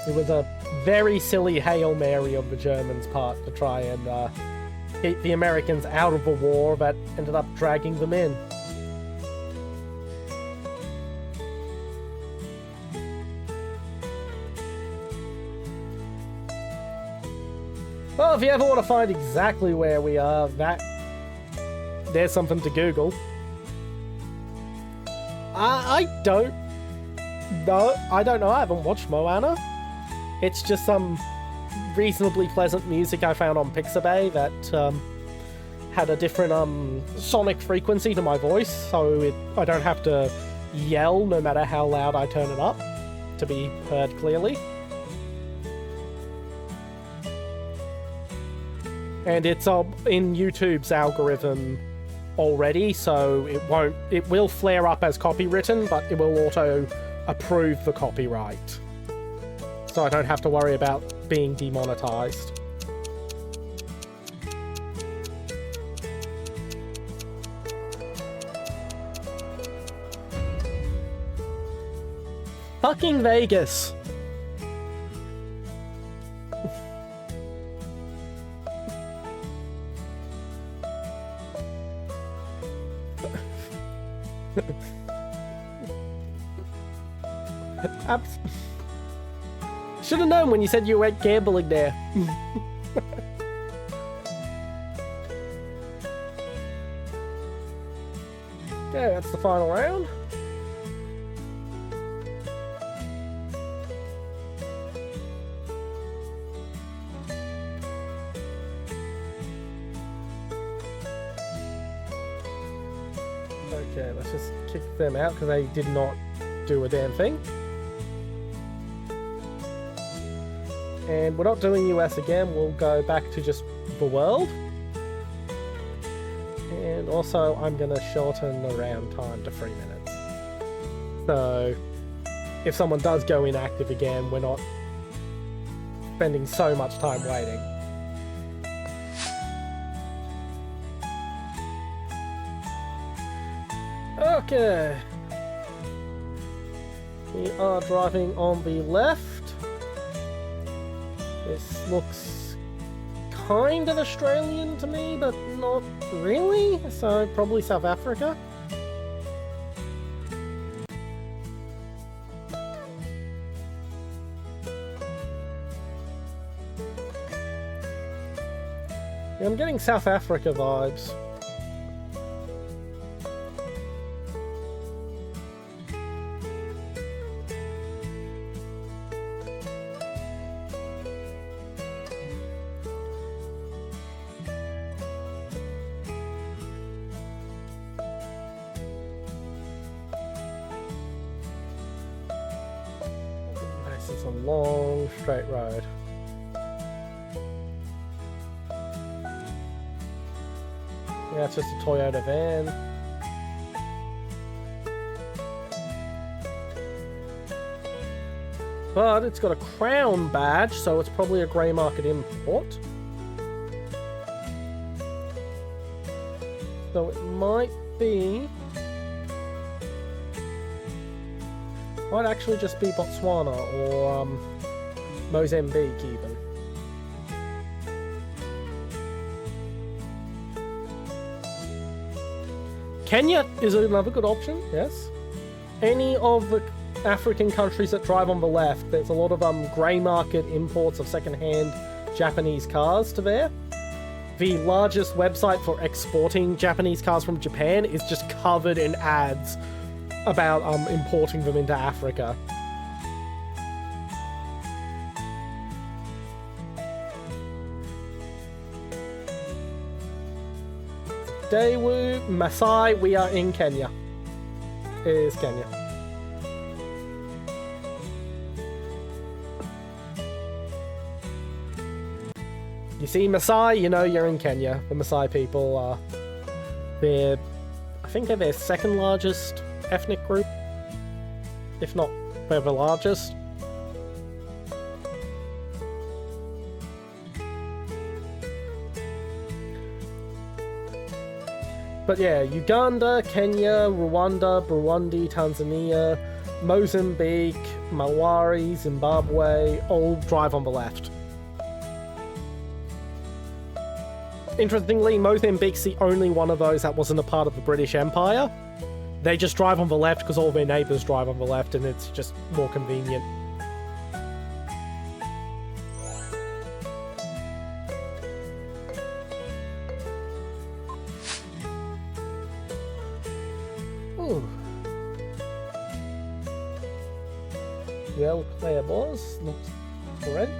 It was a very silly Hail Mary on the Germans' part to try and keep the Americans out of a war that ended up dragging them in. Well, if you ever want to find exactly where we are, there's something to Google. I don't know. I haven't watched Moana. It's just some reasonably pleasant music I found on Pixabay that had a different sonic frequency to my voice, so I don't have to yell no matter how loud I turn it up to be heard clearly. And it's in YouTube's algorithm already, so it will flare up as copywritten, but it will auto approve the copyright. So I don't have to worry about being demonetized. Fucking Vegas. Should have known when you said you went gambling there. Okay, that's the final round. Okay, let's just kick them out because they did not do a damn thing. And we're not doing US again, we'll go back to just the world. And also, I'm going to shorten the round time to 3 minutes. So, if someone does go inactive again, we're not spending so much time waiting. Okay. We are driving on the left. This looks kind of Australian to me, but not really, so probably South Africa. Yeah, I'm getting South Africa vibes. It's a long, straight road. Yeah, it's just a Toyota van. But it's got a Crown badge, so it's probably a grey market import. So it might be... might actually just be Botswana or Mozambique even. Kenya is another good option, yes. Any of the African countries that drive on the left, there's a lot of grey market imports of second-hand Japanese cars to there. the largest website for exporting Japanese cars from Japan is just covered in ads about importing them into Africa. Daewoo, Maasai, we are in Kenya. It is Kenya. You see Maasai, you know you're in Kenya. The Maasai people are... I think they're their second largest ethnic group. If not, they're the largest. But yeah, Uganda, Kenya, Rwanda, Burundi, Tanzania, Mozambique, Malawi, Zimbabwe, all drive on the left. Interestingly, Mozambique's the only one of those that wasn't a part of the British Empire. They just drive on the left because all their neighbours drive on the left and it's just more convenient. Ooh. Well, Claire Boss looks French.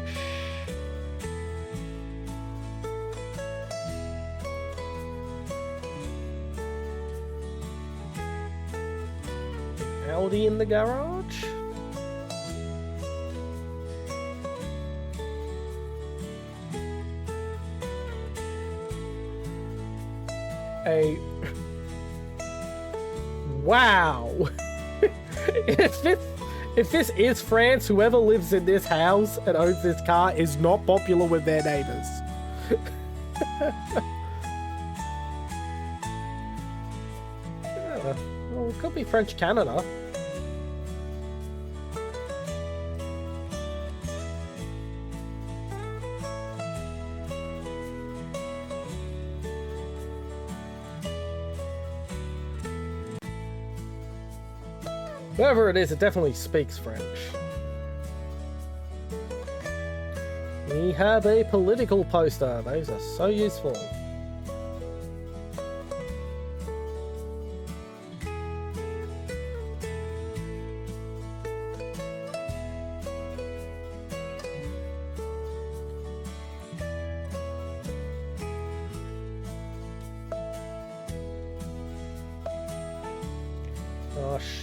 Audi in the garage. Wow. If this is France, whoever lives in this house and owns this car is not popular with their neighbors. Yeah, well, it could be French Canada. Whoever it is, it definitely speaks French. We have a political poster. Those are so useful. Gosh.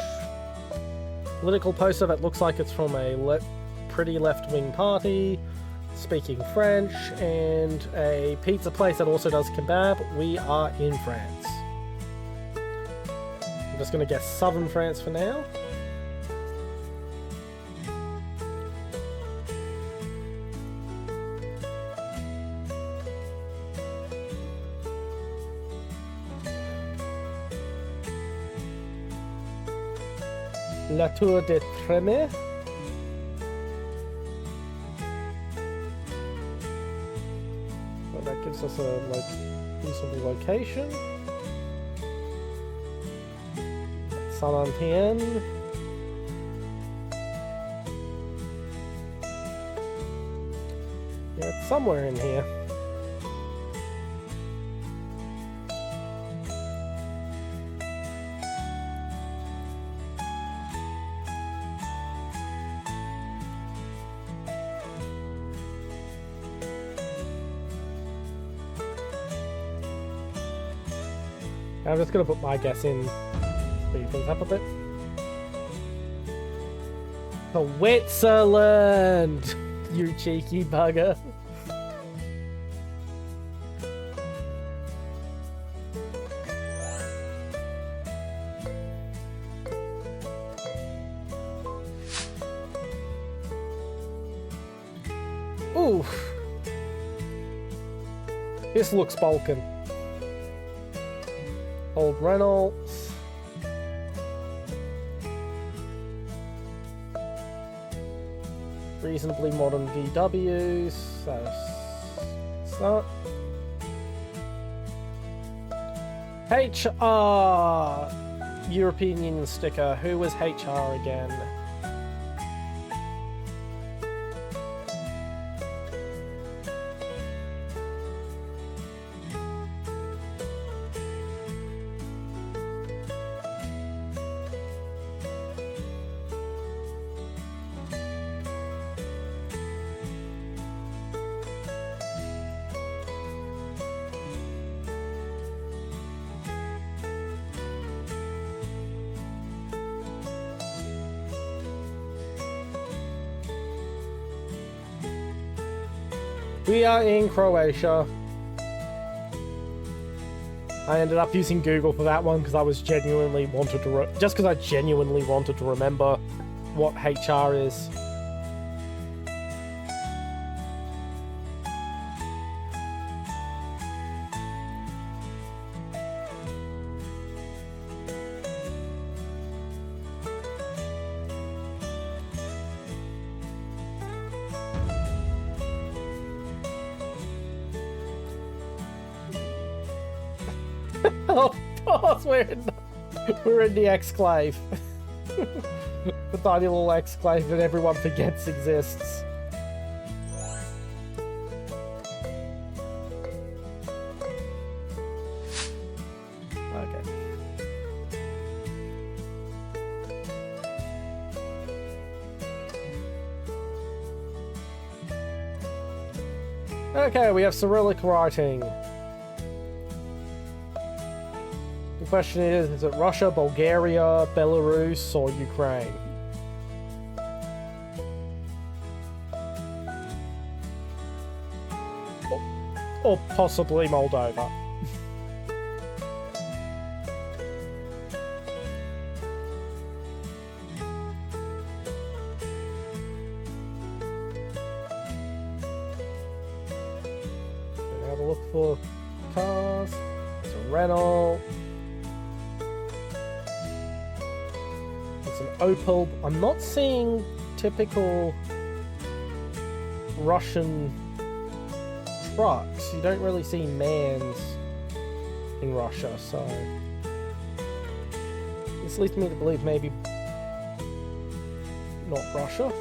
Political poster that looks like it's from a pretty left-wing party, speaking French, and a pizza place that also does kebab. We are in France. I'm just going to guess southern France for now. La Tour de Treme. So that gives us a reasonable location. Saint-Étienne. Yeah, it's somewhere in here. I'm just going to put my guess in, speed things up a bit. Switzerland! You cheeky bugger. Oof. This looks Balkan. Old Reynolds. Reasonably modern VWs. So HR European Union sticker. Who was HR again? We are in Croatia. I ended up using Google for that one because I was genuinely wanted to just because I genuinely wanted to remember what HR is. Of course, we're in the exclave. The tiny little exclave that everyone forgets exists. Okay. Okay, we have Cyrillic writing. The question is it Russia, Bulgaria, Belarus, or Ukraine? Or possibly Moldova. Gonna have a look for cars. It's a Renault. It's an Opel. I'm not seeing typical Russian trucks. You don't really see MANs in Russia, so this leads me to believe maybe not Russia.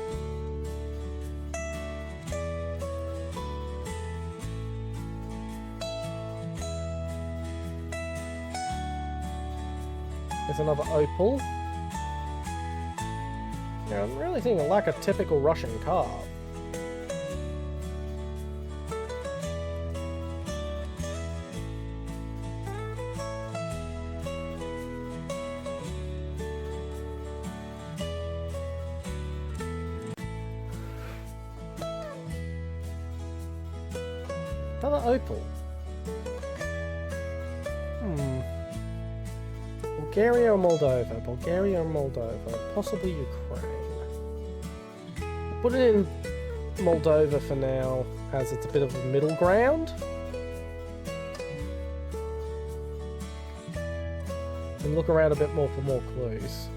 There's another Opel. Yeah, I'm really seeing a lack of typical Russian car. Another Opel. Bulgaria or Moldova? Bulgaria or Moldova? Possibly Ukraine. Put it in Moldova for now, as it's a bit of a middle ground. And look around a bit more for more clues.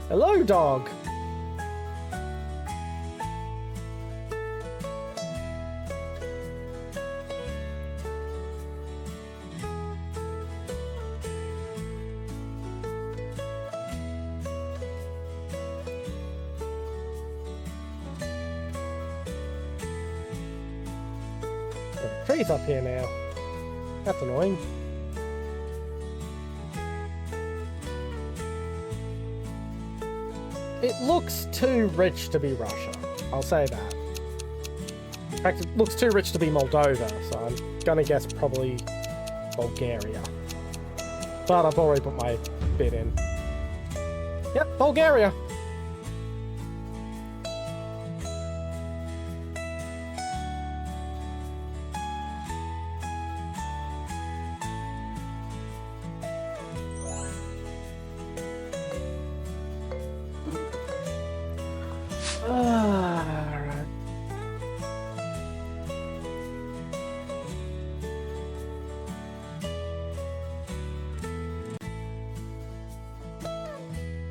Hello, dog! Trees up here now. That's annoying. It looks too rich to be Russia. I'll say that. In fact, it looks too rich to be Moldova, so I'm gonna guess probably Bulgaria. But I've already put my bid in. Yep, Bulgaria. Alright.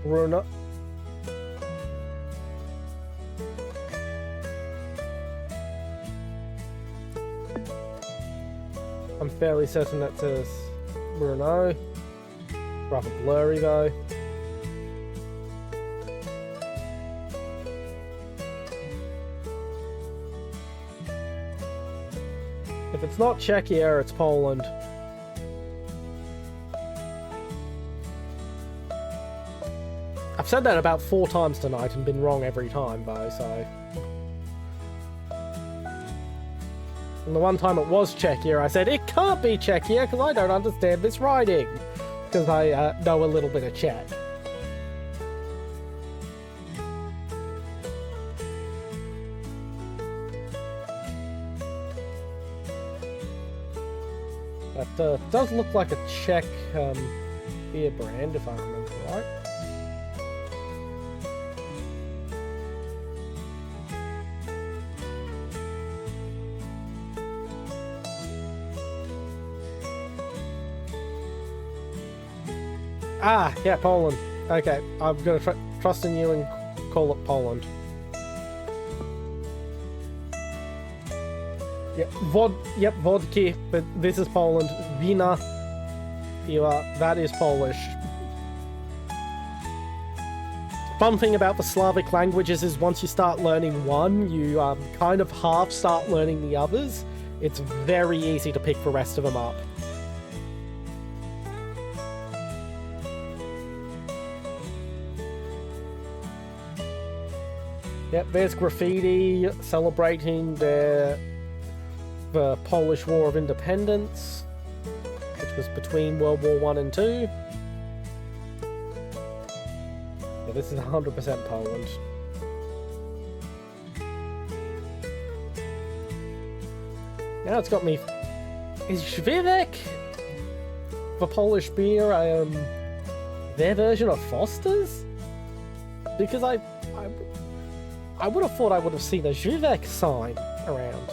Bruna. I'm fairly certain that says Bruno. Rather blurry though. If it's not Czechia, it's Poland. I've said that about 4 times tonight and been wrong every time, though, so... And the one time it was Czechia, I said, it can't be Czechia because I don't understand this writing. Because I know a little bit of Czech. That does look like a Czech beer brand, if I remember right. Ah, yeah, Poland. Okay, I'm gonna trust in you and call it Poland. Yep, vodka, but this is Poland. Wiener, that is Polish. Fun thing about the Slavic languages is once you start learning one, you kind of half start learning the others. It's very easy to pick the rest of them up. Yep, there's graffiti celebrating the Polish War of Independence, which was between World War I and II. Yeah, this is 100% Poland. Now it's got me... Is Żywiec the Polish beer their version of Foster's? Because I would have thought I would have seen a Żywiec sign around.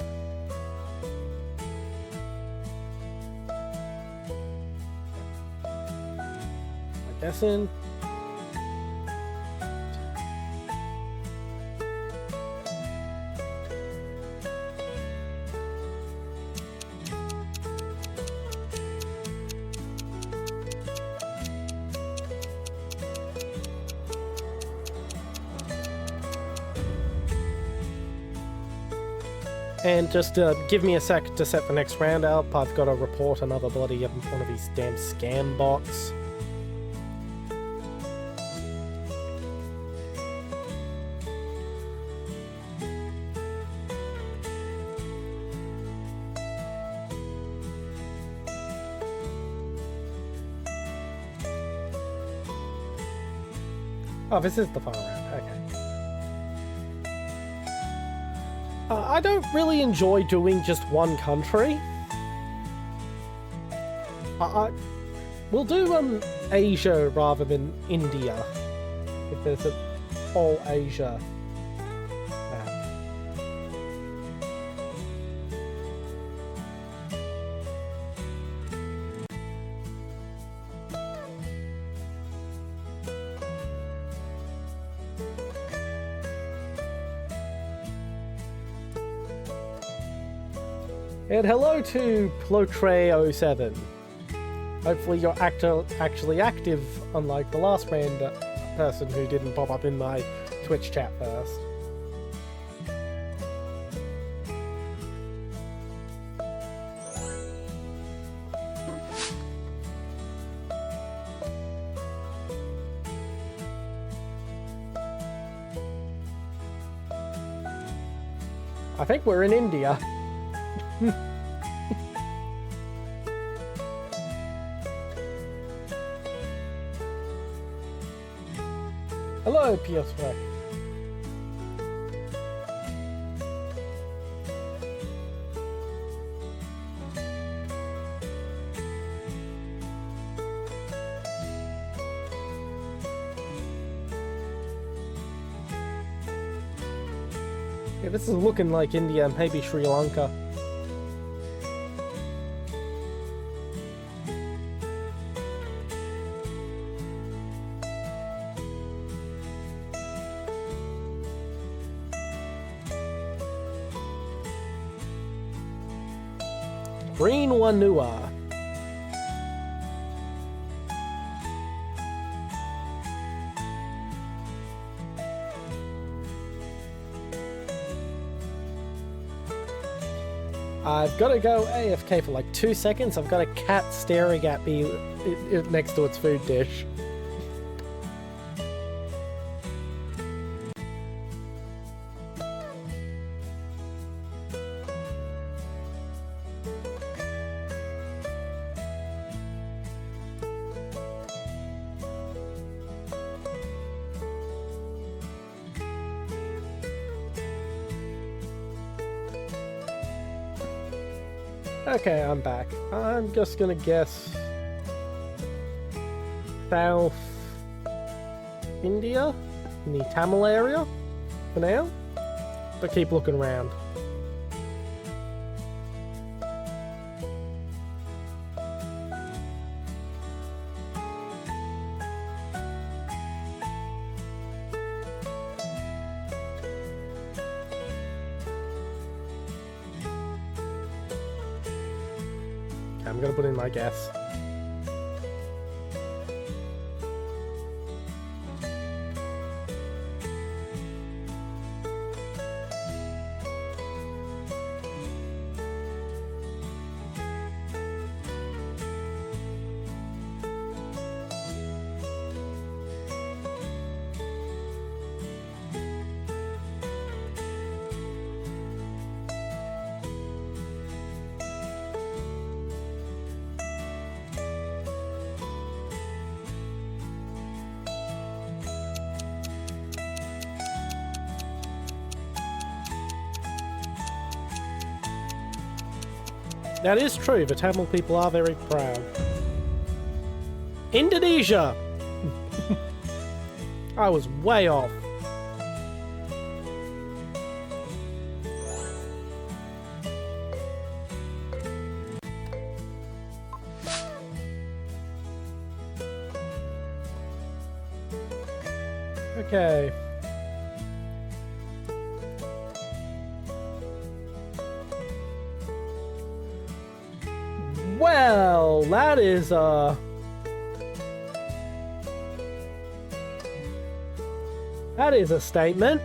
I'm guessing. And just give me a sec to set the next round up. I've got to report another bloody one of these damn scam bots. Oh, this is the final round. Okay. I don't really enjoy doing just one country. We'll do Asia rather than India, if there's a whole Asia map. And hello to Plotre07. Hopefully you're actually active, unlike the last random person who didn't pop up in my Twitch chat first. I think we're in India. Hello, Piotr. Yeah, this is looking like India, maybe Sri Lanka. Green Wanua. I've got to go AFK for like 2 seconds. I've got a cat staring at me next to its food dish. Okay, I'm back. I'm just gonna guess South India, in the Tamil area, for now. But keep looking around. Okay, I'm gonna put in my guess. That is true, the Tamil people are very proud. Indonesia! I was way off. Okay. Well, that is that is a statement.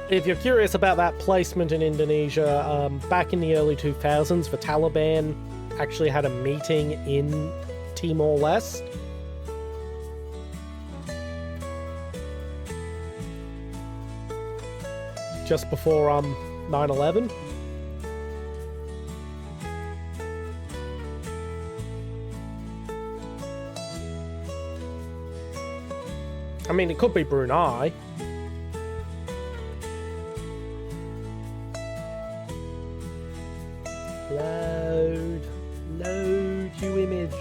If you're curious about that placement in Indonesia, back in the early 2000s, the Taliban actually had a meeting in Timor-Leste. Just before 9/11. I mean, it could be Brunei. Load you image.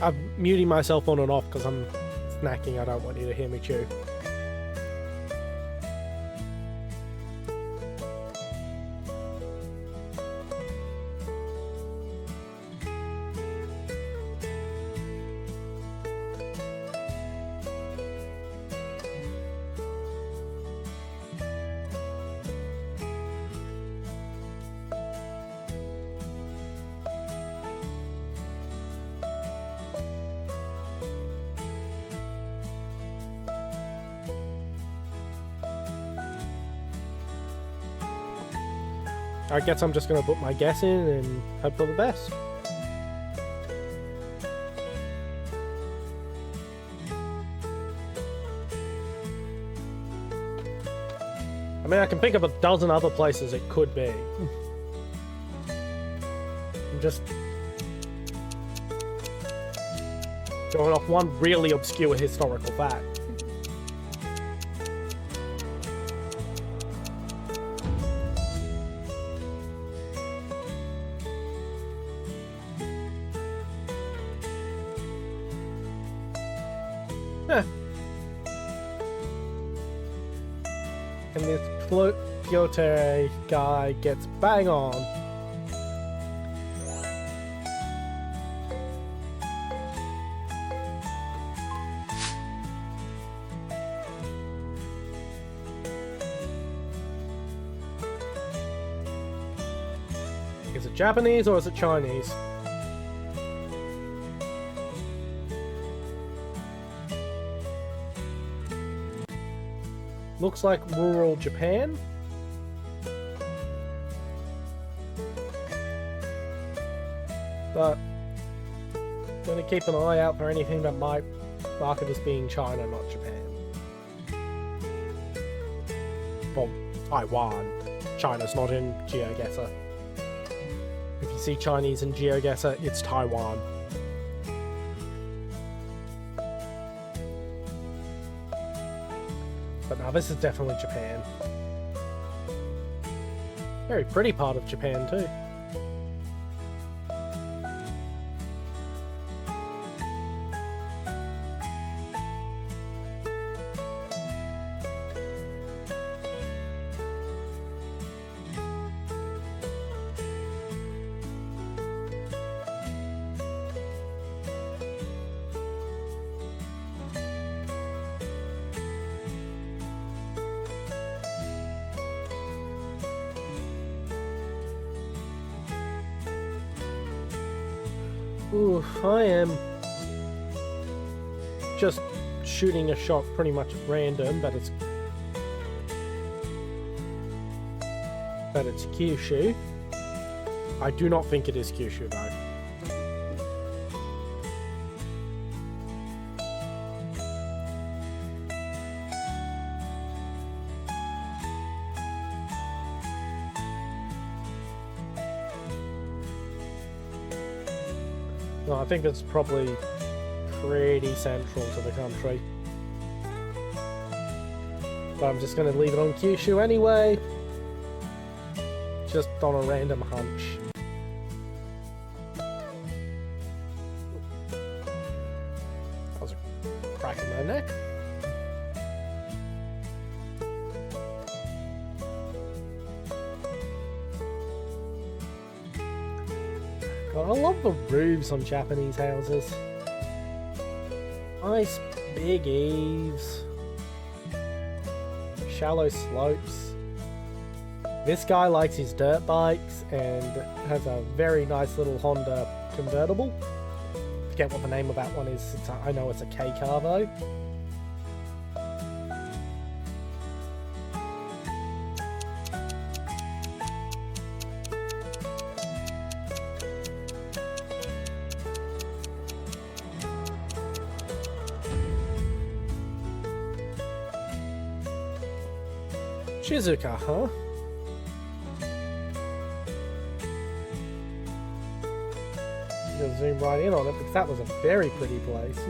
I'm muting myself on and off because I'm snacking. I don't want you to hear me chew. I guess I'm just going to put my guess in and hope for the best. I mean, I can think of a dozen other places it could be. I'm just going off one really obscure historical fact. And this Piotr guy gets bang on. Is it Japanese or is it Chinese? Looks like rural Japan. But gonna keep an eye out for anything that might mark it as being China, not Japan. Well, Taiwan. China's not in GeoGuessr. If you see Chinese in GeoGuessr, it's Taiwan. But now this is definitely Japan. Very pretty part of Japan too. Ooh, I am just shooting a shot pretty much at random, but it's Kyushu. I do not think it is Kyushu though. No, I think it's probably pretty central to the country. But I'm just going to leave it on Kyushu anyway. Just on a random hunch. That was a crack in my neck. God, I love the roofs on Japanese houses. Nice big eaves. Shallow slopes. This guy likes his dirt bikes and has a very nice little Honda convertible. Forget what the name of that one is. I know it's a K car though. Shizuka, huh? I'm gonna zoom right in on it because that was a very pretty place.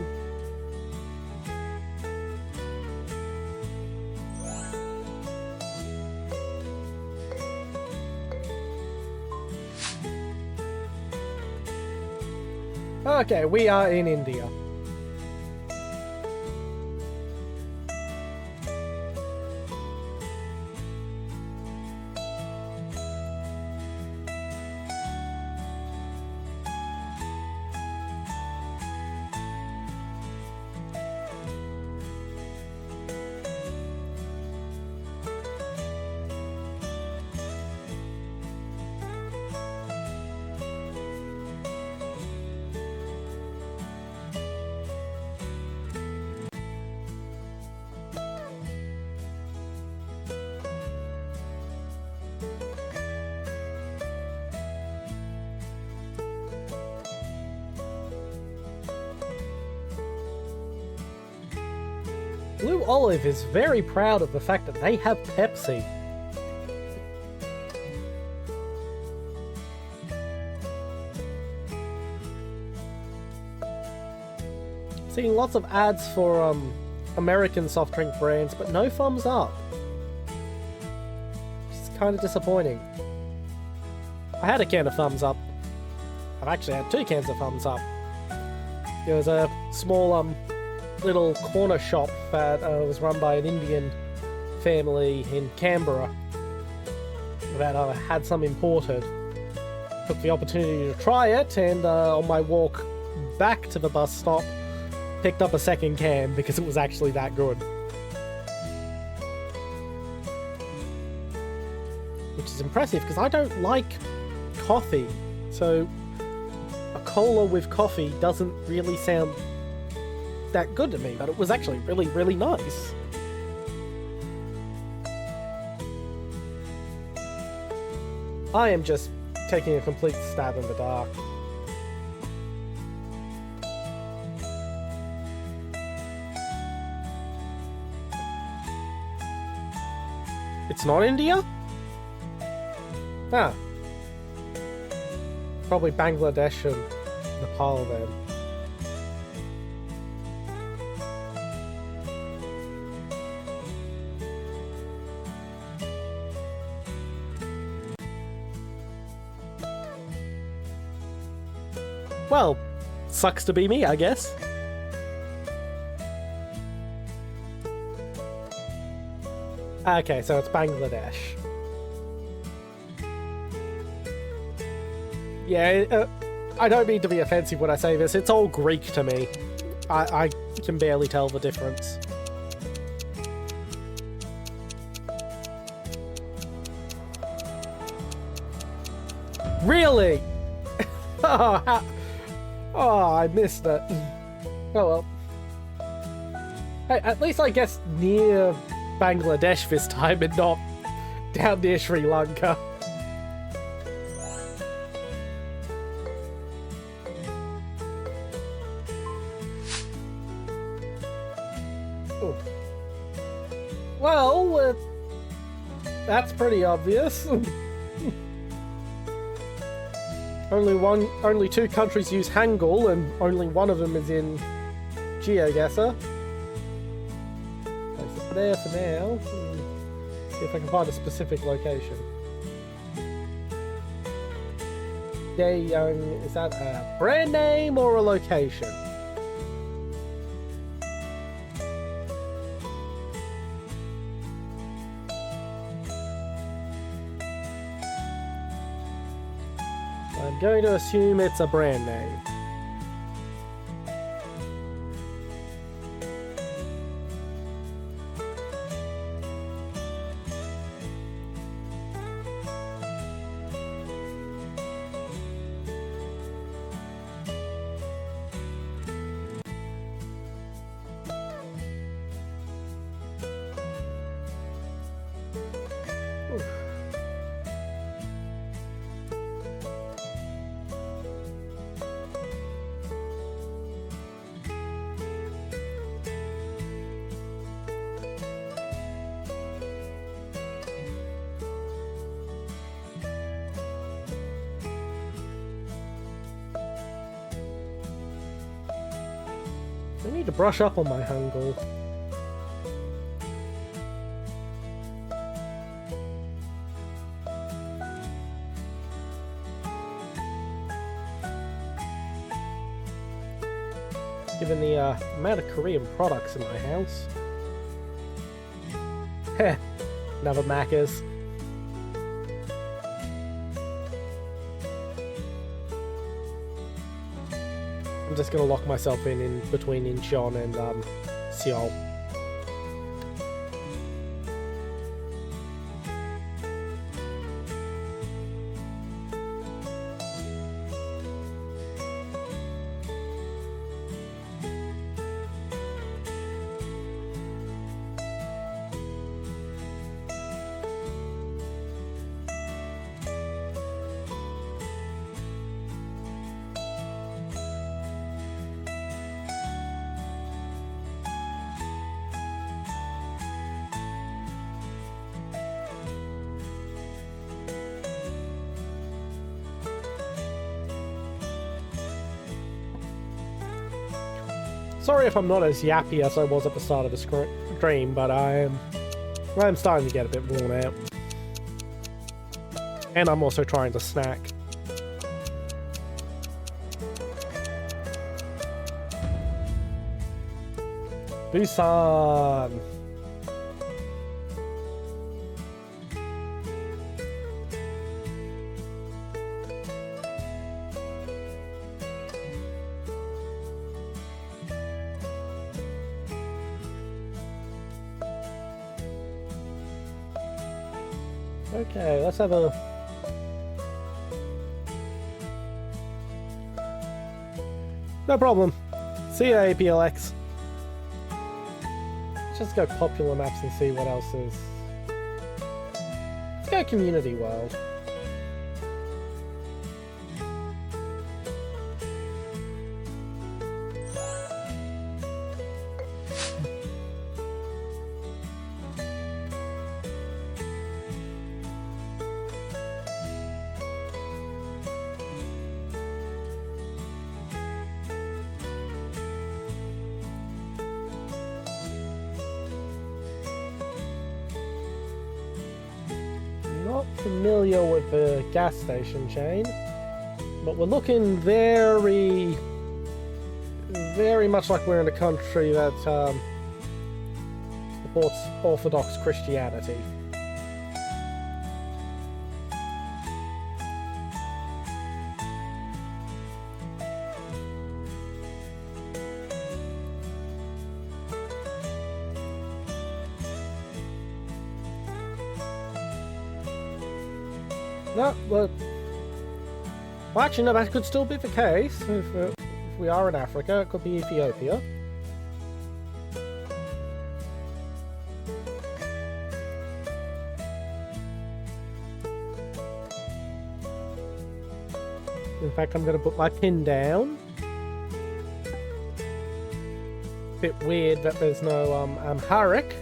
Okay, we are in India. Blue Olive is very proud of the fact that they have Pepsi. Seeing lots of ads for American soft drink brands, but no thumbs up. It's kind of disappointing. I had a can of thumbs up. I've actually had 2 cans of thumbs up. There was a small little corner shop that was run by an Indian family in Canberra that had some imported. Took the opportunity to try it, and on my walk back to the bus stop, picked up a second can because it was actually that good. Which is impressive because I don't like coffee. So a cola with coffee doesn't really sound that good to me, but it was actually really, really nice. I am just taking a complete stab in the dark. It's not India? Ah. Probably Bangladesh and Nepal then. Well, sucks to be me, I guess. Okay, so it's Bangladesh. Yeah, I don't mean to be offensive when I say this. It's all Greek to me. I can barely tell the difference. Really? Oh, I missed it. Oh well. Hey, at least I guess near Bangladesh this time and not down near Sri Lanka. Ooh. Well, that's pretty obvious. Only two countries use Hangul, and only one of them is in GeoGuessr. Place it there for now. See if I can find a specific location. Daeyoung, is that a brand name or a location? I'm going to assume it's a brand name. I need to brush up on my Hangul. Given the amount of Korean products in my house. Heh, another Macca's. I'm just gonna lock myself in between Incheon and Seoul. Sorry if I'm not as yappy as I was at the start of the stream, but I'm starting to get a bit worn out. And I'm also trying to snack. Busan! Okay, let's have a... No problem. See ya, APLX. Let's just go popular maps and see what else is. Let's go community world. Not familiar with the gas station chain, but we're looking very much like we're in a country that supports Orthodox Christianity. No, but well, actually, no, that could still be the case. If we are in Africa, it could be Ethiopia. In fact, I'm going to put my pin down. Bit weird that there's no Amharic.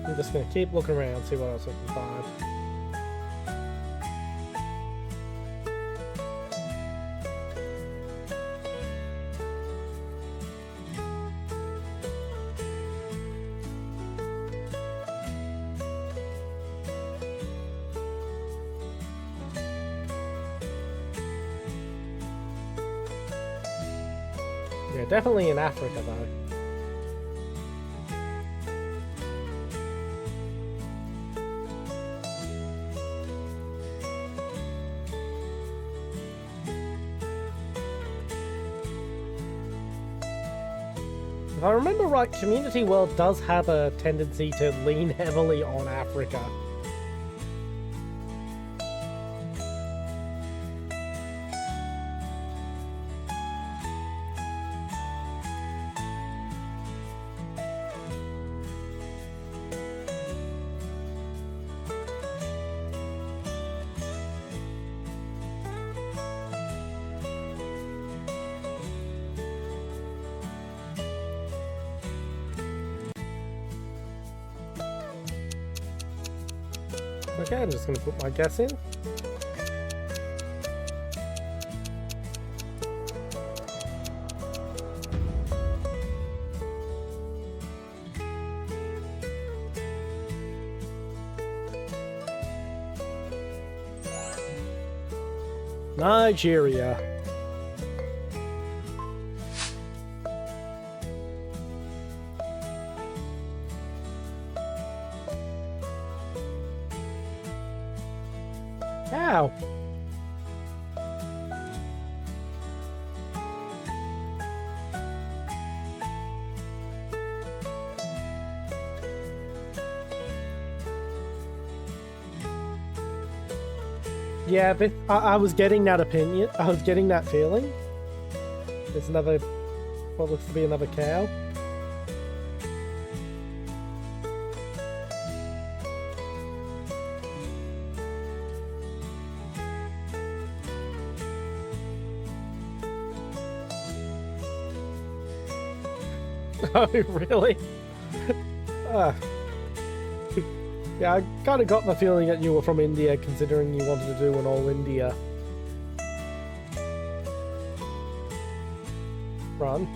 I'm just going to keep looking around, see what else I can find. Yeah, definitely in Africa though. If I remember right, Community World does have a tendency to lean heavily on Africa. Okay, I'm just going to put my guess in. Nigeria. Ow. Yeah, but I was getting that opinion. I was getting that feeling. There's another, what looks to be another cow. Oh, really? Yeah, I kind of got the feeling that you were from India, considering you wanted to do an all-India run.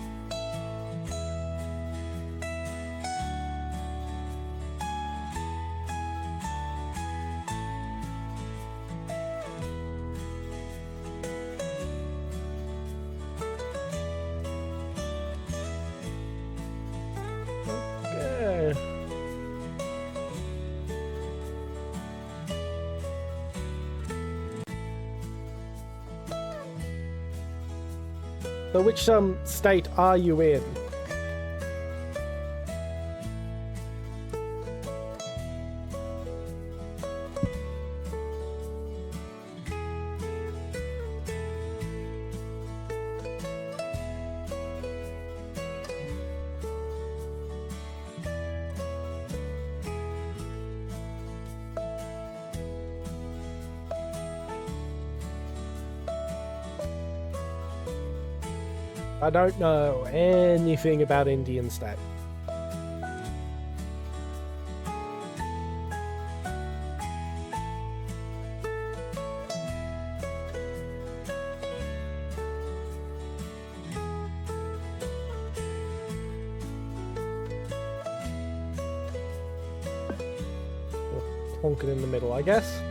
Okay. So which state are you in? I don't know anything about Indian state. We'll plonk it in the middle, I guess.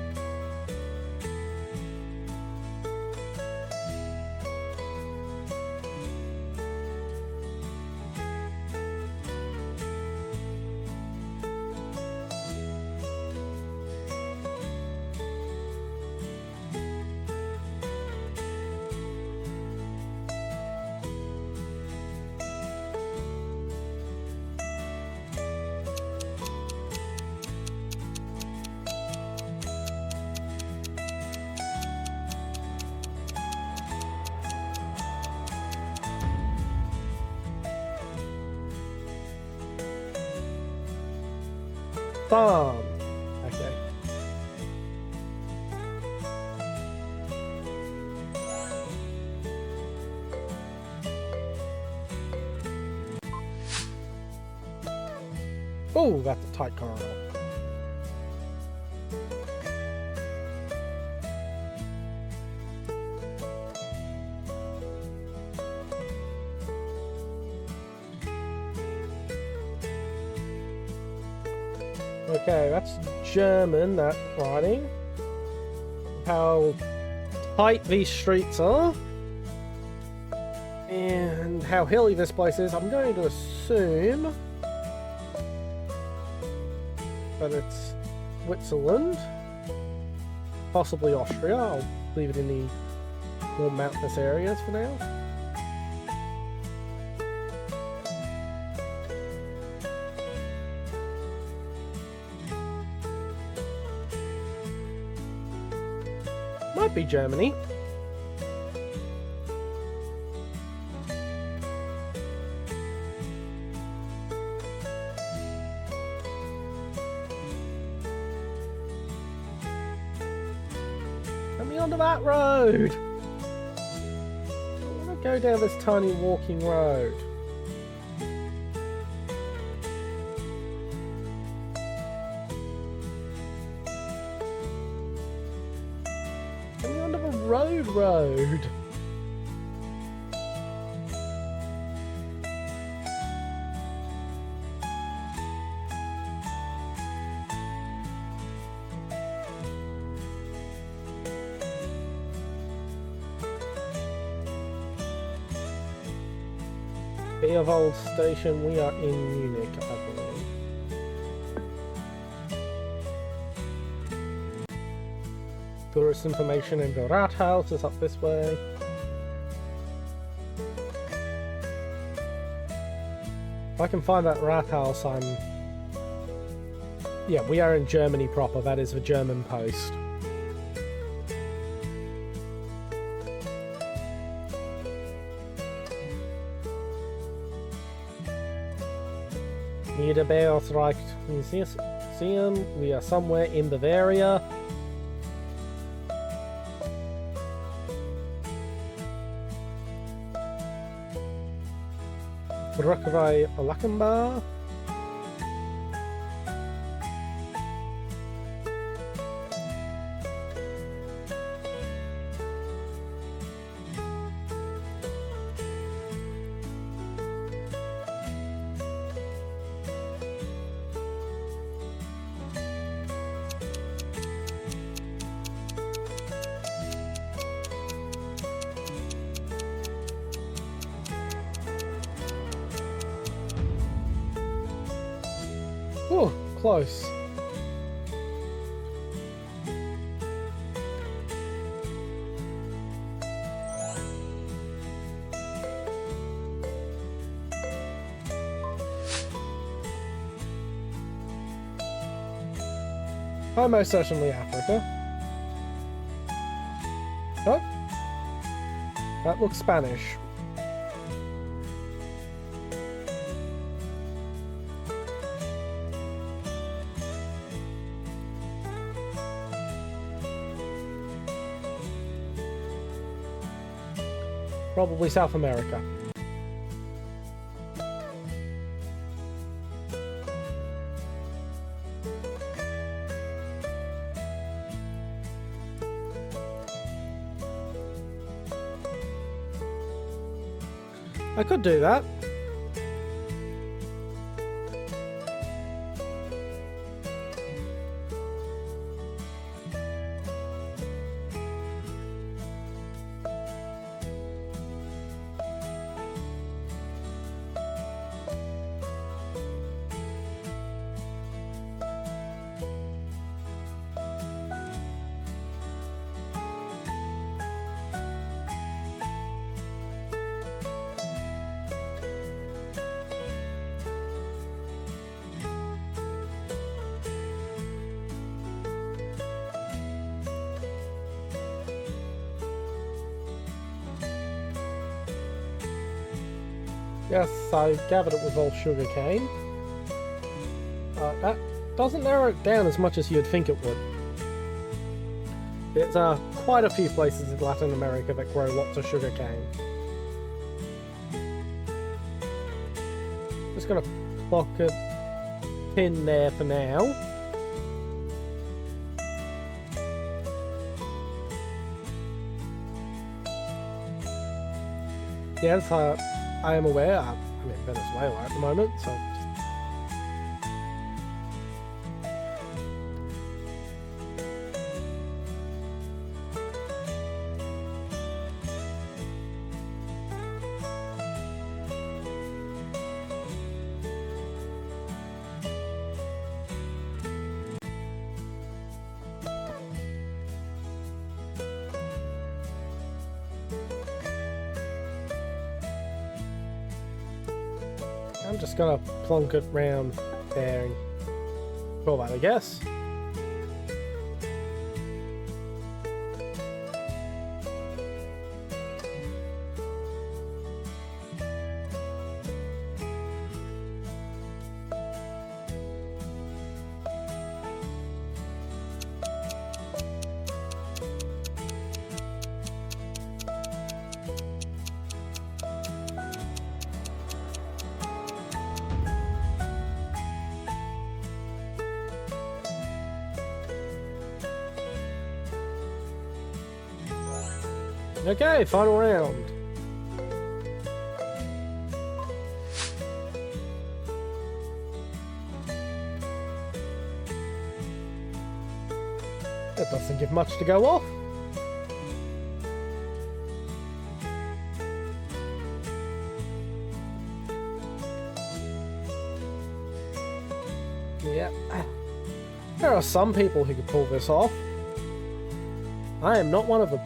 Farm. Okay. Oh, that's a tight corridor. Okay, that's German, that writing. How tight these streets are. And how hilly this place is. I'm going to assume that it's Switzerland. Possibly Austria. I'll leave it in the more mountainous areas for now. Might be Germany. Let me onto that road. I want to go down this tiny walking road. Road. Beerwald Station, we are in Munich, I believe. Tourist information in the Rathaus is up this way. If I can find that Rathaus, yeah, we are in Germany proper. That is the German post. Niederbayerreich Museum. We are somewhere in Bavaria. Brauerei Lachenbach. Oh, close. Most certainly Africa. Oh, that looks Spanish. Probably South America. I could do that. Yes, I gathered it was all sugarcane. That doesn't narrow it down as much as you'd think it would. There's quite a few places in Latin America that grow lots of sugarcane. Just gonna plonk a pin there for now. Yes, I am aware. I'm in Venezuela at the moment, so... I'm just gonna plonk it round there and call that, I guess. Okay, final round. That doesn't give much to go off. Yeah. There are some people who could pull this off. I am not one of them.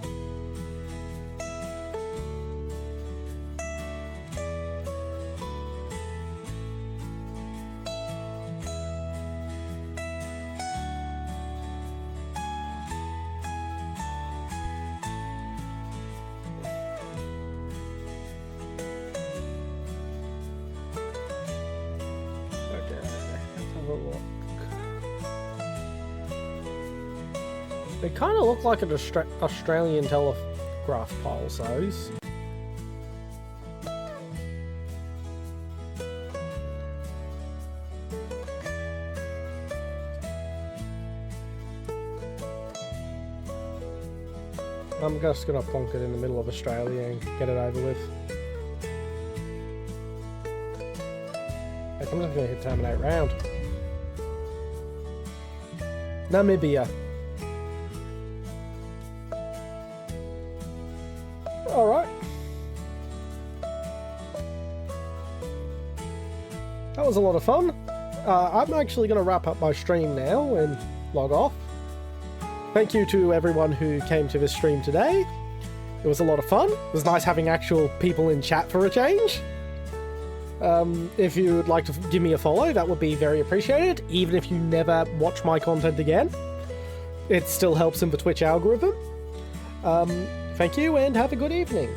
They kind of look like an Australian telegraph pole, those. I'm just going to plonk it in the middle of Australia and get it over with. I'm just going to hit terminate round. Namibia. Alright. That was a lot of fun. I'm actually going to wrap up my stream now and log off. Thank you to everyone who came to this stream today. It was a lot of fun. It was nice having actual people in chat for a change. If you would like to give me a follow, that would be very appreciated, even if you never watch my content again. it still helps in the Twitch algorithm. Thank you and have a good evening.